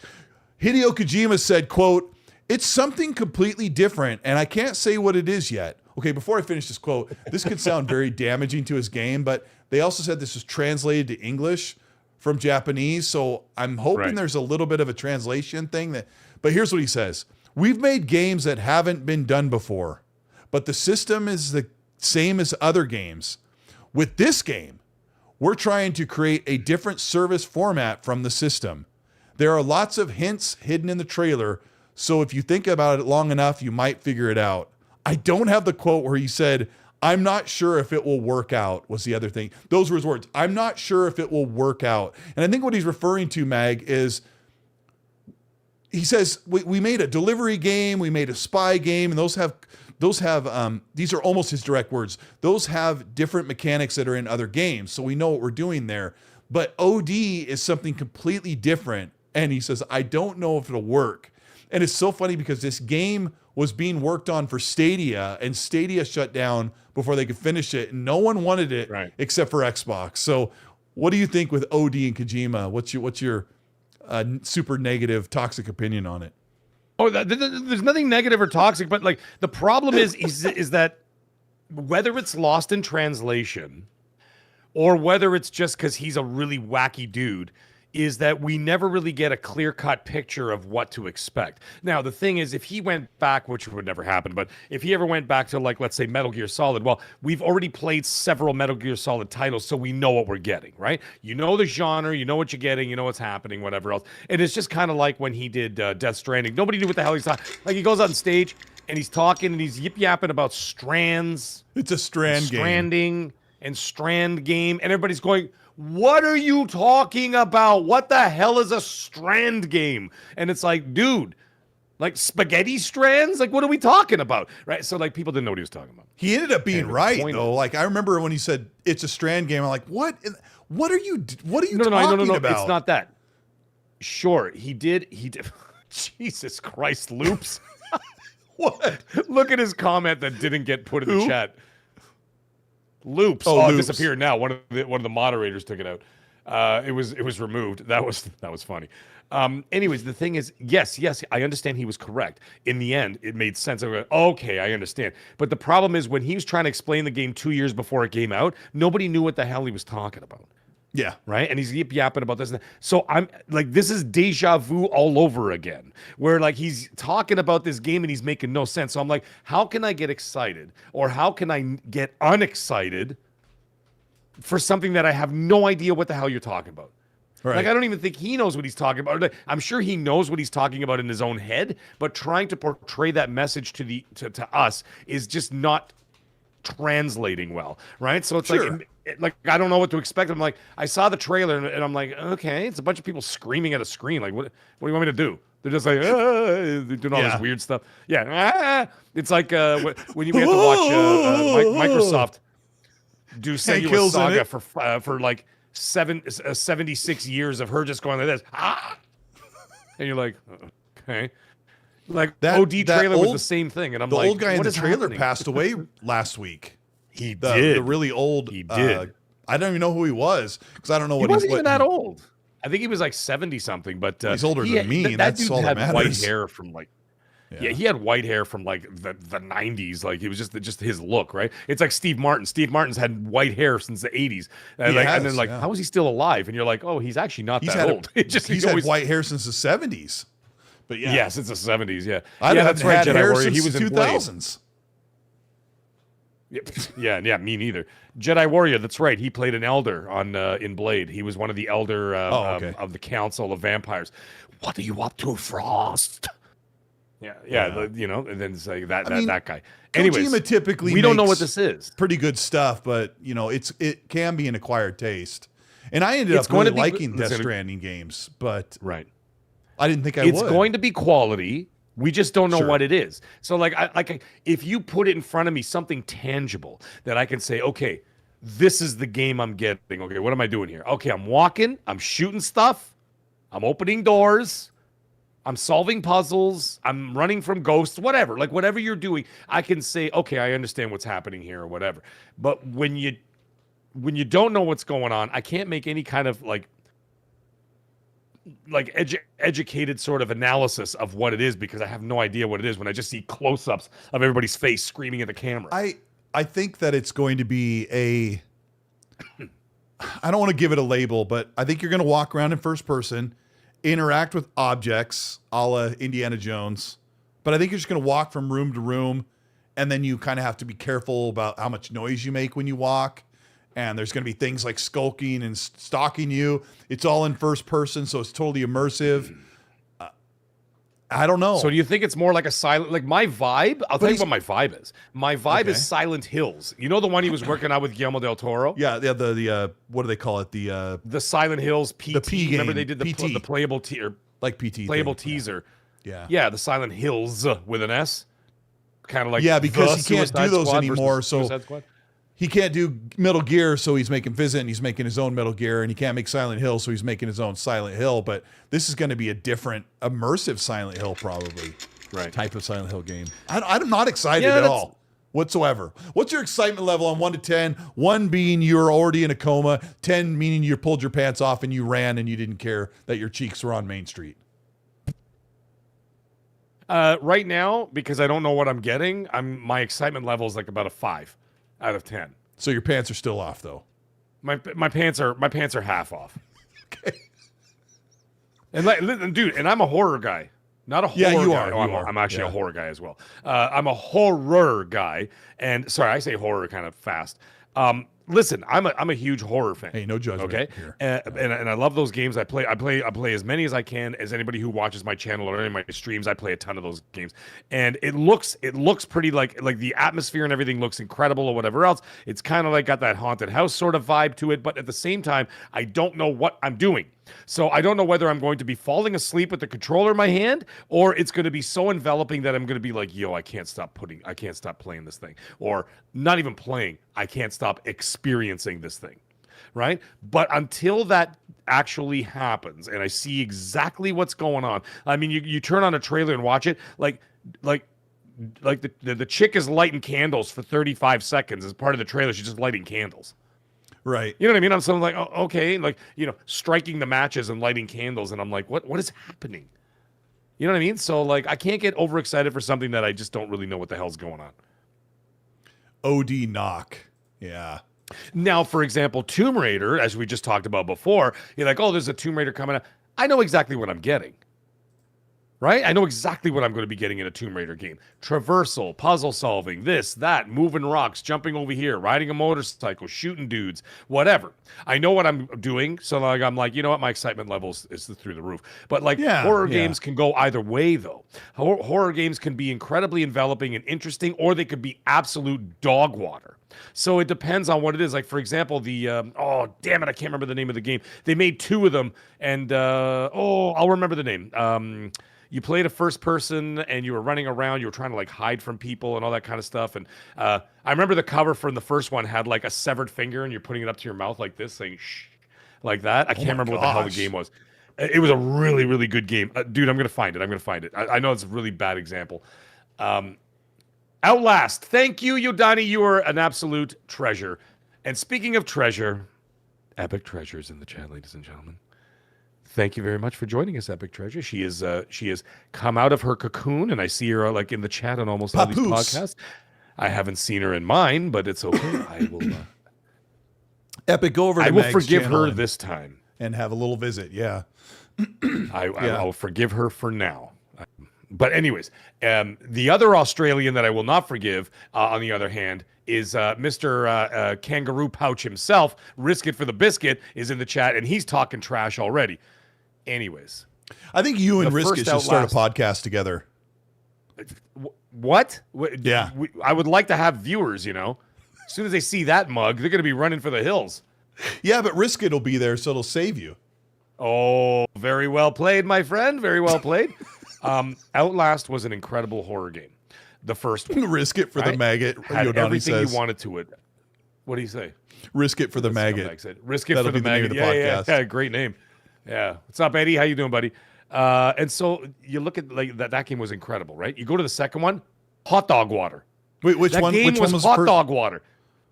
Hideo Kojima said, quote, "It's something completely different, and I can't say what it is yet." Okay, before I finish this quote, this could sound very damaging to his game, but they also said this was translated to English from Japanese, so I'm hoping there's a little bit of a translation thing. But here's what he says. "We've made games that haven't been done before. but the system is the same as other games. With this game, we're trying to create a different service format from the system. There are lots of hints hidden in the trailer, so if you think about it long enough, you might figure it out. I don't have the quote where he said, "I'm not sure if it will work out," was the other thing. Those were his words. "I'm not sure if it will work out." And I think what he's referring to, Mag, is he says, we made a delivery game, we made a spy game, and those have these are almost his direct words. Those have different mechanics that are in other games, so we know what we're doing there. But OD is something completely different, and he says, "I don't know if it'll work." And it's so funny because this game was being worked on for Stadia, and Stadia shut down before they could finish it, and no one wanted it except for Xbox. So what do you think with OD and Kojima? What's your super negative, toxic opinion on it? Oh, there's nothing negative or toxic, but like the problem is that whether it's lost in translation or whether it's just because he's a really wacky dude, is that we never really get a clear-cut picture of what to expect. Now, the thing is, if he went back, which would never happen, but if he ever went back to, like, let's say Metal Gear Solid, well, we've already played several Metal Gear Solid titles, so we know what we're getting, right? You know the genre, you know what you're getting, you know what's happening, whatever else. And it's just kind of like when he did Death Stranding. Nobody knew what the hell he's talking. Like, he goes on stage, and he's talking, and he's yip-yapping about strands. It's a strand game. Stranding and strand game, and everybody's going, "What are you talking about? What the hell is a strand game?" And it's like, dude, like spaghetti strands? Like, what are we talking about? Right? So, like, people didn't know what he was talking about. He ended up being right, though. Like, I remember when he said it's a strand game, I'm like, what are you talking about? It's not that. Sure, he did. Jesus Christ, Loops. What? Look at his comment that didn't get put in the chat. Loops. Oh, It Loops. disappeared now. One of the moderators took it out. It was removed. That was funny. Anyways, the thing is, yes, I understand he was correct. In the end, it made sense. I went, okay, I understand. But the problem is when he was trying to explain the game 2 years before it came out, nobody knew what the hell he was talking about. Yeah. Right. And he's yip yapping about this. So I'm like, this is deja vu all over again, where like he's talking about this game and he's making no sense. So I'm like, how can I get excited or how can I get unexcited for something that I have no idea what the hell you're talking about? Right. Like, I don't even think he knows what he's talking about. Like, I'm sure he knows what he's talking about in his own head, but trying to portray that message to us is just not translating well. Right. So it's like I don't know what to expect. I'm like, I saw the trailer and I'm like, okay, it's a bunch of people screaming at a screen. Like, what do you want me to do? They're just like, they're doing all this weird stuff. Yeah. It's like when you have to watch Microsoft do Senua's Saga for like 76 years of her just going like this. And you're like, okay. Like that OD trailer was the same thing. And I'm like, the old guy in the trailer passed away last week. He did. The really old. He did. I don't even know who he was because I don't know what he wasn't even that old. I think he was like 70 something, but he's older than me. That's all that matters. White hair from like, he had white hair from like the 90s. Like it was just his look, right? It's like Steve Martin. Steve Martin's had white hair since the 80s, and then how is he still alive? And you're like, oh, he's actually not that old. He's had white hair since the 70s. But yeah, since the 70s. Yeah, that's right. Jedi Warrior. He was in 2000s. Yeah, me neither. Jedi Warrior, that's right. He played an elder on in Blade. He was one of the elder of the Council of Vampires. What are you up to, Frost? Yeah. And then it's like that guy. Anyways, Kojima typically we don't know what this is. Pretty good stuff, but it can be an acquired taste. And I ended up really liking Death Stranding games, but I didn't think I would. It's going to be quality. We just don't know what it is. So like if you put it in front of me, something tangible that I can say, okay, this is the game I'm getting. Okay, what am I doing here? Okay, I'm walking, I'm shooting stuff, I'm opening doors, I'm solving puzzles, I'm running from ghosts, whatever. Like whatever you're doing, I can say, okay, I understand what's happening here or whatever. But when you don't know what's going on, I can't make any kind of educated sort of analysis of what it is because I have no idea what it is when I just see close-ups of everybody's face screaming at the camera. I think that it's going to be I don't want to give it a label, but I think you're going to walk around in first person, interact with objects a la Indiana Jones, but I think you're just going to walk from room to room and then you kind of have to be careful about how much noise you make when you walk. And there's going to be things like skulking and stalking you. It's all in first person, so it's totally immersive. I don't know. So do you think it's more like a silent, like my vibe? I'll tell you what my vibe is. My vibe is Silent Hills. You know the one he was working out with Guillermo del Toro? Yeah, the what do they call it? The Silent Hills PT. The P game. Remember they did the playable like PT playable thing. teaser. Yeah, the Silent Hills with an S. Kind of like because he can't do those anymore. So Suicide Squad. He can't do Metal Gear, so he's making Visit, and he's making his own Metal Gear, and he can't make Silent Hill, so he's making his own Silent Hill. But this is going to be a different, immersive Silent Hill, probably. Right. Type of Silent Hill game. I'm not excited at all, whatsoever. What's your excitement level on 1 to 10? 1 being you're already in a coma, 10 meaning you pulled your pants off and you ran and you didn't care that your cheeks were on Main Street. Right now, because I don't know what I'm getting, my excitement level is like about a 5 out of 10. So your pants are still off, though. My pants are half off. Okay. And dude, and I'm a horror guy, not a horror Yeah, you guy. are. I'm actually a horror guy as well. I'm a horror guy, and sorry, I say horror kind of fast. Listen, I'm a huge horror fan. Hey, no judgment. Okay, here. And I love those games. I play as many as I can. As anybody who watches my channel or any of my streams, I play a ton of those games. And it looks pretty like the atmosphere and everything looks incredible or whatever else. It's kind of like got that haunted house sort of vibe to it. But at the same time, I don't know what I'm doing. So I don't know whether I'm going to be falling asleep with the controller in my hand, or it's going to be so enveloping that I'm going to be like, yo, I can't stop playing this thing, or not even playing. I can't stop experiencing this thing. Right. But until that actually happens and I see exactly what's going on, I mean, you turn on a trailer and watch it like the chick is lighting candles for 35 seconds as part of the trailer. She's just lighting candles. Right. You know what I mean? I'm something like, oh, okay, like, striking the matches and lighting candles. And I'm like, what is happening? You know what I mean? So, like, I can't get overexcited for something that I just don't really know what the hell's going on. OD knock. Yeah. Now, for example, Tomb Raider, as we just talked about before, you're like, oh, there's a Tomb Raider coming out. I know exactly what I'm getting. Right? I know exactly what I'm going to be getting in a Tomb Raider game. Traversal, puzzle solving, this, that, moving rocks, jumping over here, riding a motorcycle, shooting dudes, whatever. I know what I'm doing, so like I'm like, you know what, my excitement level is through the roof. But like horror games can go either way, though. Horror games can be incredibly enveloping and interesting, or they could be absolute dog water. So it depends on what it is. Like, for example, oh, damn it, I can't remember the name of the game. They made 2 of them, and I'll remember the name. You played a first person and you were running around. You were trying to like hide from people and all that kind of stuff. And I remember the cover from the first one had like a severed finger and you're putting it up to your mouth like this, saying shh, like that. I can't remember what the hell the game was. It was a really, really good game. Dude, I'm going to find it. I know it's a really bad example. Outlast. Thank you, Yodani. You are an absolute treasure. And speaking of treasure, Epic Treasures in the chat, ladies and gentlemen. Thank you very much for joining us, Epic Treasure. She has come out of her cocoon, and I see her like in the chat on almost all these podcasts. I haven't seen her in mine, but it's okay. I will. Epic, go over to I will Mag's forgive channel her this time and have a little visit. Yeah, I'll forgive her for now. But anyways, the other Australian that I will not forgive, on the other hand, is Mr. Kangaroo Pouch himself. Risk It for the Biscuit is in the chat, and he's talking trash already. Anyways, I think you and Risk It should start a podcast together. What? Yeah. I would like to have viewers, As soon as they see that mug, they're going to be running for the hills. Yeah, but Risk It will be there, so it'll save you. Oh, very well played, my friend. Very well played. Outlast was an incredible horror game. The first one. Risk It for the maggot. Had Yodani everything says. you wanted to it. What do you say? Risk It for the maggot. Risk It That'll for the be the name of maggot. the podcast. Yeah, great name. Yeah. What's up, Eddie? How you doing, buddy? And so you look at like that game was incredible, right? You go to the second one, hot dog water. Wait, which one? Game Which one was hot first? dog water.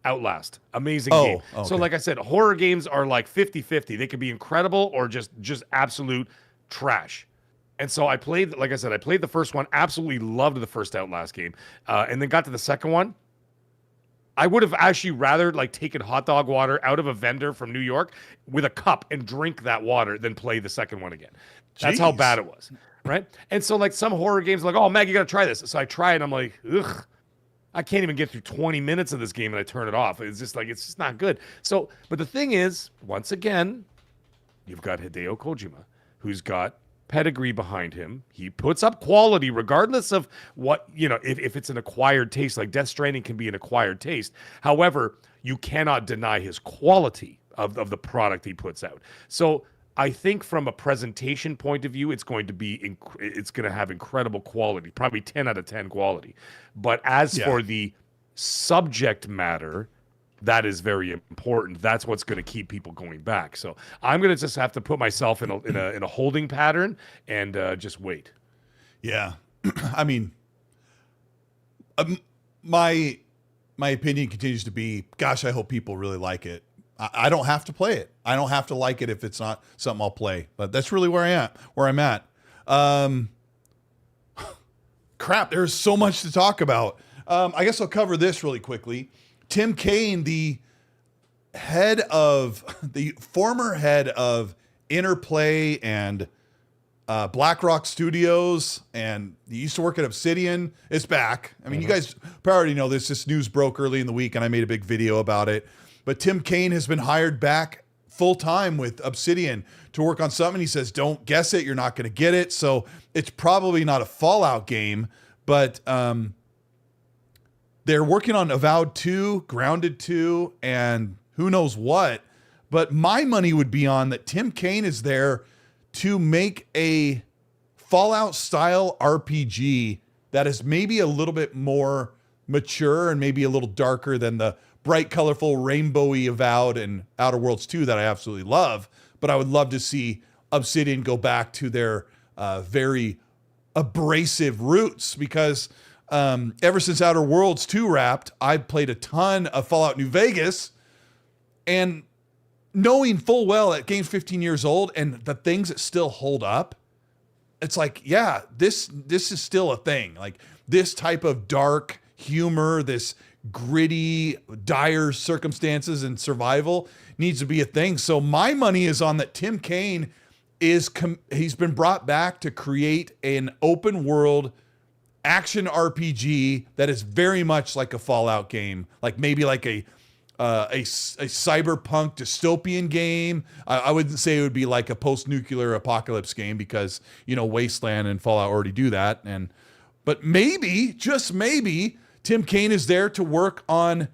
Outlast. Amazing game. Okay. So like I said, horror games are like 50-50. They could be incredible or just absolute trash. And so I played, like I said, I played the first one, absolutely loved the first Outlast game, and then got to the second one. I would have actually rather like taken hot dog water out of a vendor from New York with a cup and drink that water than play the second one again. That's how bad it was, right? And so like some horror games are like, oh, Mag, you got to try this. So I try it and I'm like, ugh. I can't even get through 20 minutes of this game and I turn it off. It's just not good. So, but the thing is, once again, you've got Hideo Kojima, who's got pedigree behind him. He puts up quality regardless of what, if it's an acquired taste, like Death Stranding can be an acquired taste. However, you cannot deny his quality of the product he puts out. So I think from a presentation point of view, it's going to have incredible quality, probably 10 out of 10 quality. But as for the subject matter, that is very important. That's what's going to keep people going back. So I'm going to just have to put myself in a holding pattern and just wait. Yeah, I mean, my opinion continues to be, gosh, I hope people really like it. I don't have to play it. I don't have to like it if it's not something I'll play. But that's really where I'm at. Crap, there's so much to talk about. I guess I'll cover this really quickly. Tim Cain, the former head of Interplay and BlackRock Studios, and he used to work at Obsidian, is back. I mean, you guys probably already know this. This news broke early in the week, and I made a big video about it. But Tim Cain has been hired back full-time with Obsidian to work on something. He says, don't guess it. You're not going to get it. So it's probably not a Fallout game, but they're working on Avowed 2, Grounded 2, and who knows what. But my money would be on that Tim Cain is there to make a Fallout-style RPG that is maybe a little bit more mature and maybe a little darker than the bright, colorful, rainbowy Avowed and Outer Worlds 2 that I absolutely love. But I would love to see Obsidian go back to their very abrasive roots, because ever since Outer Worlds 2 wrapped, I've played a ton of Fallout New Vegas, and knowing full well that game's 15 years old and the things that still hold up, it's like, yeah, this is still a thing. Like, this type of dark humor, this gritty, dire circumstances and survival needs to be a thing. So my money is on that Tim Cain he's been brought back to create an open world action RPG that is very much like a Fallout game, like maybe like a cyberpunk dystopian game. I wouldn't say it would be like a post-nuclear apocalypse game, because, Wasteland and Fallout already do that. But maybe, just maybe, Tim Cain is there to work on,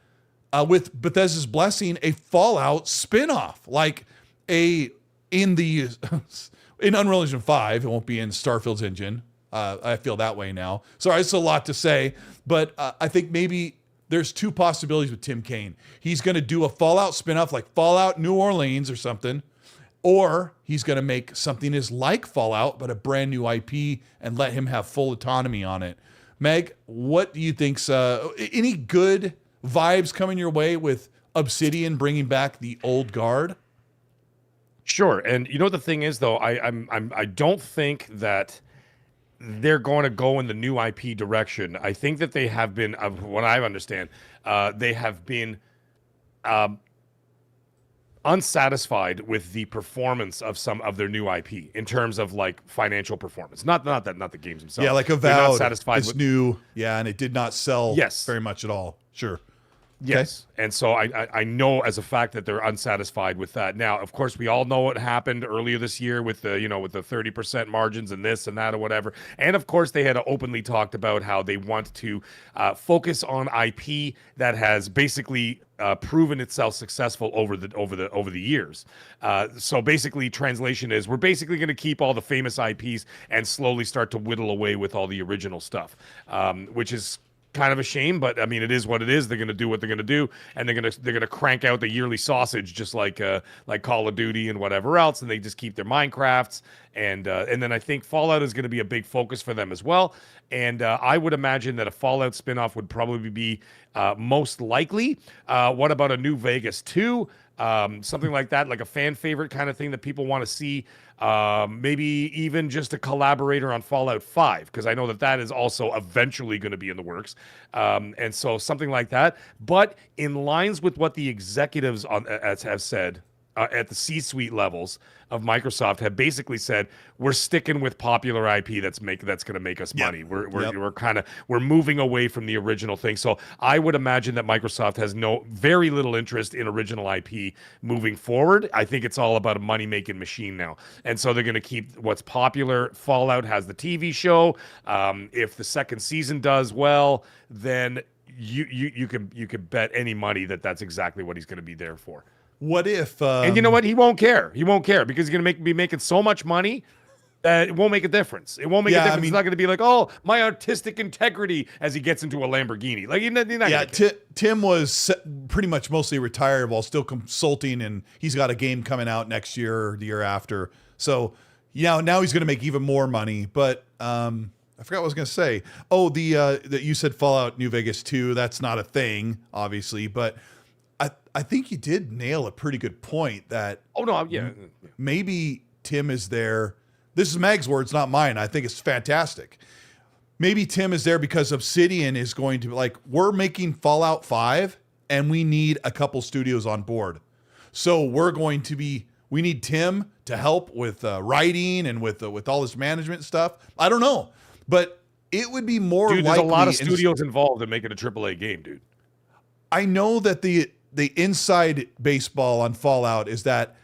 with Bethesda's blessing, a Fallout spinoff, like in Unreal Engine 5. It won't be in Starfield's engine. I feel that way now. Sorry, it's a lot to say, but I think maybe there's two possibilities with Tim Cain. He's going to do a Fallout spinoff like Fallout New Orleans or something, or he's going to make something as like Fallout, but a brand new IP, and let him have full autonomy on it. Meg, what do you think's any good vibes coming your way with Obsidian bringing back the old guard? Sure. And the thing is, though, I don't think that they're going to go in the new IP direction. I think that they have been, of what I understand, they have been unsatisfied with the performance of some of their new IP in terms of like financial performance. Not the games themselves. Yeah, like Avowed. They're not satisfied it's with new. Yeah, and it did not sell Yes. very much at all. Sure. Yes. Okay. And so I know as a fact that they're unsatisfied with that. Now, of course, we all know what happened earlier this year with the 30% margins and this and that or whatever. And of course, they had openly talked about how they want to focus on IP that has basically proven itself successful over the years. So basically, translation is we're basically going to keep all the famous IPs and slowly start to whittle away with all the original stuff, which is kind of a shame, but I mean, it is what it is. They're going to do what they're going to do, and they're going to crank out the yearly sausage, just like Call of Duty and whatever else, and they just keep their Minecrafts, and then I think Fallout is going to be a big focus for them as well. And I would imagine that a Fallout spinoff would probably be most likely. What about a New Vegas 2? Something like that, like a fan favorite kind of thing that people want to see. Maybe even just a collaborator on Fallout 5, because I know that is also eventually going to be in the works. And so something like that. But in lines with what the executives have said, at the C-suite levels of Microsoft have basically said we're sticking with popular IP that's going to make us money. We're moving away from the original thing. So I would imagine that Microsoft has very little interest in original IP moving forward. I think it's all about a money-making machine now, and so they're going to keep what's popular. Fallout has the TV show. If the second season does well, then you could bet any money that that's exactly what he's going to be there for. What if? And you know what? He won't care. He won't care because he's going to be making so much money that it won't make a difference. It won't make a difference. I mean, it's not going to be like, oh, my artistic integrity as he gets into a Lamborghini. Like, you're not Tim was pretty much mostly retired while still consulting, and he's got a game coming out next year or the year after. So, now he's going to make even more money. But I forgot what I was going to say. Oh, that you said Fallout New Vegas 2. That's not a thing, obviously, but I think you did nail a pretty good point that maybe Tim is there. This is Mag's words, not mine. I think it's fantastic. Maybe Tim is there because Obsidian is going to we're making Fallout 5 and we need a couple studios on board. So we need Tim to help with writing and with all this management stuff. I don't know, but it would be more likely. There's a lot of studios involved in making a AAA game, dude. I know that the inside baseball on Fallout is that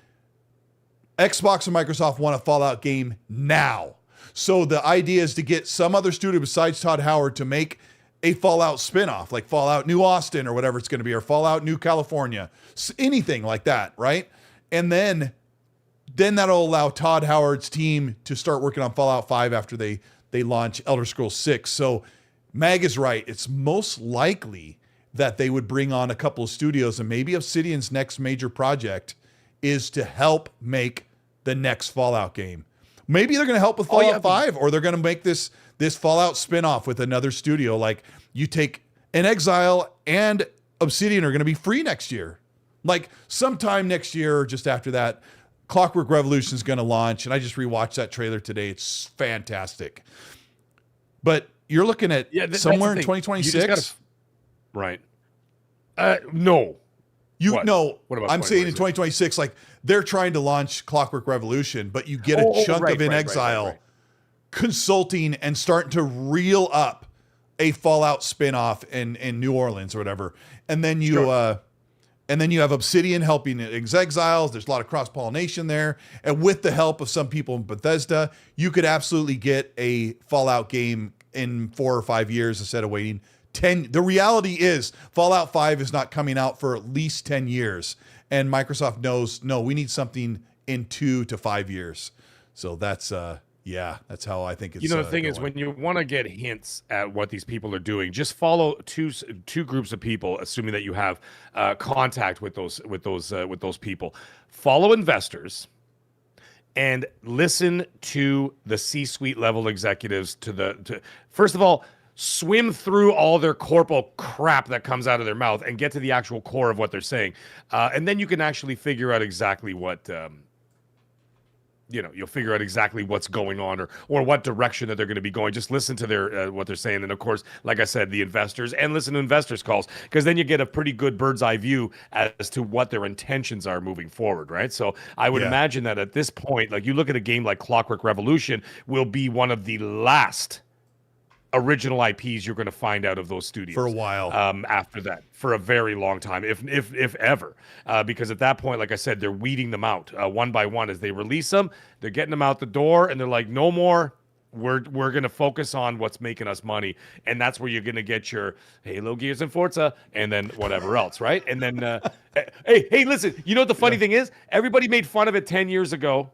Xbox and Microsoft want a Fallout game now. So the idea is to get some other studio besides Todd Howard to make a Fallout spinoff, like Fallout New Austin or whatever it's going to be, or Fallout New California, anything like that, right? And then that'll allow Todd Howard's team to start working on Fallout 5 after they launch Elder Scrolls 6. So Mag is right. It's most likely that they would bring on a couple of studios, and maybe Obsidian's next major project is to help make the next Fallout game. Maybe they're going to help with Fallout 5, or they're going to make this Fallout spinoff with another studio. Like, you take an Exile and Obsidian are going to be free next year. Like, sometime next year or just after that, Clockwork Revolution is going to launch, and I just rewatched that trailer today. It's fantastic. But you're looking at somewhere in 2026. Right. No. I'm saying in 2026, like, they're trying to launch Clockwork Revolution, but you get a chunk of In Exile consulting and starting to reel up a Fallout spinoff in New Orleans or whatever. And then you have Obsidian helping Exiles. There's a lot of cross-pollination there. And with the help of some people in Bethesda, you could absolutely get a Fallout game in 4 or 5 years instead of waiting 10. The reality is Fallout 5 is not coming out for at least 10 years. And Microsoft knows, no, we need something in 2 to 5 years. So that's how I think it's the thing is, when you want to get hints at what these people are doing, just follow two groups of people, assuming that you have contact with those people. Follow investors and listen to the C-suite level executives first of all, swim through all their corporal crap that comes out of their mouth and get to the actual core of what they're saying. And then you can actually figure out exactly what, you'll figure out exactly what's going on or what direction that they're going to be going. Just listen to their what they're saying. And of course, like I said, the investors, and listen to investors' calls, because then you get a pretty good bird's eye view as to what their intentions are moving forward, right? So I would imagine that at this point, like, you look at a game like Clockwork Revolution will be one of the last original IPs you're going to find out of those studios for a while. After that, for a very long time, if ever, because at that point, like I said, they're weeding them out one by one as they release them. They're getting them out the door, and they're like, no more. We're going to focus on what's making us money, and that's where you're going to get your Halo, Gears, and Forza, and then whatever else, right? And then, hey, listen. You know what the funny thing is? Everybody made fun of it 10 years ago.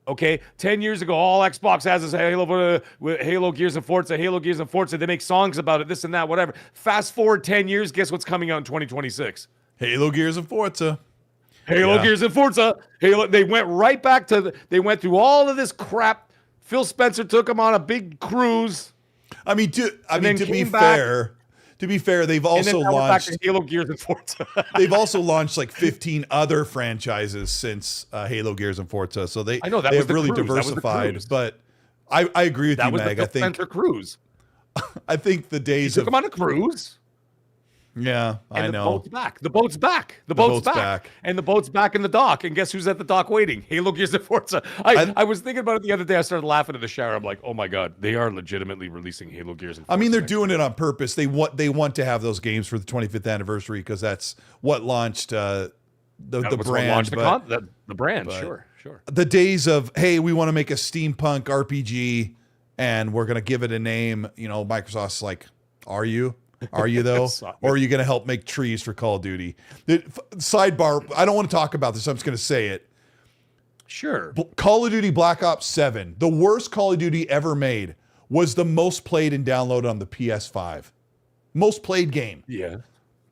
Okay, 10 years ago, all Xbox has is Halo, Gears, and Forza. Halo, Gears, and Forza. They make songs about it, this and that, whatever. Fast forward 10 years, guess what's coming out in 2026? Halo, Gears, and Forza. Gears, and Forza. They went right back to they went through all of this crap. Phil Spencer took them on a big cruise. To be fair, they've also launched Halo, Gears, and Forza. They've also launched like 15 other franchises since Halo, Gears, and Forza. So they have really diversified. But I agree with you, Mag. I think Spencer cruise. I think the days took him on a cruise. Yeah, I And know. the boat's back. The boat's back. The boat's back. And the boat's back in the dock. And guess who's at the dock waiting? Halo, Gears, and Forza. I was thinking about it the other day. I started laughing in the shower. I'm like, oh my God, they are legitimately releasing Halo, Gears, and Forza. I mean, they're doing it on purpose. They want to have those games for the 25th anniversary because that's what launched the brand. The brand, sure. The days of, hey, we want to make a steampunk RPG and we're going to give it a name. You know, Microsoft's like, are you? Are you though? Or are you going to help make trees for Call of Duty? Sidebar, I don't want to talk about this. I'm just going to say it. Sure. Call of Duty Black Ops 7, the worst Call of Duty ever made, was the most played and downloaded on the PS5. Most played game. Yeah.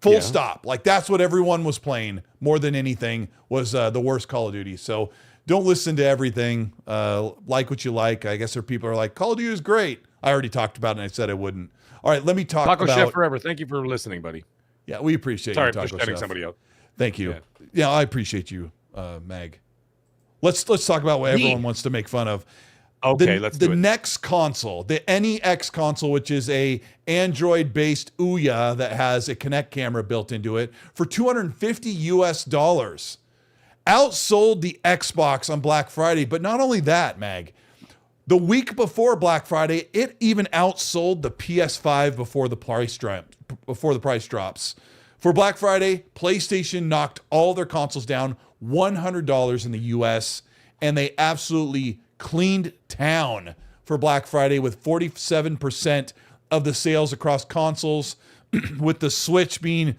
Full stop. Like that's what everyone was playing more than anything was the worst Call of Duty. So don't listen to everything. Like what you like. I guess there are people who are like, Call of Duty is great. I already talked about it and I said I wouldn't. All right, let me talk Taco about... Chef Forever. Thank you for listening, buddy. Yeah, we appreciate Sorry you, for Taco shutting Chef. somebody out. Thank you. Yeah, I appreciate you, Mag. Let's talk about what everyone wants to make fun of. Okay, let's do it. The Nex Console, the NEX Console, which is a Android-based Ouya that has a Kinect camera built into it, for $250 US, outsold the Xbox on Black Friday. But not only that, Mag, the week before Black Friday, it even outsold the PS5 before the price drops. For Black Friday, PlayStation knocked all their consoles down $100 in the US, and they absolutely cleaned town for Black Friday with 47% of the sales across consoles, with the Switch being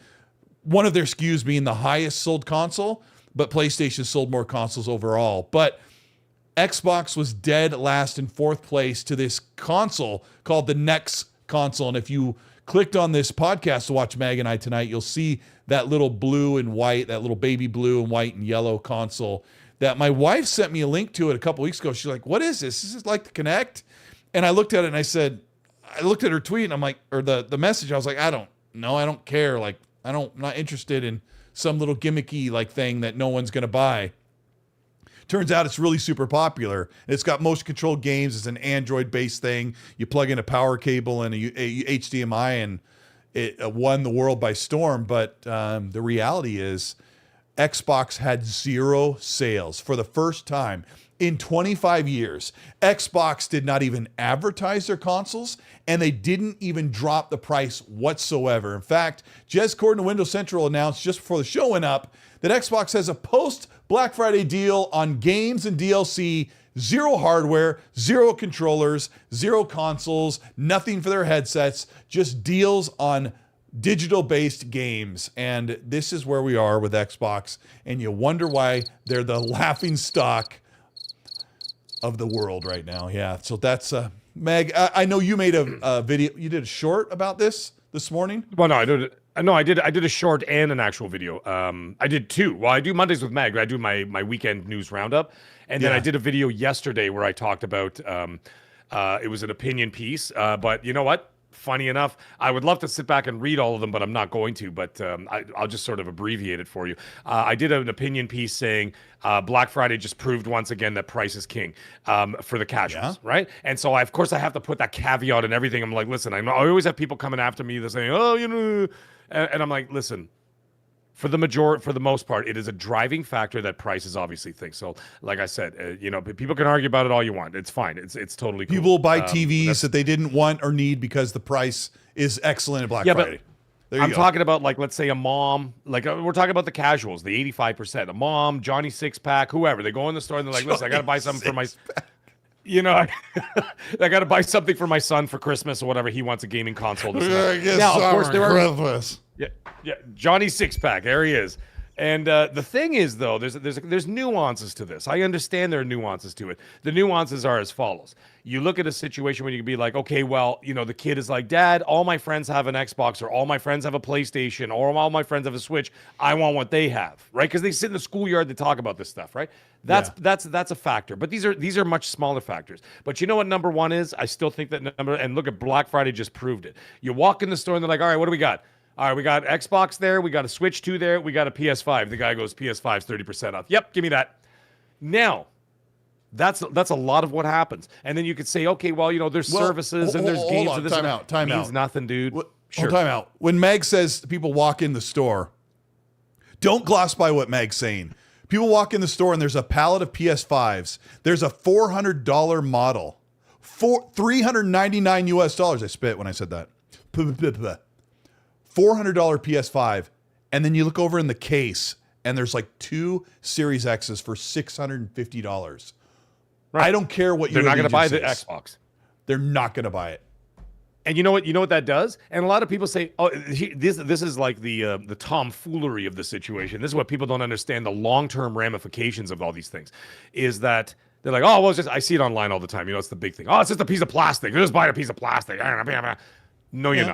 one of their SKUs being the highest sold console, but PlayStation sold more consoles overall. But Xbox was dead last in fourth place to this console called the Nex Console. And if you clicked on this podcast to watch Mag and I tonight, you'll see that little blue and white, that little baby blue and white and yellow console that my wife sent me a link to it a couple weeks ago. She's like, what is this? This is like the Kinect? And I looked at it and I looked at her tweet and I'm like, or the message, I was like, I don't know. I don't care. Like, I'm not interested in some little gimmicky like thing that no one's going to buy. Turns out it's really super popular. It's got motion control games. It's an Android-based thing. You plug in a power cable and a HDMI, and it won the world by storm. But the reality is Xbox had zero sales for the first time in 25 years. Xbox did not even advertise their consoles, and they didn't even drop the price whatsoever. In fact, just according to Windows Central announced just before the show went up that Xbox has a post-Black Friday deal on games and DLC, zero hardware, zero controllers, zero consoles, nothing for their headsets, just deals on digital-based games. And this is where we are with Xbox, and you wonder why they're the laughing stock of the world right now. Yeah, so that's Meg. I know you made a video. You did a short about this morning. Well, no, I did a short and an actual video. I did two. Well, I do Mondays with Meg. I do my weekend news roundup, and then I did a video yesterday where I talked about. It was an opinion piece, but you know what? Funny enough, I would love to sit back and read all of them, but I'm not going to. But I'll just sort of abbreviate it for you. I did an opinion piece saying Black Friday just proved once again that price is king for the casuals, right? And so, of course, I have to put that caveat and everything. I'm like, listen, I always have people coming after me. They're saying, oh, you know, and I'm like, listen. For the most part, it is a driving factor that prices obviously think. So, like I said, people can argue about it all you want. It's fine. It's totally cool. People buy TVs that they didn't want or need because the price is excellent at Black Friday. I'm talking about, like, let's say a mom, like we're talking about the casuals, the 85%. A mom, Johnny Six-Pack, whoever. They go in the store and they're like, listen, I got to buy something for my... I got to buy something for my son for Christmas or whatever. He wants a gaming console. Now, of course, there are... Christmas. Yeah, Johnny Six-Pack, there he is. And the thing is, though, there's nuances to this. I understand there are nuances to it. The nuances are as follows. You look at a situation where you can be like, okay, well, the kid is like, Dad, all my friends have an Xbox, or all my friends have a PlayStation, or all my friends have a Switch. I want what they have, right? Because they sit in the schoolyard to talk about this stuff, right? That's a factor. But these are much smaller factors. But you know what number one is? I still think that number, and look at Black Friday just proved it. You walk in the store and they're like, all right, what do we got? All right, we got Xbox there, we got a Switch 2 there, we got a PS5. The guy goes, PS5's 30% off. Yep, give me that. Now, that's a lot of what happens. And then you could say, okay, well, there's services and there's games. Hold on, and this time out. means nothing, dude. Sure. Time out. When Meg says people walk in the store, don't gloss by what Meg's saying. People walk in the store and there's a pallet of PS5s. There's a $400 model. $399 US. I spit when I said that. $400 PS5. And then you look over in the case and there's like 2 Series X's for $650. Right. I don't care what they're not going to buy the Xbox. They're not going to buy it. And you know what that does? And a lot of people say, "Oh, this is like the tomfoolery of the situation." This is what people don't understand: the long-term ramifications of all these things. Is that they're like, "Oh, well, it's just," I see it online all the time. You know, it's the big thing. "Oh, it's just a piece of plastic. You're just buying a piece of plastic." No, you're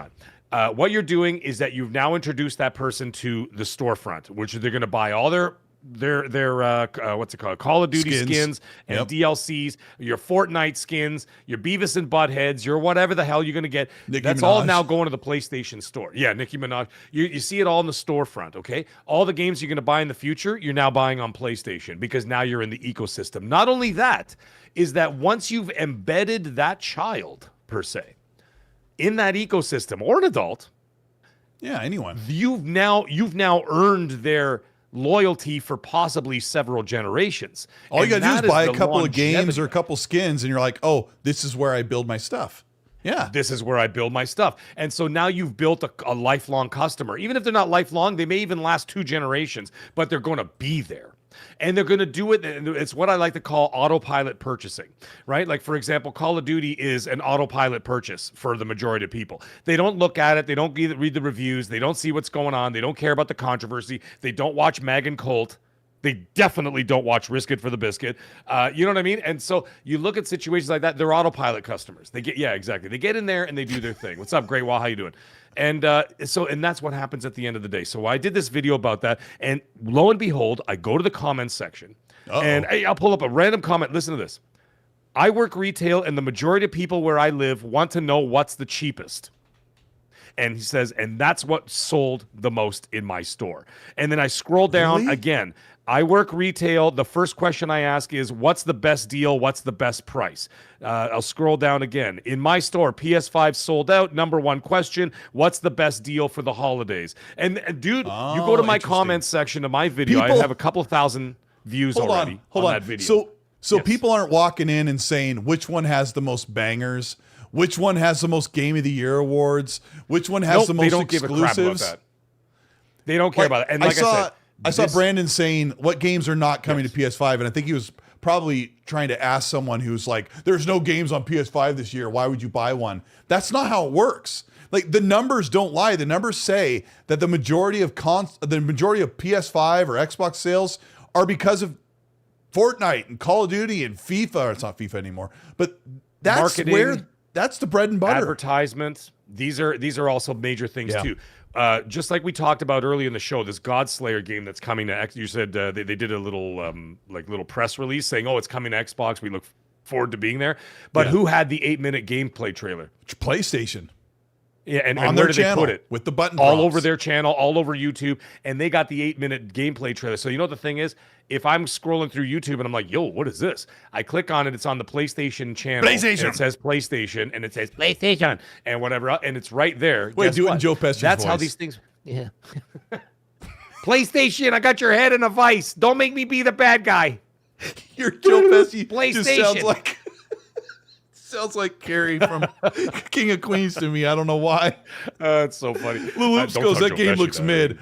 not. What you're doing is that you've now introduced that person to the storefront, which they're going to buy all their what's it called? Call of Duty skins and DLCs, your Fortnite skins, your Beavis and Buttheads, your whatever the hell you're going to get. That's all now going to the PlayStation Store. Yeah, Nicki Minaj. You see it all in the storefront, okay? All the games you're going to buy in the future, you're now buying on PlayStation because now you're in the ecosystem. Not only that, is that once you've embedded that child, per se, in that ecosystem, or an adult, anyone, you've now earned their loyalty for possibly several generations. All you gotta do is buy a couple of games or a couple skins and you're like, oh, this is where I build my stuff. Yeah. This is where I build my stuff. And so now you've built a lifelong customer. Even if they're not lifelong, they may even last 2 generations, but they're going to be there. And they're going to do it. And it's what I like to call autopilot purchasing, right? Like, for example, Call of Duty is an autopilot purchase for the majority of people. They don't look at it. They don't read the reviews. They don't see what's going on. They don't care about the controversy. They don't watch Mag and Colt. They definitely don't watch Risk It for the Biscuit. You know what I mean? And so you look at situations like that, they're autopilot customers. They exactly. They get in there and they do their thing. What's up, Great Wall? How you doing? And and that's what happens at the end of the day. So I did this video about that, and lo and behold, I go to the comments section, and I'll pull up a random comment. Listen to this. I work retail, and the majority of people where I live want to know what's the cheapest. And he says, and that's what sold the most in my store. And then I scroll down again. I work retail. The first question I ask is, what's the best deal? What's the best price? I'll scroll down again. In my store, PS5 sold out. Number 1 question, what's the best deal for the holidays? And dude, you go to my comments section of my video. I have a couple thousand views already on that video. So people aren't walking in and saying, which one has the most bangers? Which one has the most Game of the Year awards? Which one has the most exclusives? Give a crap about that. They don't care about it. And like I saw Brandon saying what games are not coming to PS5, and I think he was probably trying to ask someone who's like, there's no games on PS5 this year. Why would you buy one? That's not how it works. Like, the numbers don't lie. The numbers say that the majority of PS5 or Xbox sales are because of Fortnite and Call of Duty and FIFA. Or it's not FIFA anymore, but that's marketing, that's the bread and butter. Advertisements. These are also major things too. Just like we talked about earlier in the show, this Godslayer game that's coming to you said they did a little little press release saying, oh, it's coming to Xbox. We look forward to being there. But who had the 8-minute gameplay trailer? PlayStation. Yeah, and on where their did channel, they put it? With the button all prompts. over their channel, all over YouTube, and they got the 8-minute gameplay trailer. So you know what the thing is? If I'm scrolling through YouTube and I'm like, yo, what is this? I click on it, it's on the PlayStation channel. PlayStation. And it says PlayStation, and it says PlayStation, and whatever, and it's right there. Wait, do it in Joe Pesci's That's voice. how these things... Yeah. PlayStation, I got your head in a vice. Don't make me be the bad guy. Your Joe Pesci PlayStation. just sounds like Carrie from King of Queens to me. I don't know why. It's so funny. Lou Oops goes, that game looks mid.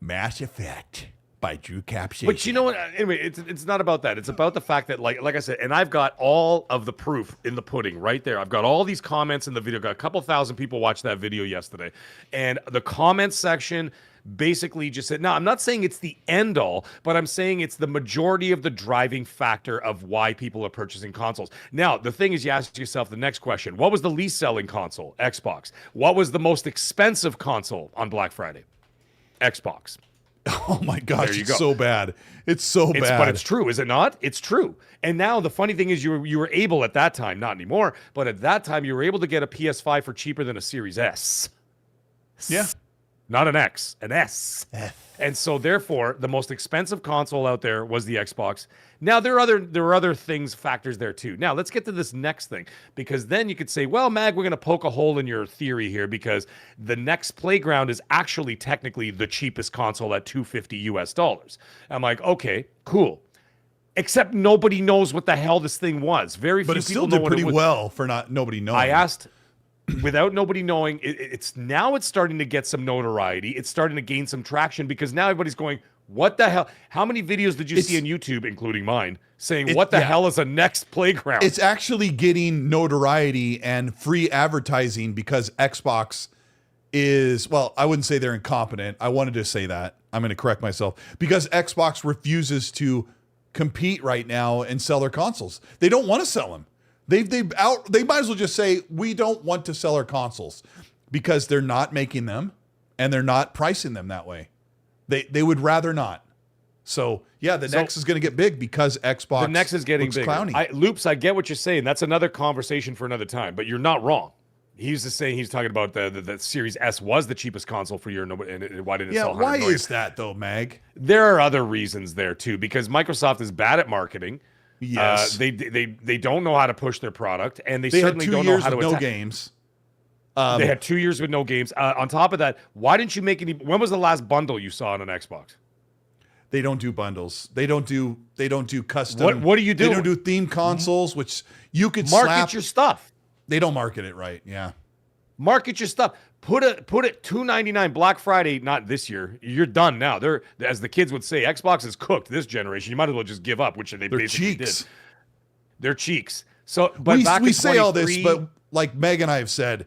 Mass Effect by Drew Capshaw. But you know what? Anyway, it's not about that. It's about the fact that, like I said, and I've got all of the proof in the pudding right there. I've got all these comments in the video. Got a couple thousand people watched that video yesterday. And the comments section basically just said, now, I'm not saying it's the end all, but I'm saying it's the majority of the driving factor of why people are purchasing consoles. Now, the thing is, you ask yourself the next question. What was the least selling console? Xbox. What was the most expensive console on Black Friday? Xbox. Oh my gosh, it's so bad. It's so bad. But it's true, is it not? It's true. And now the funny thing is you were able at that time, not anymore, but at that time you were able to get a PS5 for cheaper than a Series S. Yeah. not an X, an S. And so therefore, the most expensive console out there was the Xbox. Now there were other factors there too. Now let's get to this next thing, because then you could say, well, Mag, we're going to poke a hole in your theory here, because the Nex Playground is actually technically the cheapest console at $250. I'm like, okay, cool. Except nobody knows what the hell this thing was. Very few people know what it was. But it still did pretty well for nobody knowing. I asked, without nobody knowing, it's starting to get some notoriety. It's starting to gain some traction, because now everybody's going, what the hell? How many videos did you see on YouTube, including mine, saying, what the hell is a Nex Playground? It's actually getting notoriety and free advertising because Xbox is, well, I wouldn't say they're incompetent. I wanted to say that. I'm going to correct myself. Because Xbox refuses to compete right now and sell their consoles. They don't want to sell them. They might as well just say, we don't want to sell our consoles, because they're not making them and they're not pricing them that way. They would rather not. So yeah, the Nex is going to get big because Xbox. The Nex is getting big. Loops, I get what you're saying. That's another conversation for another time, but you're not wrong. He's just saying, he's talking about the Series S was the cheapest console for your, and why didn't it sell 100 why million? is that though, Mag? There are other reasons there too, because Microsoft is bad at marketing. Yes, they don't know how to push their product, and they certainly don't know how to no games. They had 2 years with no games. On top of that, why didn't you make any? When was the last bundle you saw on an Xbox? They don't do bundles. They don't do custom. What do you do? They don't do themed consoles, which you could market your stuff. They don't market it right. Yeah, market your stuff. Put it $299 Black Friday. Not this year. You're done now. They're, as the kids would say, Xbox is cooked this generation. You might as well just give up, which they basically did. They're cheeks. So, but we say all this, but like Meg and I have said,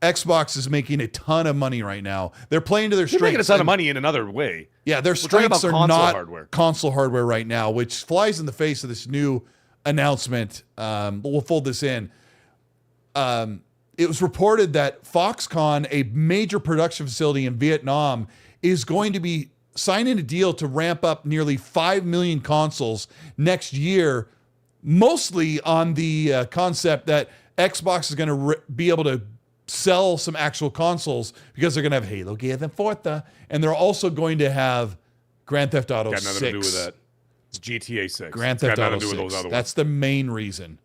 Xbox is making a ton of money right now. They're playing to their strengths. They're making a ton of money in another way. Yeah, their strengths are not console hardware right now, which flies in the face of this new announcement. We'll fold this in. It was reported that Foxconn, a major production facility in Vietnam, is going to be signing a deal to ramp up nearly 5 million consoles next year, mostly on the concept that Xbox is going to be able to sell some actual consoles, because they're going to have Halo, Gears, and Forza, and they're also going to have Grand Theft Auto 6. Got nothing to do with that. It's GTA 6. Grand Theft Auto 6. That's the main reason.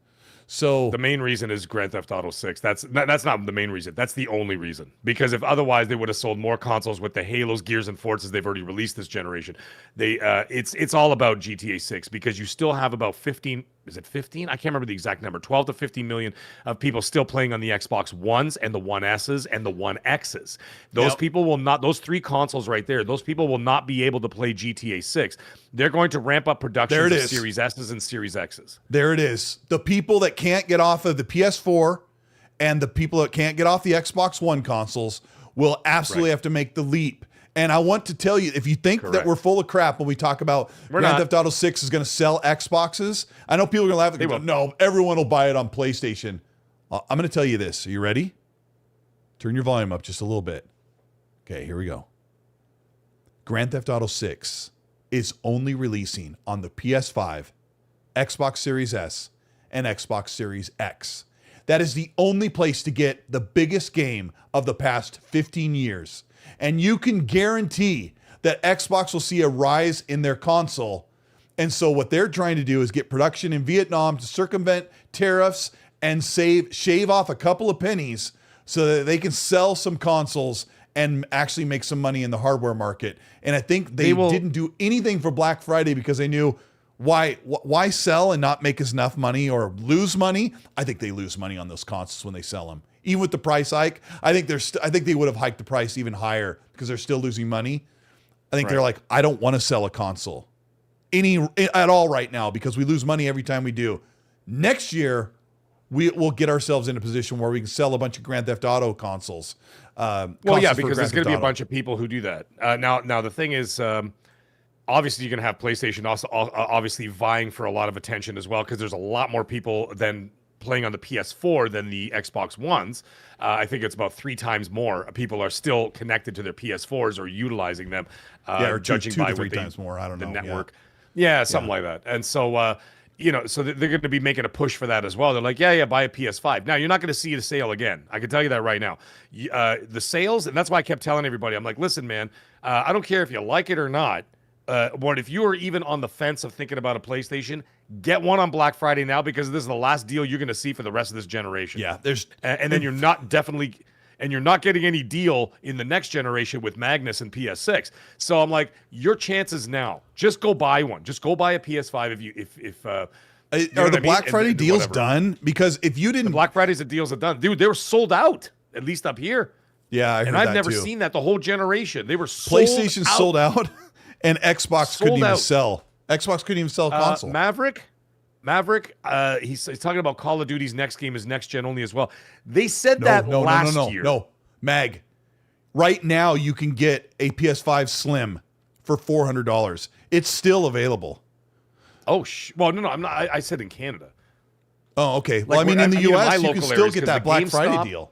So the main reason is Grand Theft Auto 6. That's not the main reason. That's the only reason. Because if otherwise they would have sold more consoles with the Halos, Gears, and Forzas they've already released this generation. It's all about GTA 6, because you still have about 15. Is it 15? I can't remember the exact number. 12 to 15 million of people still playing on the Xbox Ones and the One S's and the One X's. Those people will not, those three consoles right there, those people will not be able to play GTA 6. They're going to ramp up production of Series S's and Series X's. There it is. The people that can't get off of the PS4 and the people that can't get off the Xbox One consoles will absolutely have to make the leap. And I want to tell you, if you think that we're full of crap when we talk about Grand Theft Auto 6 is going to sell Xboxes, I know people are going to laugh. They go, no, everyone will buy it on PlayStation. I'm going to tell you this. Are you ready? Turn your volume up just a little bit. Okay, here we go. Grand Theft Auto 6 is only releasing on the PS5, Xbox Series S, and Xbox Series X. That is the only place to get the biggest game of the past 15 years. And you can guarantee that Xbox will see a rise in their console. And so what they're trying to do is get production in Vietnam to circumvent tariffs and shave off a couple of pennies so that they can sell some consoles and actually make some money in the hardware market. And I think they didn't do anything for Black Friday because they knew why sell and not make enough money or lose money. I think they lose money on those consoles when they sell them. Even with the price hike, I think they would have hiked the price even higher because they're still losing money. I think they're like, I don't want to sell a console at all right now because we lose money every time we do. Next year, we'll get ourselves in a position where we can sell a bunch of Grand Theft Auto consoles. Because there's going to be a bunch of people who do that. Now the thing is, obviously you're going to have PlayStation also obviously vying for a lot of attention as well, because there's a lot more people than playing on the PS4 than the Xbox Ones. I think it's about 3 times more people are still connected to their PS4s or utilizing them. Or judging two by to 3 times more. I don't know. The network. Yeah, something like that. And so So they're going to be making a push for that as well. They're like, yeah, buy a PS5. Now, you're not going to see a sale again. I can tell you that right now. The sales, and that's why I kept telling everybody, I'm like, listen, man, I don't care if you like it or not. But if you are even on the fence of thinking about a PlayStation, get one on Black Friday now, because this is the last deal you're going to see for the rest of this generation. Yeah, and then you're not getting any deal in the next generation with Magnus and PS6. So I'm like, your chances now. Just go buy one. Just go buy a PS5 if are the Black Friday deals done? Because if you didn't, the Black Fridays and deals are done, dude. They were sold out, at least up here. Yeah, I heard and I've that never too. seen that the whole generation. They were sold PlayStation out. sold out, and Xbox couldn't even out. sell. Xbox couldn't even sell a console. Maverick, he's talking about Call of Duty's next game is next gen only as well. They said that last year. No, Mag. Right now, you can get a PS5 Slim for $400. It's still available. Oh, well, no, I'm not. I said in Canada. Oh, okay. Well, I mean, in the US, you can still get that Black Friday deal.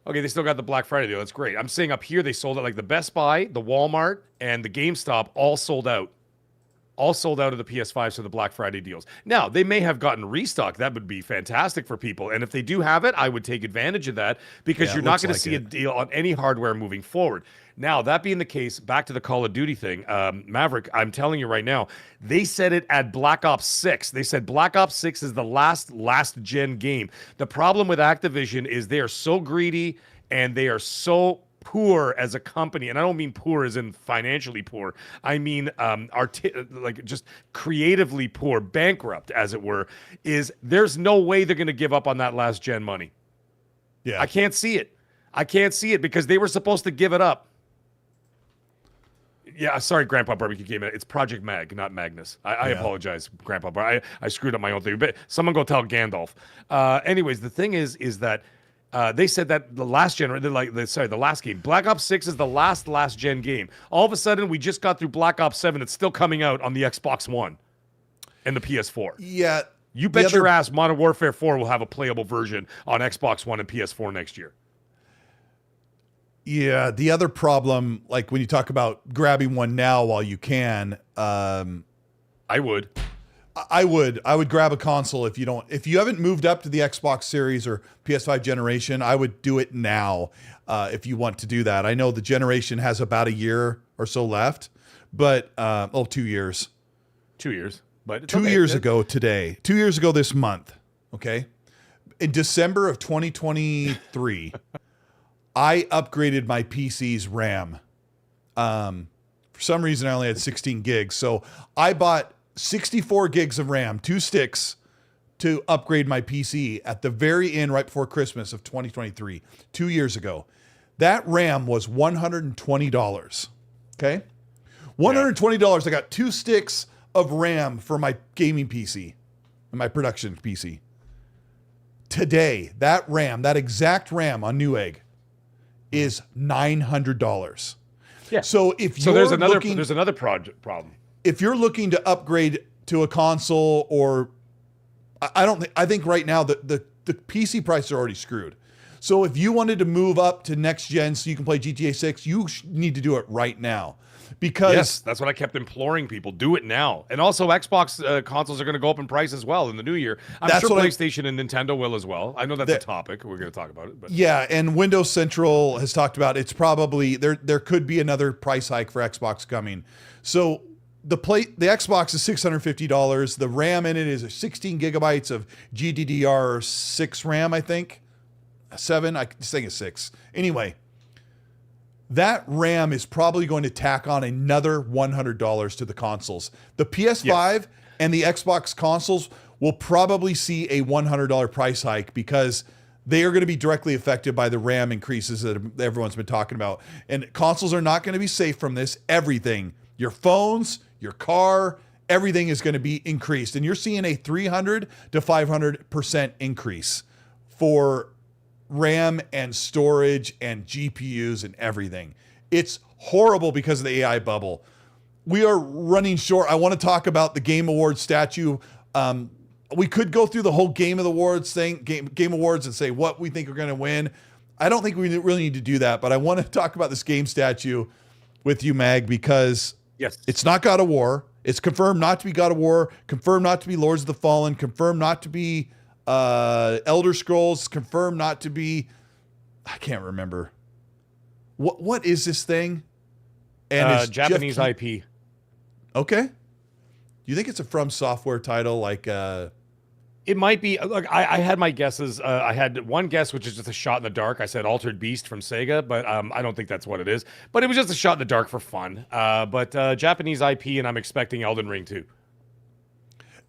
Okay, they still got the Black Friday deal. That's great. I'm saying up here they sold it, like the Best Buy, the Walmart, and the GameStop all sold out. All sold out of the PS5 for the Black Friday deals. Now, they may have gotten restock. That would be fantastic for people. And if they do have it, I would take advantage of that, because you're not going to see a deal on any hardware moving forward. Now, that being the case, back to the Call of Duty thing, Maverick, I'm telling you right now, they said it at Black Ops 6. They said Black Ops 6 is the last gen game. The problem with Activision is they are so greedy and they are so poor as a company, and I don't mean poor as in financially poor. I mean like just creatively poor, bankrupt as it were. Is there's no way they're going to give up on that last gen money. Yeah, I can't see it. I can't see it, because they were supposed to give it up. Yeah, sorry, Grandpa Barbecue came in. It's Project Mag, not Magnus. I apologize, Grandpa Bar. I screwed up my own thing. But someone go tell Gandalf. Anyways, the thing is that they said that the last the last game, Black Ops 6 is the last gen game. All of a sudden, we just got through Black Ops 7. It's still coming out on the Xbox One and the PS4. Yeah. You bet your ass Modern Warfare 4 will have a playable version on Xbox One and PS4 next year. Yeah, the other problem, like when you talk about grabbing one now while you can, I would grab a console if you haven't moved up to the Xbox Series or PS5 generation. I would do it now if you want to do that. I know the generation has about a year or so left, but 2 years. 2 years, but it's 2 years ago today. 2 years ago this month. Okay, in December of 2023. I upgraded my PC's RAM. For some reason, I only had 16 gigs. So I bought 64 gigs of RAM, 2 sticks, to upgrade my PC at the very end, right before Christmas of 2023, 2 years ago. That RAM was $120. Okay? $120. I got 2 sticks of RAM for my gaming PC and my production PC. Today, that exact RAM on Newegg is $900. Yeah. So there's another problem. If you're looking to upgrade to a console, or I think right now the PC prices are already screwed. So if you wanted to move up to next gen so you can play GTA 6, you need to do it right now. Because yes, that's what I kept imploring people. Do it now. And also, Xbox consoles are going to go up in price as well in the new year. I'm sure PlayStation and Nintendo will as well. I know that's a topic. We're going to talk about it. But. Yeah, and Windows Central has talked about it's probably there could be another price hike for Xbox coming. So the Xbox is $650. The RAM in it is 16 gigabytes of GDDR6 RAM, I think. 7. I think it's 6. Anyway. That RAM is probably going to tack on another $100 to the consoles. The PS5 and the Xbox consoles will probably see a $100 price hike, because they are going to be directly affected by the RAM increases that everyone's been talking about. And consoles are not going to be safe from this. Everything, your phones, your car, everything is going to be increased. And you're seeing a 300 to 500% increase for RAM and storage and GPUs and everything. It's horrible because of the AI bubble. We are running short. I want to talk about the Game Awards statue. We could go through the whole Game Awards thing, Game Awards, and say what we think are going to win. I don't think we really need to do that, but I want to talk about this game statue with you, Mag, because it's not God of War. It's confirmed not to be God of War, confirmed not to be Lords of the Fallen, confirmed not to be Elder Scrolls, confirmed not to be, I can't remember. What is this thing? And it's Japanese IP. Okay. You think it's a From Software title like It might be. Look, I had my guesses. I had one guess, which is just a shot in the dark. I said Altered Beast from Sega, but I don't think that's what it is. But it was just a shot in the dark for fun. But Japanese IP, and I'm expecting Elden Ring 2.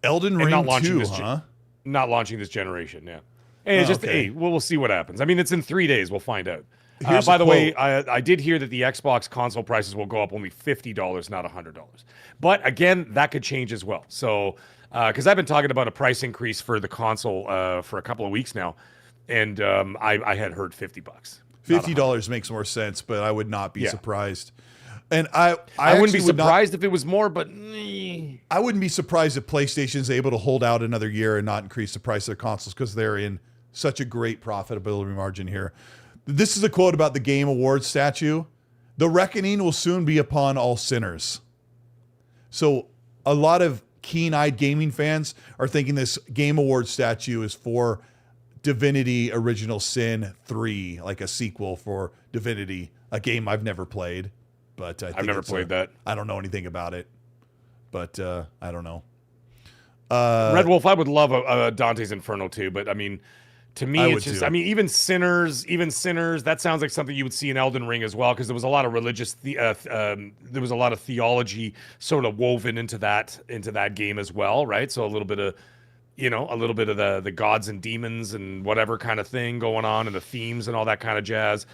Elden Ring 2, huh? Not launching this generation, yeah. And it's just, hey, we'll see what happens. I mean, it's in 3 days. We'll find out. By the way, I did hear that the Xbox console prices will go up only $50, not $100. But again, that could change as well. So, because I've been talking about a price increase for the console for a couple of weeks now, and I had heard $50. $50 makes more sense, but I would not be surprised. And I wouldn't be surprised if it was more, but I wouldn't be surprised if PlayStation's able to hold out another year and not increase the price of their consoles because they're in such a great profitability margin here. This is a quote about the Game Awards statue. The reckoning will soon be upon all sinners. So a lot of keen-eyed gaming fans are thinking this Game Awards statue is for Divinity Original Sin 3, like a sequel for Divinity, a game I've never played. But I've never played that. I don't know anything about it, but I don't know. Red Wolf, I would love a Dante's Inferno too, but I mean, to me, it's just, I mean, even Sinners, that sounds like something you would see in Elden Ring as well, because there was a lot of religious, there was a lot of theology sort of woven into that game as well, right? So a little bit of the gods and demons and whatever kind of thing going on, and the themes and all that kind of jazz,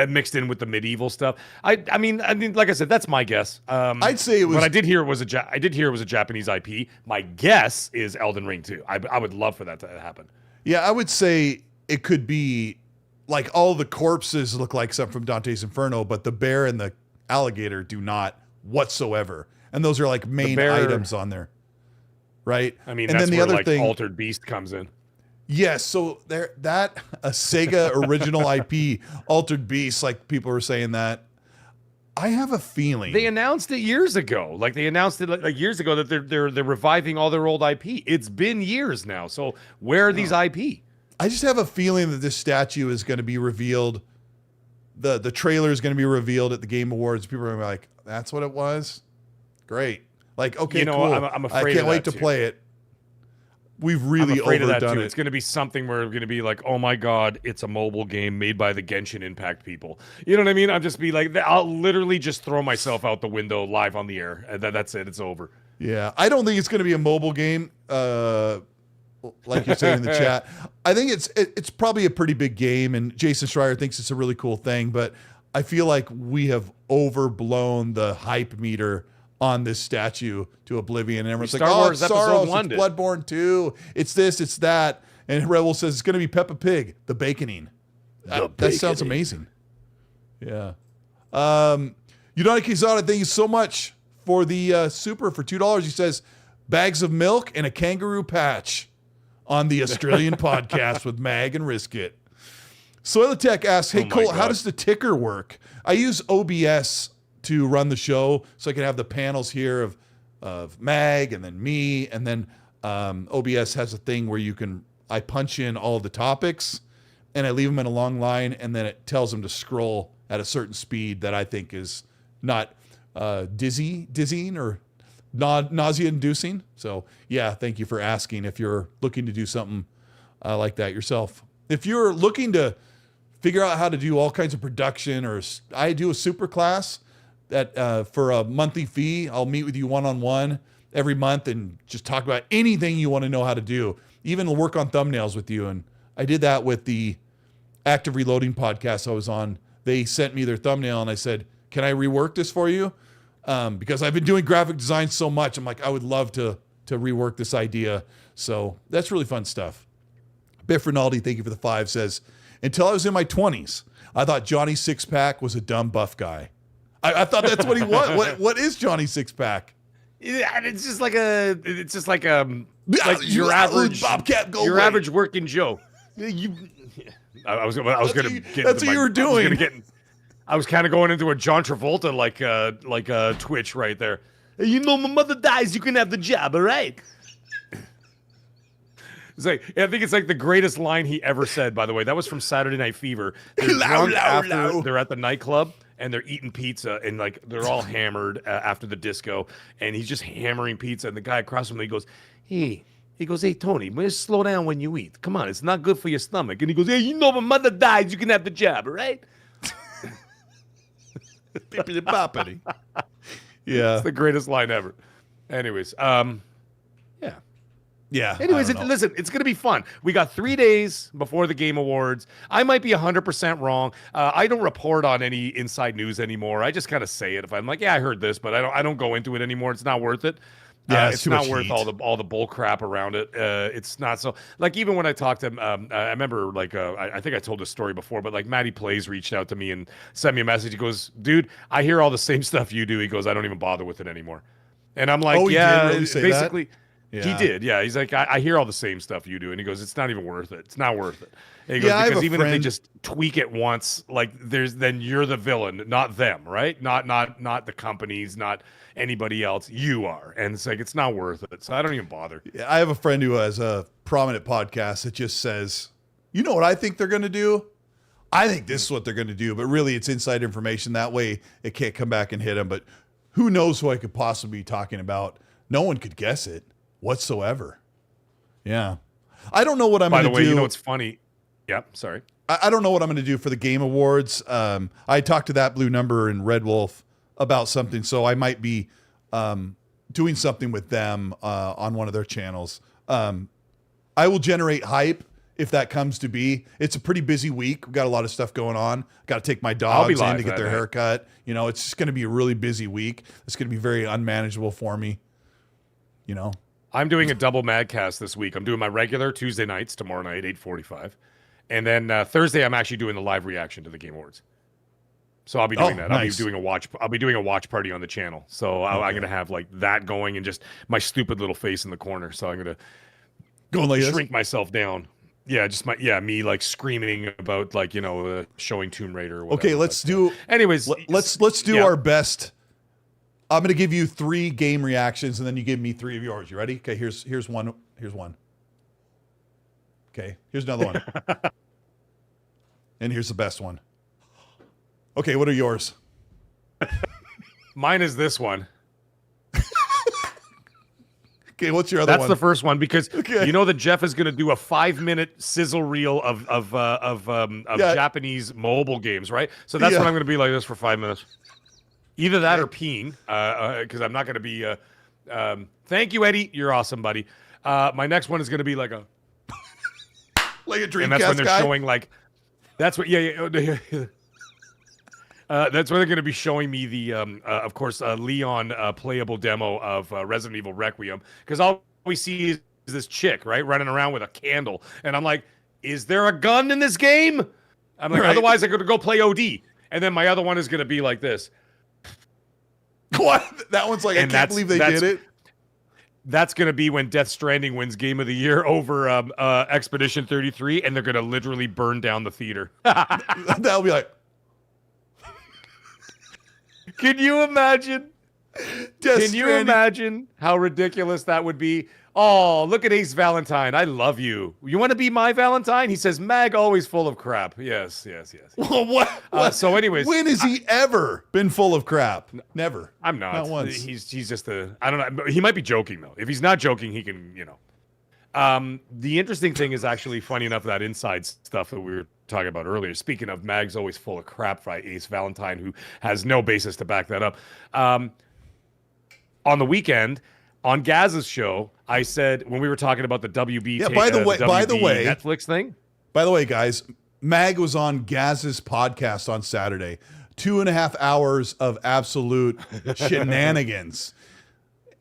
mixed in with the medieval stuff. I mean, like I said, that's my guess. I'd say it was, but I did hear it was a Japanese IP. My guess is Elden Ring 2. I would love for that to happen. Yeah, I would say it could be like all the corpses look like something from Dante's Inferno, but the bear and the alligator do not whatsoever. And those are like main items on there. Right? I mean, and that's then where the other like thing, Altered Beast comes in. Yes, so a Sega original IP, Altered Beast, like people were saying that. I have a feeling they announced it years ago. Like they announced it like years ago that they're reviving all their old IP. It's been years now. So where are these IP? I just have a feeling that this statue is going to be revealed. The trailer is going to be revealed at the Game Awards. People are going to be like, "That's what it was." Great. Like, okay, cool. I'm afraid I can't wait to play it. We've really overdone it. It's going to be something where we're going to be like, oh my God, it's a mobile game made by the Genshin Impact people. You know what I mean? I'll just be like, I'll literally just throw myself out the window live on the air. And that's it. It's over. Yeah. I don't think it's going to be a mobile game, like you're saying in the chat. I think it's probably a pretty big game, and Jason Schreier thinks it's a really cool thing, but I feel like we have overblown the hype meter on this statue to oblivion, and everyone's like, "Oh, it's Soros, it's Bloodborne 2, it's this, it's that," and Rebel says it's going to be Peppa Pig, the baconing. That sounds amazing. Yeah. Yudani Kizana, thank you so much for the super for $2. He says, bags of milk and a kangaroo patch on the Australian podcast with Mag and Riskit. Soilitech asks, "Hey Cole, how does the ticker work? I use OBS to run the show, so I can have the panels here of Mag and then me, and then OBS has a thing where I punch in all the topics and I leave them in a long line, and then it tells them to scroll at a certain speed that I think is not dizzying or nausea-inducing. So yeah, thank you for asking if you're looking to do something like that yourself. If you're looking to figure out how to do all kinds of production, or I do a super class that for a monthly fee, I'll meet with you one-on-one every month and just talk about anything you want to know how to do, even work on thumbnails with you. And I did that with the Active Reloading podcast I was on. They sent me their thumbnail and I said, "Can I rework this for you?" Because I've been doing graphic design so much. I'm like, I would love to rework this idea. So that's really fun stuff. Biff Rinaldi, thank you for the 5, says, "Until I was in my 20s, I thought Johnny Sixpack was a dumb buff guy." I thought that's what he was. What is Johnny Sixpack? It's just like your average Bobcat Goldthwait. Your average working Joe. I was gonna get. That's what you were doing. I was kind of going into a John Travolta like Twitch right there. You know, my mother dies, you can have the job, all right? It's like, I think it's like the greatest line he ever said, by the way. That was from Saturday Night Fever. They're drunk after they're at the nightclub and they're eating pizza and like they're all hammered after the disco and he's just hammering pizza and the guy across from him, he goes, hey, Tony, just slow down when you eat. Come on, it's not good for your stomach. And he goes, hey, you know, my mother dies, you can have the job, all right? Bippity boppity. Yeah. It's the greatest line ever. Anyways, yeah. Yeah. Anyways, listen, it's going to be fun. We got 3 days before the Game Awards. I might be 100% wrong. I don't report on any inside news anymore. I just kind of say it. If I'm like, yeah, I heard this, but I don't go into it anymore. It's not worth it. Yeah, it's not worth all the bull crap around it. It's not so. Like even when I talked to him, I remember like I think I told this story before, but like Matty Plays reached out to me and sent me a message. He goes, "Dude, I hear all the same stuff you do." He goes, "I don't even bother with it anymore." And I'm like, oh, yeah, really say basically. That? Yeah. He did, yeah. He's like, I hear all the same stuff you do, and he goes, it's not even worth it. It's not worth it. And he goes, Yeah, because even if they just tweak it once, like then you're the villain, not them, right? Not the companies, not anybody else. You are, and it's like it's not worth it. So I don't even bother. Yeah, I have a friend who has a prominent podcast that just says, you know what I think they're going to do? I think this is what they're going to do, but really it's inside information. That way it can't come back and hit them. But who knows who I could possibly be talking about? No one could guess it whatsoever. Yeah. I don't know what I'm going to do. By the way, you know what's funny? Yep, sorry. I don't know what I'm going to do for the Game Awards. I talked to that Blue Number and Red Wolf about something, so I might be doing something with them on one of their channels. I will generate hype if that comes to be. It's a pretty busy week. We've got a lot of stuff going on. Got to take my dogs in to get their haircut. You know, it's just going to be a really busy week. It's going to be very unmanageable for me. You know, I'm doing a double Madcast this week. I'm doing my regular Tuesday nights tomorrow night, 8:45, and then Thursday I'm actually doing the live reaction to the Game Awards. So I'll be doing that. Nice. I'll be doing a watch party on the channel. So I'm gonna have like that going and just my stupid little face in the corner. So I'm gonna shrink myself down. Yeah, just me like screaming about like showing Tomb Raider. Or whatever. Okay, let's do. Anyways, let's do our best. I'm going to give you 3 game reactions, and then you give me 3 of yours. You ready? Okay, here's one. Here's one. Okay, here's another one. And here's the best one. Okay, what are yours? Mine is this one. Okay, what's your other one? That's the first one because you know that Jeff is going to do a 5-minute sizzle reel of Japanese mobile games, right? So that's what I'm going to be like this for 5 minutes. Either that or peeing, because I'm not going to be. Thank you, Eddie. You're awesome, buddy. My next one is going to be like a Dreamcast and that's when they're guy? showing like. That's what. Yeah. That's when they're going to be showing me the, of course, Leon playable demo of Resident Evil Requiem, because all we see is this chick right running around with a candle, and I'm like, is there a gun in this game? I'm like, otherwise I'm going to go play OD, and then my other one is going to be like this. What? That one's like, I can't believe they did it. That's going to be when Death Stranding wins Game of the Year over Expedition 33, and they're going to literally burn down the theater. That'll be like. Can you imagine? Can you imagine how ridiculous that would be? Oh, look at Ace Valentine. I love you. You want to be my Valentine? He says, Mag always full of crap. Yes. Well, what? So anyways. When has he ever been full of crap? Never. I'm not. Not once. He's just I don't know. He might be joking, though. If he's not joking, he can, The interesting thing is actually funny enough, that inside stuff that we were talking about earlier. Speaking of Mag's always full of crap by Ace Valentine, who has no basis to back that up. On the weekend, on Gaz's show, I said when we were talking about the WB, by the way, Netflix thing. By the way, guys, Mag was on Gaz's podcast on Saturday. 2.5 hours of absolute shenanigans,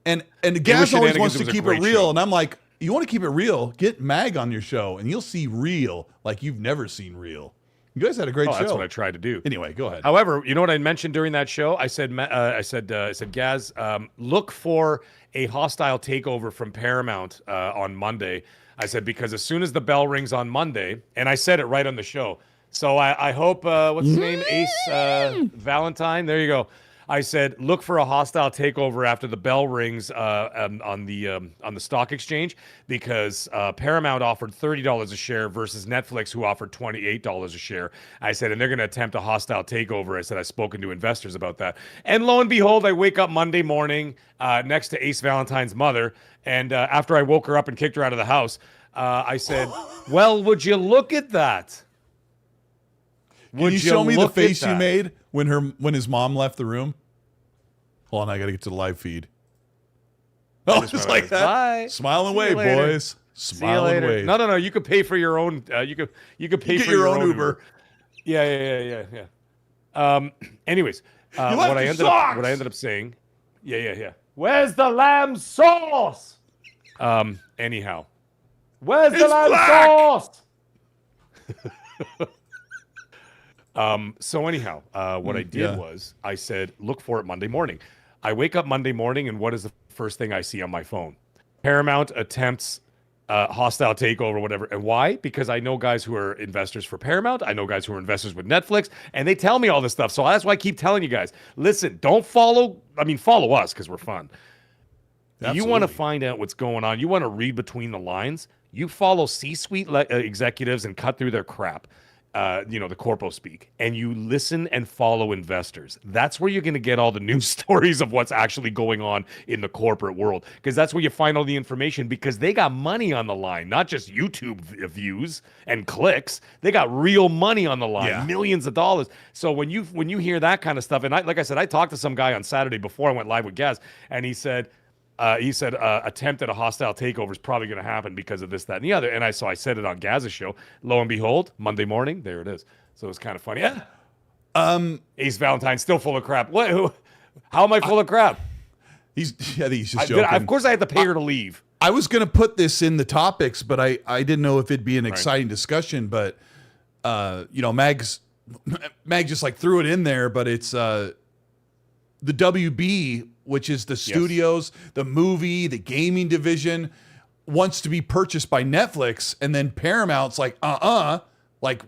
and Gaz always wants to keep it real, and I'm like, you want to keep it real? Get Mag on your show, and you'll see real like you've never seen real. You guys had a great show. That's what I tried to do. Anyway, go ahead. However, you know what I mentioned during that show? I said, Gaz, look for a hostile takeover from Paramount on Monday. I said, because as soon as the bell rings on Monday, and I said it right on the show. So I hope, what's his name? Ace Valentine. There you go. I said, look for a hostile takeover after the bell rings on the stock exchange, because Paramount offered $30 a share versus Netflix, who offered $28 a share. I said, and they're going to attempt a hostile takeover. I said, I've spoken to investors about that. And lo and behold, I wake up Monday morning next to Ace Valentine's mother. And after I woke her up and kicked her out of the house, I said, well, would you look at that? Can you show me the face you made when his mom left the room? Hold on, I gotta get to the live feed. Oh, just like that. Bye. Smile and wave, boys. Smile and wave. No. You could pay for your own. You could pay for your own Uber. Yeah. Anyways, what I ended up saying. Yeah. Where's the lamb sauce? Anyhow, where's the lamb sauce? So anyhow, what I did was I said, look for it Monday morning. I wake up Monday morning, and what is the first thing I see on my phone? Paramount attempts hostile takeover, whatever. And why? Because I know guys who are investors for Paramount. I know guys who are investors with Netflix, and they tell me all this stuff. So that's why I keep telling you guys, listen, don't follow. I mean, follow us because we're fun. Absolutely. You want to find out what's going on. You want to read between the lines. You follow C-suite executives and cut through their crap. The corpo speak, and you listen and follow investors. That's where you're going to get all the news stories of what's actually going on in the corporate world, because that's where you find all the information, because they got money on the line, not just YouTube views and clicks. They got real money on the line, millions of dollars. So when you hear that kind of stuff, and like I said, I talked to some guy on Saturday before I went live with Gaz, and he said attempt at a hostile takeover is probably going to happen because of this, that, and the other. And I said it on Gaz's show. Lo and behold, Monday morning, there it is. So it's kind of funny. Yeah. Ace Valentine's still full of crap. What? How am I full of crap? He's just joking. Of course, I had to pay her to leave. I was going to put this in the topics, but I didn't know if it'd be an exciting discussion. But Mag just like threw it in there. But it's the WB, which is the studios, the movie, the gaming division, wants to be purchased by Netflix, and then Paramount's like, like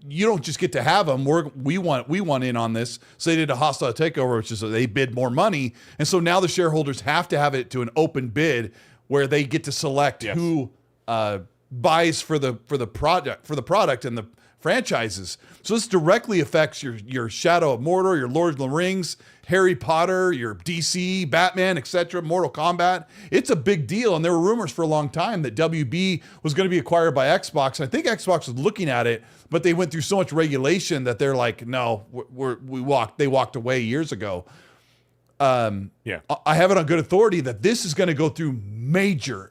you don't just get to have them. We want in on this. So they did a hostile takeover, which is they bid more money, and so now the shareholders have to have it to an open bid where they get to select who buys for the product and the franchises. So this directly affects your Shadow of Mordor, your Lord of the Rings, Harry Potter, your DC, Batman, etc., Mortal Kombat. It's a big deal, and there were rumors for a long time that WB was going to be acquired by Xbox. And I think Xbox was looking at it, but they went through so much regulation that they're like, no, they walked away years ago. I have it on good authority that this is going to go through major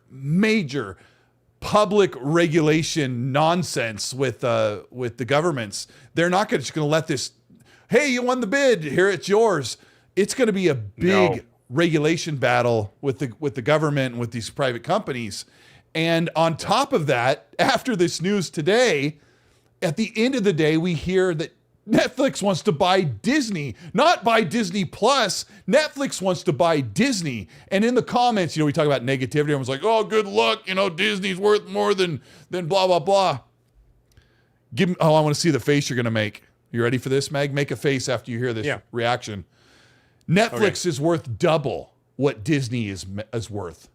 public regulation nonsense with the governments. They're not just going to let this, hey, you won the bid, here it's yours. It's going to be a big regulation battle with the government and with these private companies. And on top of that, after this news today, at the end of the day, we hear that Netflix wants to buy Disney, not buy Disney Plus. Netflix wants to buy Disney. And in the comments, we talk about negativity. Everyone's like, oh, good luck. Disney's worth more than blah, blah, blah. I want to see the face you're going to make. You ready for this, Meg? Make a face after you hear this reaction. Netflix is worth double what Disney is worth.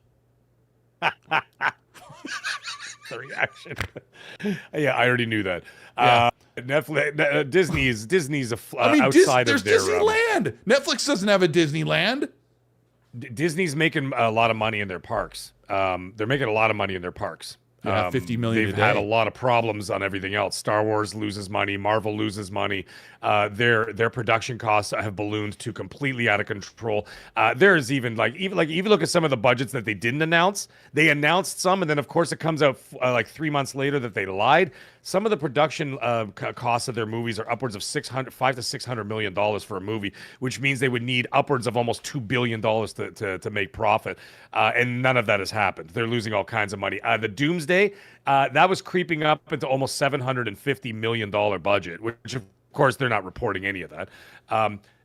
The reaction. Yeah, I already knew that. Netflix, Disney's outside of their Disneyland. Netflix doesn't have a Disneyland. Disney's making a lot of money in their parks. They're making a lot of money in their parks. $50 million. They've had a lot of problems on everything else. Star Wars loses money. Marvel loses money. Their production costs have ballooned to completely out of control. There's even look at some of the budgets that they didn't announce. They announced some, and then of course it comes out 3 months later that they lied. Some of the production costs of their movies are upwards of $500 to $600 million for a movie, which means they would need upwards of almost $2 billion to make profit. And none of that has happened. They're losing all kinds of money. The Doomsday, that was creeping up into almost $750 million budget, which of course they're not reporting any of that.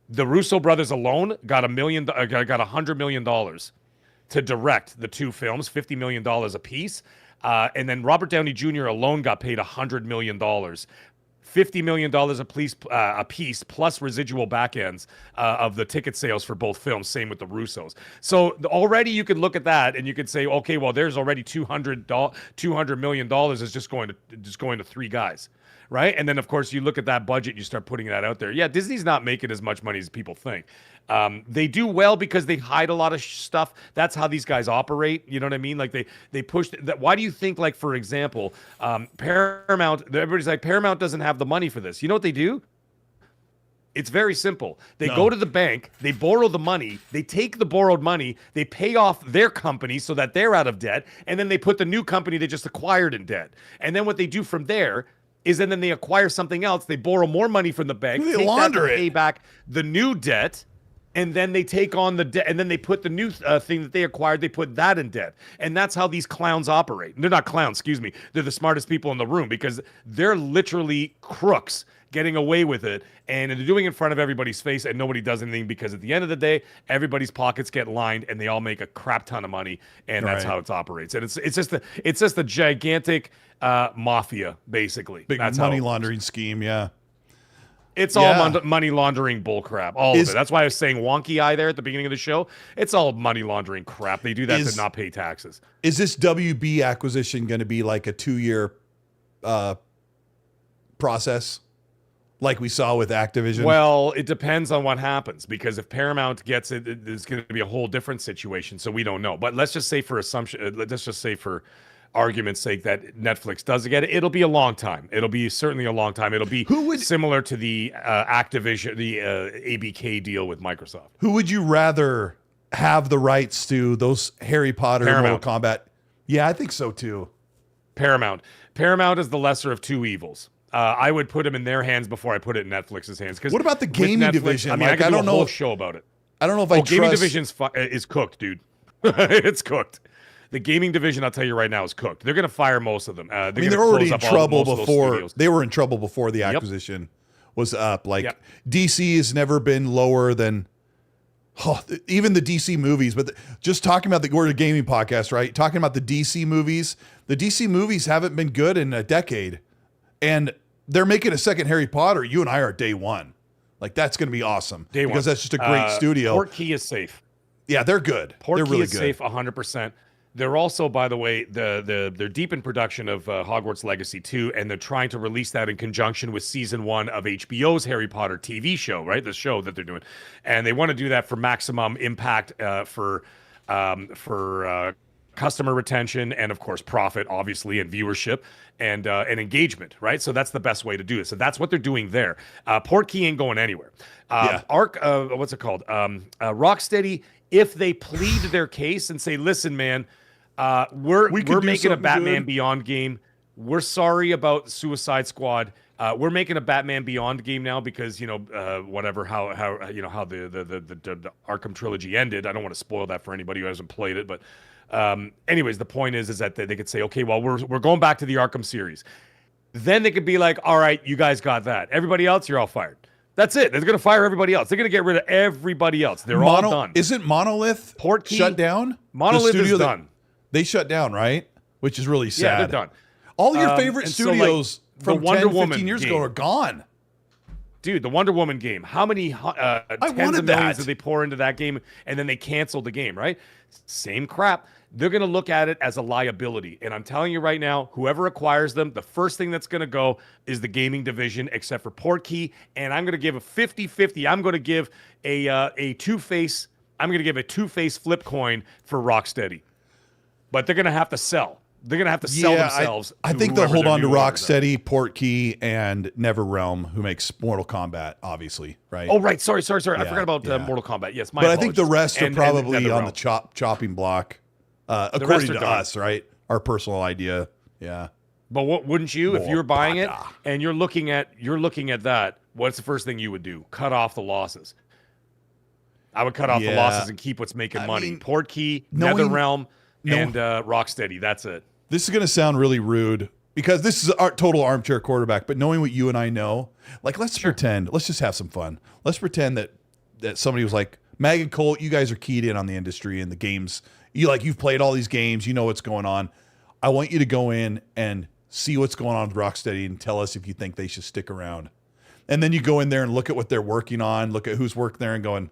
The Russo brothers alone got $100 million to direct the two films, $50 million a piece. And then Robert Downey Jr. alone got paid $100 million. $50 million a piece plus residual back ends of the ticket sales for both films. Same with the Russos. So already you could look at that and you could say, okay, well, there's already $200 million is just going to three guys. Right. And then, of course, you look at that budget, you start putting that out there. Yeah, Disney's not making as much money as people think. They do well because they hide a lot of stuff. That's how these guys operate. You know what I mean? Like they push that. Why do you think, like, for example, Paramount, everybody's like, Paramount doesn't have the money for this. You know what they do? It's very simple. They go to the bank, they borrow the money, they take the borrowed money, they pay off their company so that they're out of debt, and then they put the new company they just acquired in debt. And then what they do from there is then they acquire something else. They borrow more money from the bank, they launder it, pay back the new debt, and then they take on the debt, and then they put the new thing that they acquired, they put that in debt. And that's how these clowns operate. They're not clowns, excuse me. They're the smartest people in the room because they're literally crooks getting away with it, and they're doing it in front of everybody's face, and nobody does anything because at the end of the day, everybody's pockets get lined, and they all make a crap ton of money, and that's how it operates. And it's just a gigantic mafia, basically. Big that's money laundering scheme, yeah. It's all money laundering bullcrap, all of it. That's why I was saying wonky eye there at the beginning of the show. It's all money laundering crap. They do that to not pay taxes. Is this WB acquisition going to be like a 2-year process? Like we saw with Activision? Well, it depends on what happens, because if Paramount gets it, it's going to be a whole different situation. So we don't know. But let's just say for argument's sake that Netflix does get it. It'll be a long time. It'll be certainly a long time. It'll be similar to the Activision, the ABK deal with Microsoft. Who would you rather have the rights to those Harry Potter, Mortal Kombat? Yeah, I think so too. Paramount. Paramount is the lesser of two evils. I would put them in their hands before I put it in Netflix's hands. What about the gaming division? I mean, I don't know a whole show about it. I don't know if I trust. Gaming division is cooked, dude. It's cooked. The gaming division, I'll tell you right now, is cooked. They're going to fire most of them. They're already in trouble before. They were in trouble before the acquisition was up. Like DC has never been lower than even the DC movies. But just talking about we're a gaming podcast, right? Talking about the DC movies. The DC movies haven't been good in a decade, and they're making a second Harry Potter. You and I are day one. Like, that's going to be awesome because that's just a great studio. Portkey is safe. Yeah, they're good. They're really good. Safe 100%. They're also, by the way, they're deep in production of Hogwarts Legacy 2, and they're trying to release that in conjunction with season 1 of HBO's Harry Potter TV show, right? The show that they're doing, and they want to do that for maximum impact for customer retention and, of course, profit, obviously, and viewership and engagement, right? So that's the best way to do it. So that's what they're doing there. Portkey ain't going anywhere. What's it called? Rocksteady, if they plead their case and say, listen, man, we're making a Batman Beyond game. We're sorry about Suicide Squad. We're making a Batman Beyond game now because, how the Arkham trilogy ended. I don't want to spoil that for anybody who hasn't played it, but anyways, the point is that they could say, okay, well, we're going back to the Arkham series. Then they could be like, all right, you guys got that. Everybody else, you're all fired. That's it. They're going to fire everybody else. They're going to get rid of everybody else. They're all done. Isn't Monolith shut down? Monolith is done. They shut down, right? Which is really sad. Yeah, they're done. All your favorite studios from 10, 15 years ago are gone. Dude, the Wonder Woman game. How many tens of millions did they pour into that game, and then they canceled the game, right? Same crap. They're going to look at it as a liability. And I'm telling you right now, whoever acquires them, the first thing that's going to go is the gaming division, except for Portkey. And I'm going to give a 50-50. I'm going to give a two-face. I'm going to give a two-face flip coin for Rocksteady. But they're going to have to sell. They're going to have to sell themselves. I think they'll hold on to Rocksteady, Portkey, and NetherRealm, who makes Mortal Kombat, obviously, right? Oh, right. Sorry. I forgot about Mortal Kombat. Yes, but I think the rest are probably on the chopping block, according to us, right? Our personal idea. Yeah. But what wouldn't you, if you were buying it and you're looking at that, what's the first thing you would do? Cut off the losses. I would cut off the losses and keep what's making money. Portkey, NetherRealm, and Rocksteady. That's it. This is going to sound really rude because this is our total armchair quarterback, but knowing what you and I know, like, let's pretend, let's just have some fun. Let's pretend that somebody was like, Mag and Colt, you guys are keyed in on the industry and the games. You've played all these games. You know what's going on. I want you to go in and see what's going on with Rocksteady and tell us if you think they should stick around. And then you go in there and look at what they're working on, look at who's working there and going,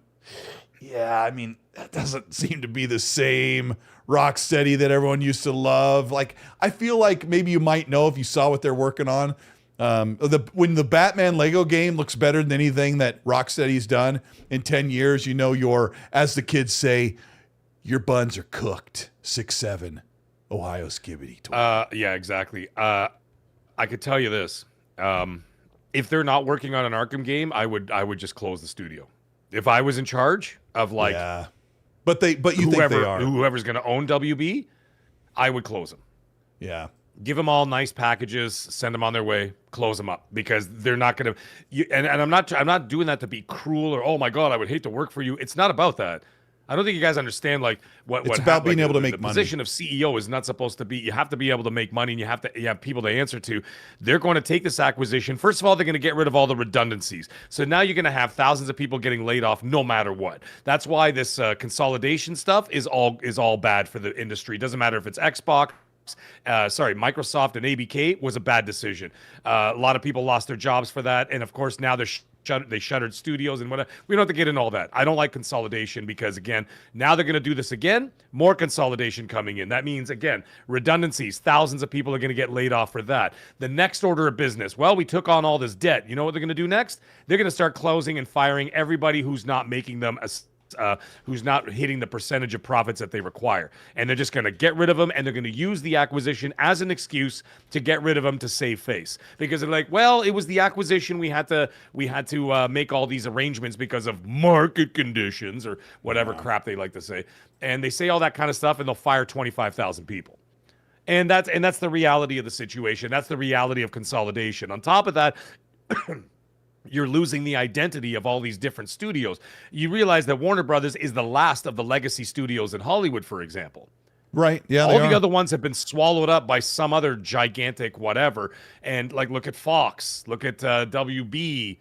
yeah, I mean, that doesn't seem to be the same Rocksteady that everyone used to love. Like, I feel like maybe you might know if you saw what they're working on. When the Batman Lego game looks better than anything that Rocksteady's done in 10 years, you know, as the kids say, your buns are cooked. 6'7", Ohio Skibbity. Yeah, exactly. I could tell you this. If they're not working on an Arkham game, I would just close the studio. If I was in charge of like, yeah, but you think they are. Whoever's going to own WB, I would close them. Yeah. Give them all nice packages, send them on their way, close them up, because they're not going to. And I'm not doing that to be cruel or, oh my God, I would hate to work for you. It's not about that. I don't think you guys understand like what it's about being able to make the money. The position of CEO is not supposed to be. You have to be able to make money, and you have people to answer to. They're going to take this acquisition. First of all, they're going to get rid of all the redundancies. So now you're going to have thousands of people getting laid off no matter what. That's why this consolidation stuff is all bad for the industry. It doesn't matter if it's Xbox. Microsoft and ABK was a bad decision. A lot of people lost their jobs for that, and of course now they shuttered studios and whatever. We don't have to get into all that. I don't like consolidation because, again, now they're going to do this again. More consolidation coming in. That means, again, redundancies. Thousands of people are going to get laid off for that. The next order of business. Well, we took on all this debt. You know what they're going to do next? They're going to start closing and firing everybody who's not making them who's not hitting the percentage of profits that they require. And they're just going to get rid of them, and they're going to use the acquisition as an excuse to get rid of them to save face. Because they're like, well, it was the acquisition. We had to make all these arrangements because of market conditions or whatever crap they like to say. And they say all that kind of stuff, and they'll fire 25,000 people. And that's the reality of the situation. That's the reality of consolidation. On top of that, you're losing the identity of all these different studios. You realize that Warner Brothers is the last of the legacy studios in Hollywood, for example. Right. Yeah. All the other ones have been swallowed up by some other gigantic whatever. And like, look at Fox, look at WB.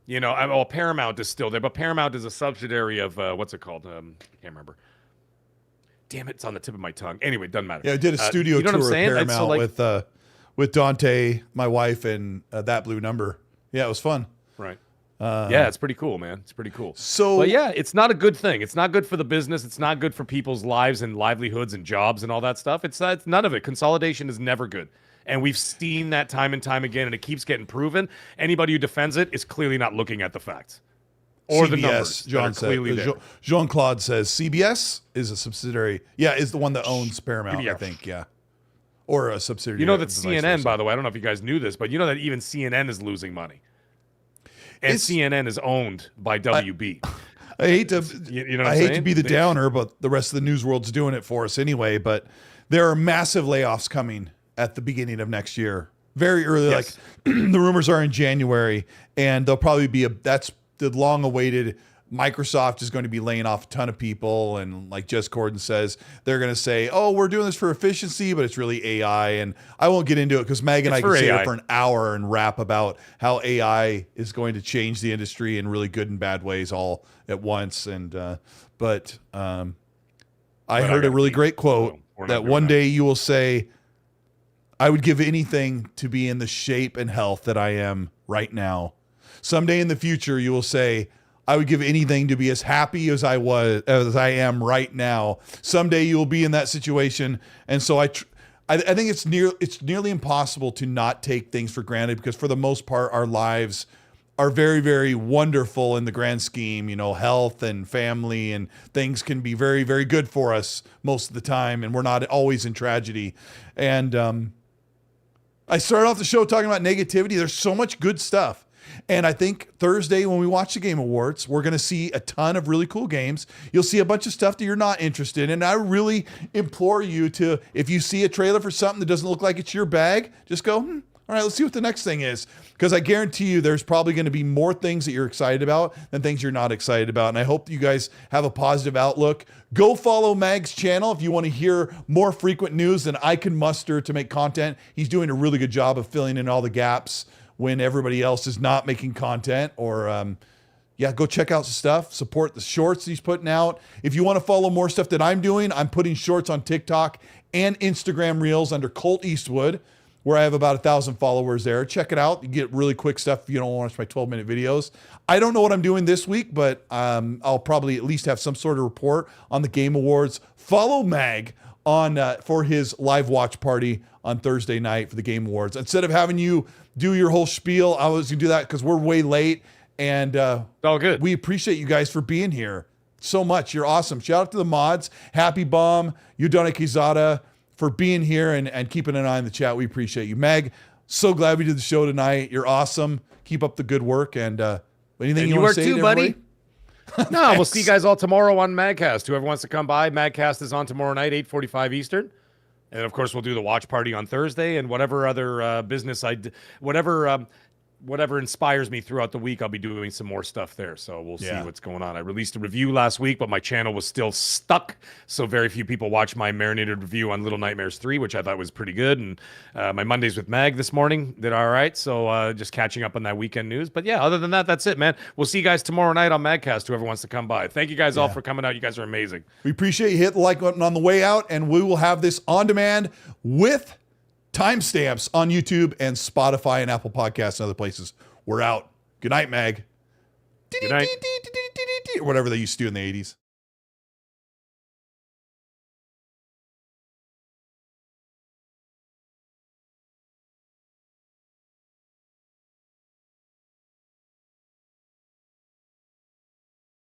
You know, Paramount is still there, but Paramount is a subsidiary of what's it called? I can't remember. Damn it, it's on the tip of my tongue. Anyway, doesn't matter. Yeah, I did a studio tour with Paramount so, like, with Dante, my wife, and That Blue Number. Yeah, it was fun. Right. Yeah, it's pretty cool, man. It's pretty cool. So, but yeah, it's not a good thing. It's not good for the business. It's not good for people's lives and livelihoods and jobs and all that stuff. It's none of it. Consolidation is never good. And we've seen that time and time again, and it keeps getting proven. Anybody who defends it is clearly not looking at the facts. Or CBS, the numbers. John said. Jean-Claude says CBS is a subsidiary. Yeah, is the one that owns Paramount, I think. Yeah. Or a subsidiary. You know that CNN, by the way, I don't know if you guys knew this, but you know that even CNN is losing money. And CNN is owned by WB. I hate to, you know what I I'm hate saying? to be the downer, but the rest of the news world's doing it for us anyway. But there are massive layoffs coming at the beginning of next year, very early. Yes. Like the rumors are in January, and there'll probably be that's the long-awaited. Microsoft is going to be laying off a ton of people, and like Jess Corden says, they're going to say, "Oh, we're doing this for efficiency, but it's really AI." And I won't get into it because Meg and I can sit here for an hour and rap about how AI is going to change the industry in really good and bad ways all at once. And but I heard a really great quote that one day you will say, "I would give anything to be in the shape and health that I am right now." Someday in the future, you will say, I would give anything to be as happy as I am right now. Someday you will be in that situation. And so I think it's nearly impossible to not take things for granted, because for the most part, our lives are very, very wonderful in the grand scheme. You know, health and family and things can be very, very good for us most of the time. And we're not always in tragedy. And I started off the show talking about negativity. There's so much good stuff. And I think Thursday when we watch the Game Awards, we're going to see a ton of really cool games. You'll see a bunch of stuff that you're not interested in. And I really implore you to, if you see a trailer for something that doesn't look like it's your bag, just go, all right, let's see what the next thing is. Because I guarantee you there's probably going to be more things that you're excited about than things you're not excited about. And I hope you guys have a positive outlook. Go follow Mag's channel if you want to hear more frequent news than I can muster to make content. He's doing a really good job of filling in all the gaps when everybody else is not making content. Or go check out some stuff. Support the shorts he's putting out. If you want to follow more stuff that I'm doing, I'm putting shorts on TikTok and Instagram Reels under Colteastwood. where I have about 1,000 followers there. Check it out. You get really quick stuff if you don't want to watch my 12-minute videos. I don't know what I'm doing this week, but I'll probably at least have some sort of report on the Game Awards. Follow Mag on for his live watch party on Thursday night for the Game Awards. Instead of having you do your whole spiel, I was going to do that because we're way late. And all good. We appreciate you guys for being here so much. You're awesome. Shout out to the mods, Happy Bomb, Yudana Kizada, for being here and keeping an eye on the chat. We appreciate you. Meg, so glad we did the show tonight. You're awesome. Keep up the good work. And anything you want to say too, to buddy? No, we'll Thanks. see you guys all tomorrow on Magcast. Whoever wants to come by, Magcast is on tomorrow night, 8:45 Eastern. And of course, we'll do the watch party on Thursday and whatever other business whatever inspires me throughout the week, I'll be doing some more stuff there. So we'll see what's going on. I released a review last week, but my channel was still stuck. So very few people watched my marinated review on Little Nightmares 3, which I thought was pretty good. And my Mondays with Mag this morning did all right. So just catching up on that weekend news. But yeah, other than that, that's it, man. We'll see you guys tomorrow night on Magcast, whoever wants to come by. Thank you guys all for coming out. You guys are amazing. We appreciate you. Hit the like button on the way out, and we will have this on demand with timestamps on YouTube and Spotify and Apple Podcasts and other places. We're out. Good night, Mag. Good night. Or whatever they used to do in the 80s.